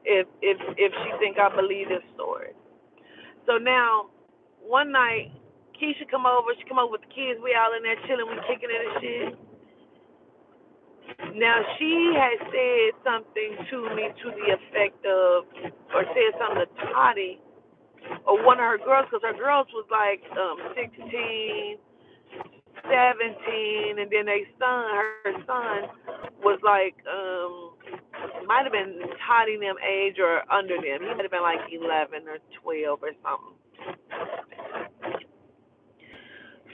Speaker 1: If she think I believe this story. So now, one night, Keisha come over. She come over with the kids. We all in there chilling. We kicking it and shit. Now she had said something to me to the effect of, or said something to Toddy or one of her girls, because her girls was like 16, 17, and then her son was like might have been Toddy them age or under them. He might have been like 11 or 12 or something.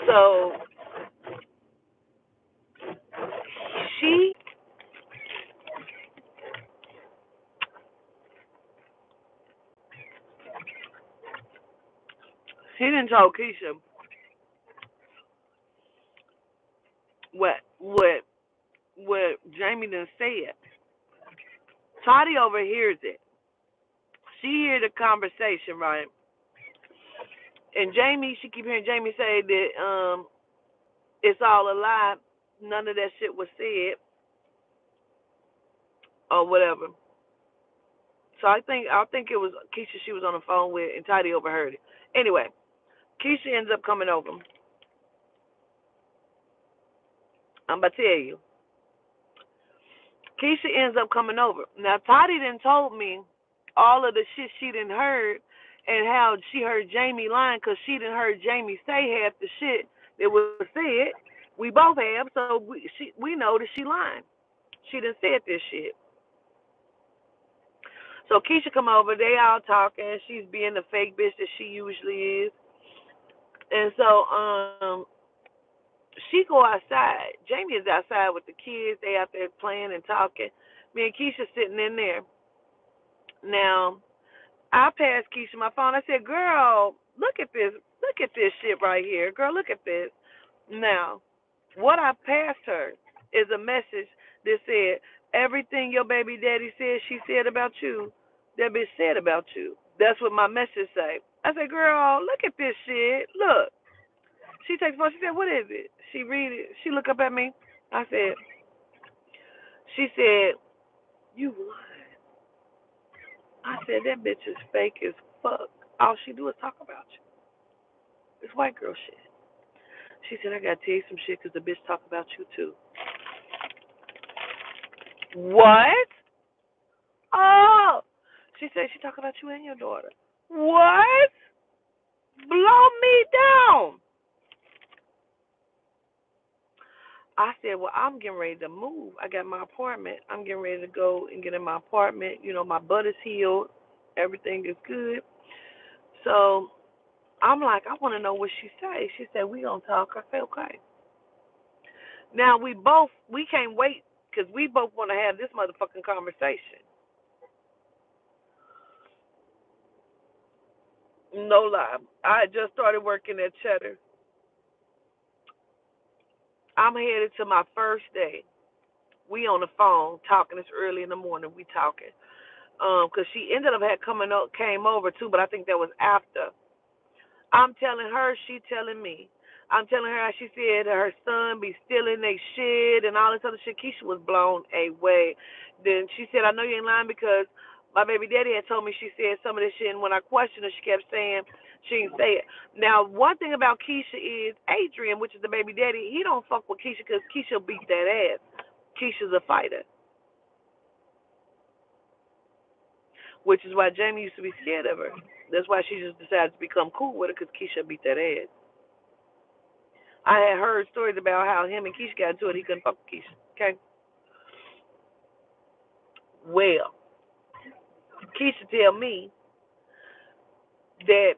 Speaker 1: So she he didn't tell Keisha what Jamie done said. Toddy overhears it. She hear the conversation, right? And Jamie, she keep hearing Jamie say that it's all a lie. None of that shit was said or whatever. So I think it was Keisha she was on the phone with, and Toddy overheard it. Anyway, Keisha ends up coming over. I'm about to tell you. Keisha ends up coming over. Now Toddy done told me all of the shit she done heard and how she heard Jamie lying because she done heard Jamie say half the shit that was said. We both have, so we know that she lying. She done said this shit. So Keisha come over, they all talking. She's being the fake bitch that she usually is. And so she go outside. Jamie is outside with the kids. They out there playing and talking. Me and Keisha sitting in there. Now, I passed Keisha my phone. I said, girl, look at this. Look at this shit right here. Girl, look at this. Now, what I passed her is a message that said, everything your baby daddy said she said about you, that bitch said about you. That's what my message say. I said, girl, look at this shit. Look. She takes phone. She said, what is it? She read it. She look up at me. I said, she said, you lying. I said, that bitch is fake as fuck. All she do is talk about you. It's white girl shit. She said, I gotta tell you some shit because the bitch talk about you too. What? Oh. She said she talk about you and your daughter. What? Blow me down. I said, well, I'm getting ready to move. I got my apartment. I'm getting ready to go and get in my apartment. You know, my butt is healed. Everything is good. So I'm like, I want to know what she say. She said, we gonna talk. I said, okay. Now we can't wait because we both want to have this motherfucking conversation. No lie. I just started working at Cheddar. I'm headed to my first day. We on the phone talking. It's early in the morning. We talking. Cause she ended up came over too, but I think that was after. I'm telling her, she telling me. I'm telling her how she said her son be stealing they shit and all this other shit. Keisha was blown away. Then she said, I know you ain't lying because my baby daddy had told me she said some of this shit, and when I questioned her, she kept saying she didn't say it. Now, one thing about Keisha is Adrian, which is the baby daddy, he don't fuck with Keisha because Keisha beat that ass. Keisha's a fighter, which is why Jamie used to be scared of her. That's why she just decided to become cool with her because Keisha beat that ass. I had heard stories about how him and Keisha got into it. He couldn't fuck with Keisha. Okay. Well, Keisha tell me that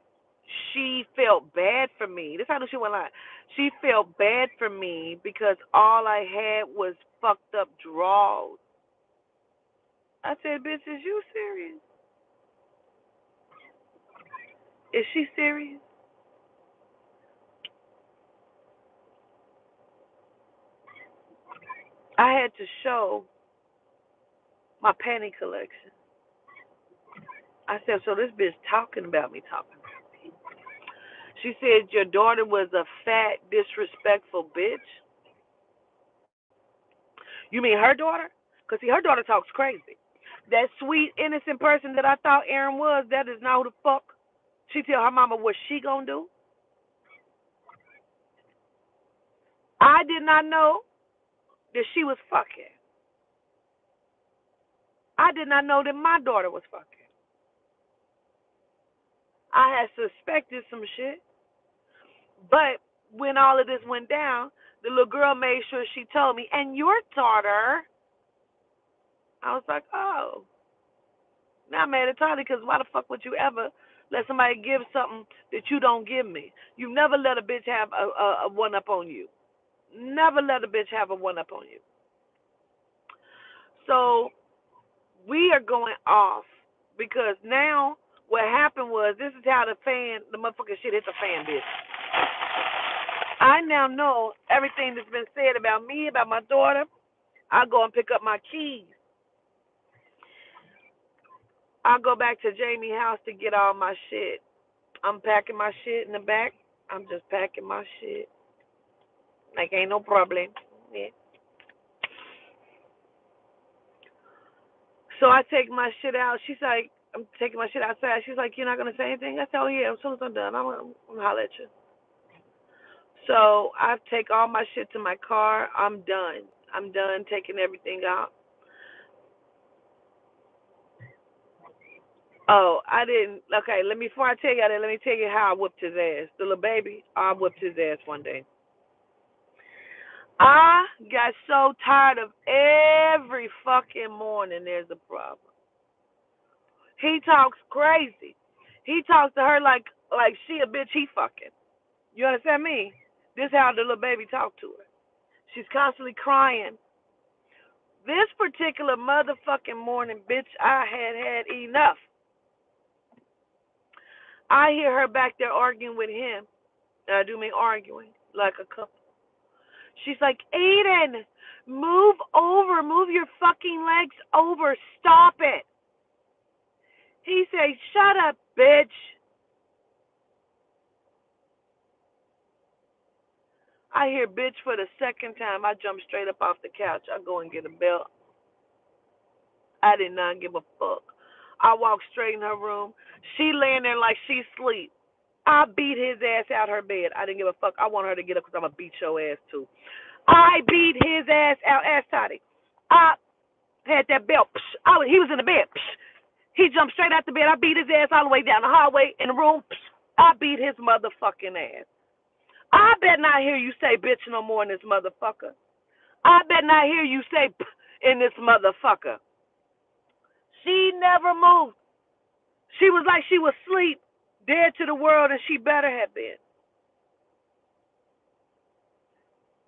Speaker 1: she felt bad for me. This how she went lie. She felt bad for me because all I had was fucked up drawers. I said, bitch, is you serious? Is she serious? I had to show my panty collection. I said, so this bitch talking about me, talking about me. She said, your daughter was a fat, disrespectful bitch. You mean her daughter? Because, see, her daughter talks crazy. That sweet, innocent person that I thought Aaron was, that is not who the fuck. She tell her mama what she gonna do. I did not know that she was fucking. I did not know that my daughter was fucking. I had suspected some shit, but when all of this went down, the little girl made sure she told me, and your daughter. I was like, oh. Now I'm mad at Tony because why the fuck would you ever let somebody give something that you don't give me? You never let a bitch have a one up on you. Never let a bitch have a one up on you. So we are going off because now what happened was this is how the motherfucking shit hit the fan, bitch. I now know everything that's been said about me, about my daughter. I go and pick up my keys. I go back to Jamie's house to get all my shit. I'm packing my shit in the back. I'm just packing my shit. Like, ain't no problem. Yeah. So I take my shit out. She's like, I'm taking my shit outside. She's like, you're not going to say anything? I said, oh, yeah, as soon as I'm done, I'm going to holler at you. So I take all my shit to my car. I'm done. I'm done taking everything out. Oh, I didn't. Okay, before I tell you that, let me tell you how I whooped his ass. The little baby, I whooped his ass one day. I got so tired of every fucking morning there's a problem. He talks crazy. He talks to her like she a bitch he fucking. You understand me? This is how the little baby talked to her. She's constantly crying. This particular motherfucking morning, bitch, I had enough. I hear her back there arguing with him. I do mean arguing like a couple. She's like, Aiden, move over. Move your fucking legs over. Stop it. He says, shut up, bitch. I hear bitch for the second time. I jump straight up off the couch. I go and get a belt. I did not give a fuck. I walk straight in her room. She laying there like she sleep. I beat his ass out her bed. I didn't give a fuck. I want her to get up because I'm going to beat your ass too. I beat his ass out, ass toddy. I had that belt. He was in the bed. He jumped straight out the bed. I beat his ass all the way down the hallway in the room. I beat his motherfucking ass. I bet not hear you say bitch no more in this motherfucker. I bet not hear you say in this motherfucker. She never moved. She was like she was asleep, dead to the world, and she better have been.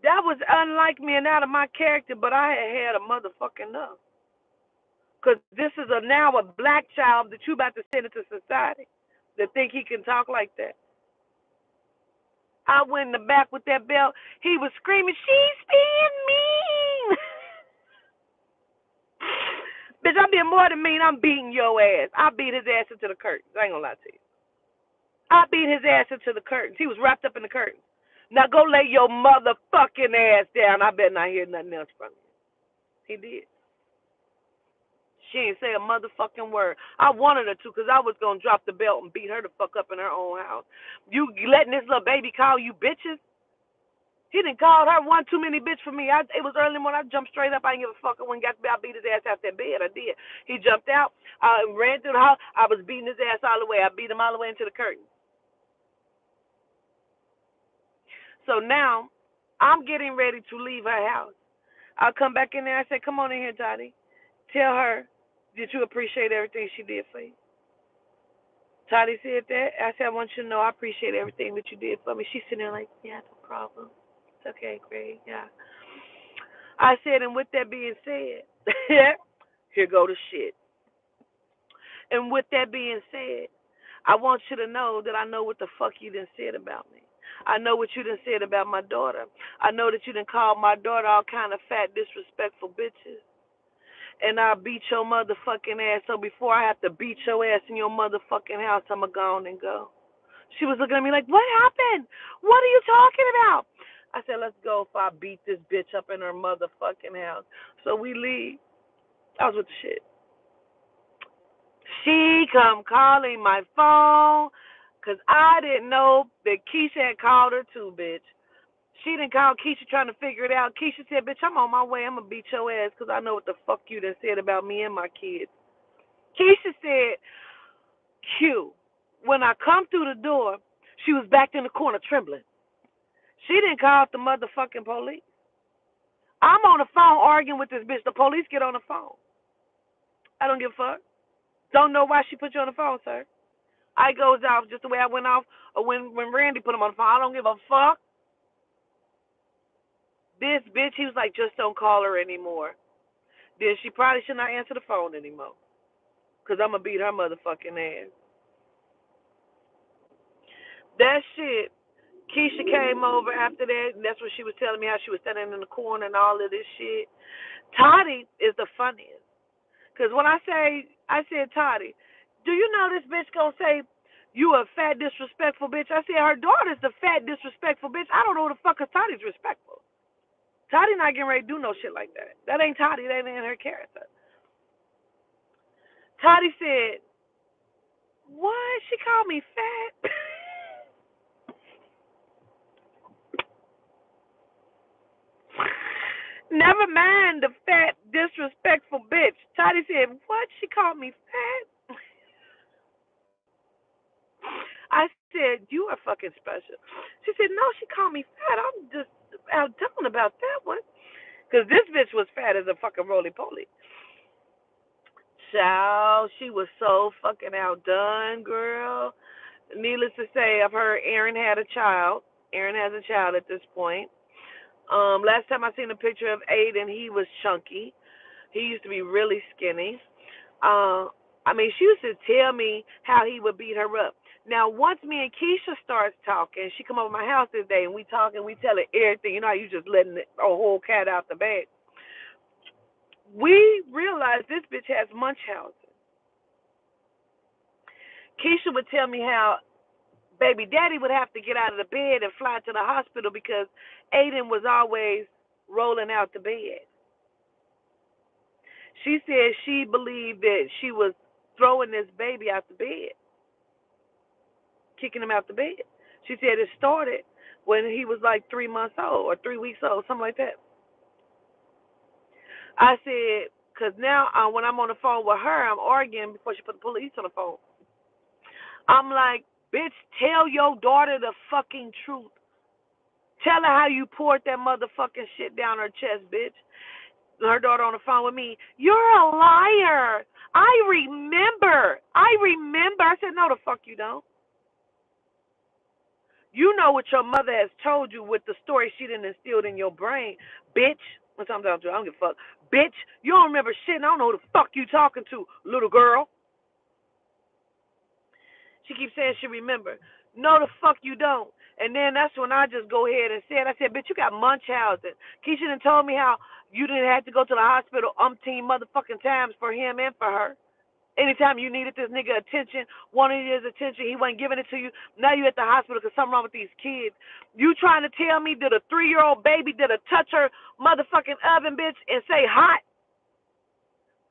Speaker 1: That was unlike me and out of my character, but I had a motherfucking enough. Because this is now a black child that you about to send into society that think he can talk like that. I went in the back with that belt. He was screaming, she's being mean. Bitch, I'm being more than mean. I'm beating your ass. I beat his ass into the curtains. I ain't gonna lie to you. I beat his ass into the curtains. He was wrapped up in the curtains. Now go lay your motherfucking ass down. I better not hear nothing else from you. He did. She ain't say a motherfucking word. I wanted her to because I was going to drop the belt and beat her the fuck up in her own house. You letting this little baby call you bitches? He didn't call her one too many bitch for me. It was early morning. I jumped straight up. I didn't give a fuck. When got to be, I beat his ass out that bed. I did. He jumped out. I ran through the house. I was beating his ass all the way. I beat him all the way into the curtain. So now I'm getting ready to leave her house. I'll come back in there. I said, come on in here, Toddy. Tell her that you appreciate everything she did for you. Toddy said that. I said, I want you to know I appreciate everything that you did for me. She's sitting there like, yeah, no problem. It's okay, great, yeah. I said, and with that being said, here go the shit. And with that being said, I want you to know that I know what the fuck you done said about me. I know what you done said about my daughter. I know that you done called my daughter all kind of fat, disrespectful bitches. And I'll beat your motherfucking ass. So before I have to beat your ass in your motherfucking house, I'm going to go on and go. She was looking at me like, what happened? What are you talking about? I said, let's go if I beat this bitch up in her motherfucking house. So we leave. I was with the shit. She come calling my phone because I didn't know that Keisha had called her too, bitch. She done called Keisha trying to figure it out. Keisha said, bitch, I'm on my way. I'm going to beat your ass because I know what the fuck you done said about me and my kids. Keisha said, Q, when I come through the door, she was backed in the corner trembling. She didn't call the motherfucking police. I'm on the phone arguing with this bitch. The police get on the phone. I don't give a fuck. Don't know why she put you on the phone, sir. I goes off just the way I went off or when Randy put him on the phone. I don't give a fuck. This bitch, he was like, just don't call her anymore. Then she probably should not answer the phone anymore. Because I'm going to beat her motherfucking ass. That shit, Keisha came over after that, and that's when she was telling me how she was standing in the corner and all of this shit. Toddy is the funniest. Because when I said, Toddy, do you know this bitch gonna say you a fat, disrespectful bitch? I said, her daughter's the fat, disrespectful bitch. I don't know who the fuck is Toddy's respectful. Toddy not getting ready to do no shit like that. That ain't Toddy. That ain't her character. Toddy said, what? She called me fat? Never mind the fat, disrespectful bitch. Toddy said, what? She called me fat? I said, you are fucking special. She said, no, she called me fat. I'm just outdone about that one. Because this bitch was fat as a fucking roly-poly. Child, she was so fucking outdone, girl. Needless to say, I've heard Aaron had a child. Aaron has a child at this point. Last time I seen a picture of Aiden, he was chunky. He used to be really skinny. She used to tell me how he would beat her up. Now, once me and Keisha starts talking, she come over to my house this day, and we talk and we tell her everything. You know how you just letting a whole cat out the bag. We realized this bitch has Munchausen. Keisha would tell me how baby daddy would have to get out of the bed and fly to the hospital because Aiden was always rolling out the bed. She said she believed that she was throwing this baby out the bed, kicking him out the bed. She said it started when he was like 3 months old or 3 weeks old, something like that. I said, because now when I'm on the phone with her, I'm arguing before she put the police on the phone. I'm like, bitch, tell your daughter the fucking truth. Tell her how you poured that motherfucking shit down her chest, bitch. Her daughter on the phone with me. You're a liar. I remember. I said, no, the fuck you don't. You know what your mother has told you with the story she done instilled in your brain, bitch. What's I'm talking to? I don't give a fuck. Bitch, you don't remember shit, and I don't know who the fuck you talking to, little girl. She keeps saying she remember. No, the fuck you don't. And then that's when I just go ahead and said, I said, bitch, you got Munchausen. Keisha done told me how you didn't have to go to the hospital umpteen motherfucking times for him and for her. Anytime you needed this nigga attention, wanted his attention, he wasn't giving it to you. Now you at the hospital because something wrong with these kids. You trying to tell me that a 3-year-old baby did a touch her motherfucking oven, bitch, and say hot?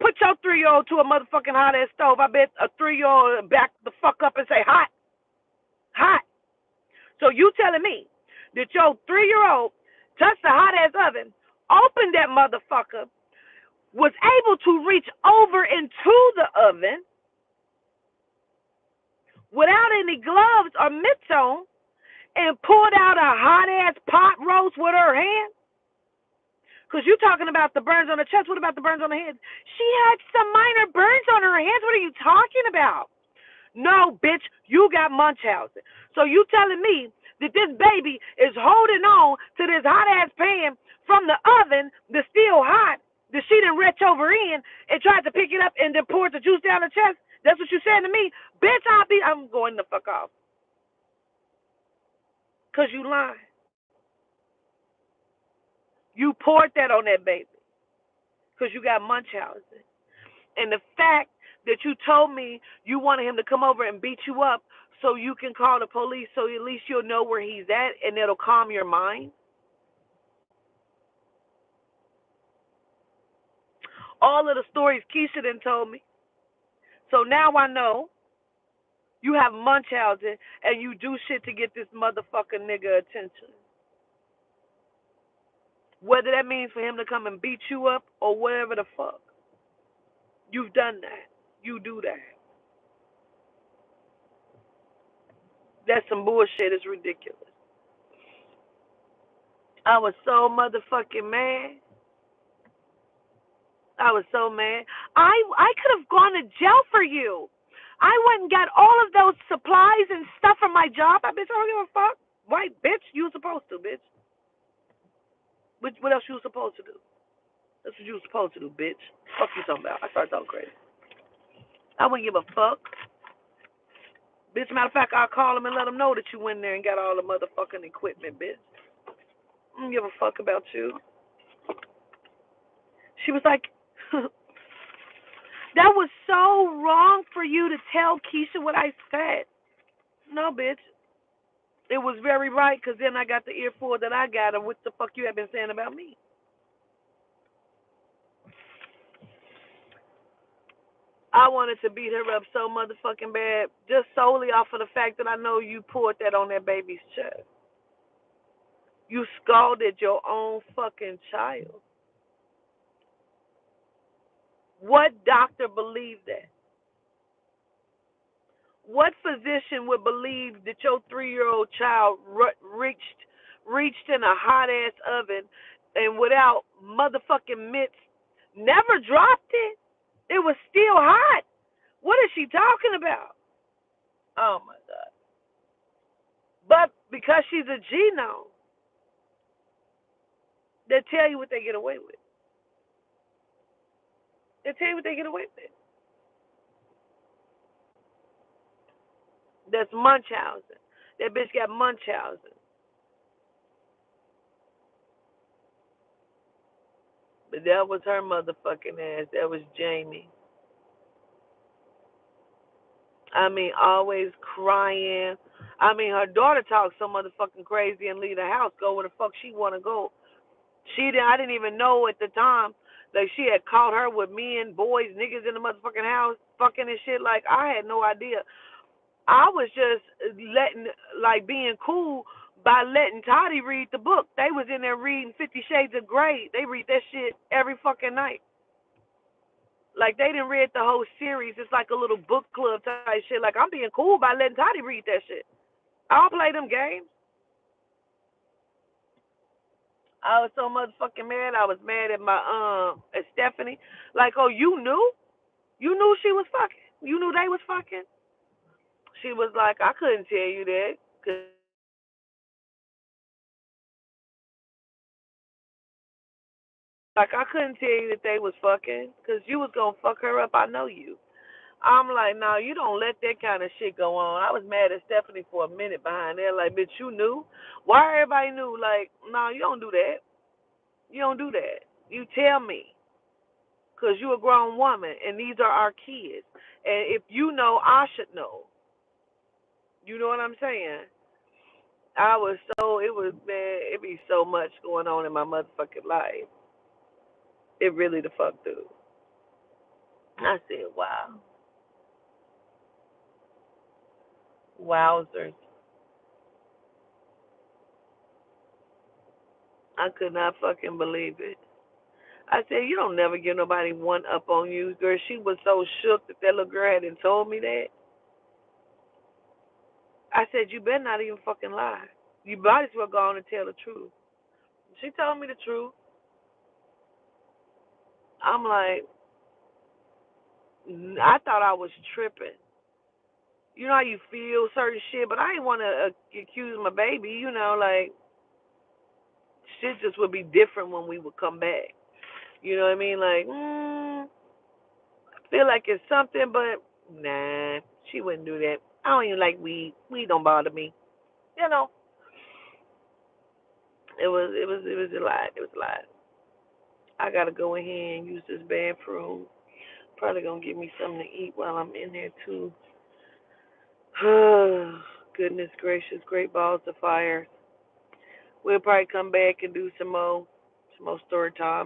Speaker 1: Put your 3-year-old to a motherfucking hot ass stove. I bet a 3-year-old back the fuck up and say hot. Hot. So you telling me that your 3-year-old touched the hot ass oven, opened that motherfucker, was able to reach over into the oven without any gloves or mitts on and pulled out a hot ass pot roast with her hand? Because you talking about the burns on the chest. What about the burns on the hands? She had some minor burns on her hands. What are you talking about? No, bitch, you got Munchausen. So you telling me that this baby is holding on to this hot ass pan from the oven that's still hot, that she done reach over in and tried to pick it up and then poured the juice down her chest? That's what you saying to me? Bitch, I'm going the fuck off. Because you lying. You poured that on that baby because you got Munchausen. And the fact that you told me you wanted him to come over and beat you up so you can call the police so at least you'll know where he's at and it'll calm your mind. All of the stories Keisha done told me. So now I know you have Munchausen and you do shit to get this motherfucking nigga attention. Whether that means for him to come and beat you up or whatever the fuck. You've done that. You do that. That's some bullshit. It's ridiculous. I was so motherfucking mad. I was so mad. I could have gone to jail for you. I went and got all of those supplies and stuff from my job. I bitch, I don't give a fuck. White bitch, you was supposed to, bitch. What else you was supposed to do? That's what you was supposed to do, bitch. Fuck you talking about. I started talking crazy. I wouldn't give a fuck. Bitch, matter of fact, I'll call them and let them know that you went there and got all the motherfucking equipment, bitch. I don't give a fuck about you. She was like, that was so wrong for you to tell Keisha what I said. No, bitch. It was very right because then I got the earful that I got of what the fuck you have been saying about me. I wanted to beat her up so motherfucking bad just solely off of the fact that I know you poured that on that baby's chest. You scalded your own fucking child. What doctor believed that? What physician would believe that your 3-year-old child reached in a hot ass oven and without motherfucking mitts never dropped it? It was still hot. What is she talking about? Oh my God. But because she's a genome, they tell you what they get away with. They tell you what they get away with. That's Munchausen. That bitch got Munchausen. But that was her motherfucking ass. That was Jamie. I mean, always crying. I mean, her daughter talks so motherfucking crazy and leave the house, go where the fuck she want to go. I didn't even know at the time, like, she had caught her with men, boys, niggas in the motherfucking house, fucking and shit. Like, I had no idea. I was just being cool by letting Toddy read the book. They was in there reading 50 Shades of Grey. They read that shit every fucking night. Like, they didn't read the whole series. It's like a little book club type shit. Like, I'm being cool by letting Toddy read that shit. I don't play them games. I was so motherfucking mad. I was mad at at Stephanie. Like, oh, you knew? You knew she was fucking? You knew they was fucking? She was like, I couldn't tell you that. Like, I couldn't tell you that they was fucking because you was going to fuck her up. I know you. I'm like, no, you don't let that kind of shit go on. I was mad at Stephanie for a minute behind there. Like, bitch, you knew? Why everybody knew? Like, no, you don't do that. You don't do that. You tell me because you a grown woman and these are our kids. And if you know, I should know. You know what I'm saying? Man, it be so much going on in my motherfucking life. It really the fuck do. I said, wow. Wowzers. I could not fucking believe it. I said, you don't never get nobody one up on you, girl. She was so shook that little girl hadn't told me that. I said, you better not even fucking lie. You might as well go on and tell the truth. She told me the truth. I'm like, I thought I was tripping. You know how you feel certain shit, but I didn't want to accuse my baby. You know, like, shit just would be different when we would come back. You know what I mean? Like, I feel like it's something, but nah, she wouldn't do that. I don't even like weed. Weed don't bother me. You know, it was a lot. It was a lot. I gotta go in here and use this bathroom. Probably gonna get me something to eat while I'm in there too. Goodness gracious, great balls of fire. We'll probably come back and do some more story time.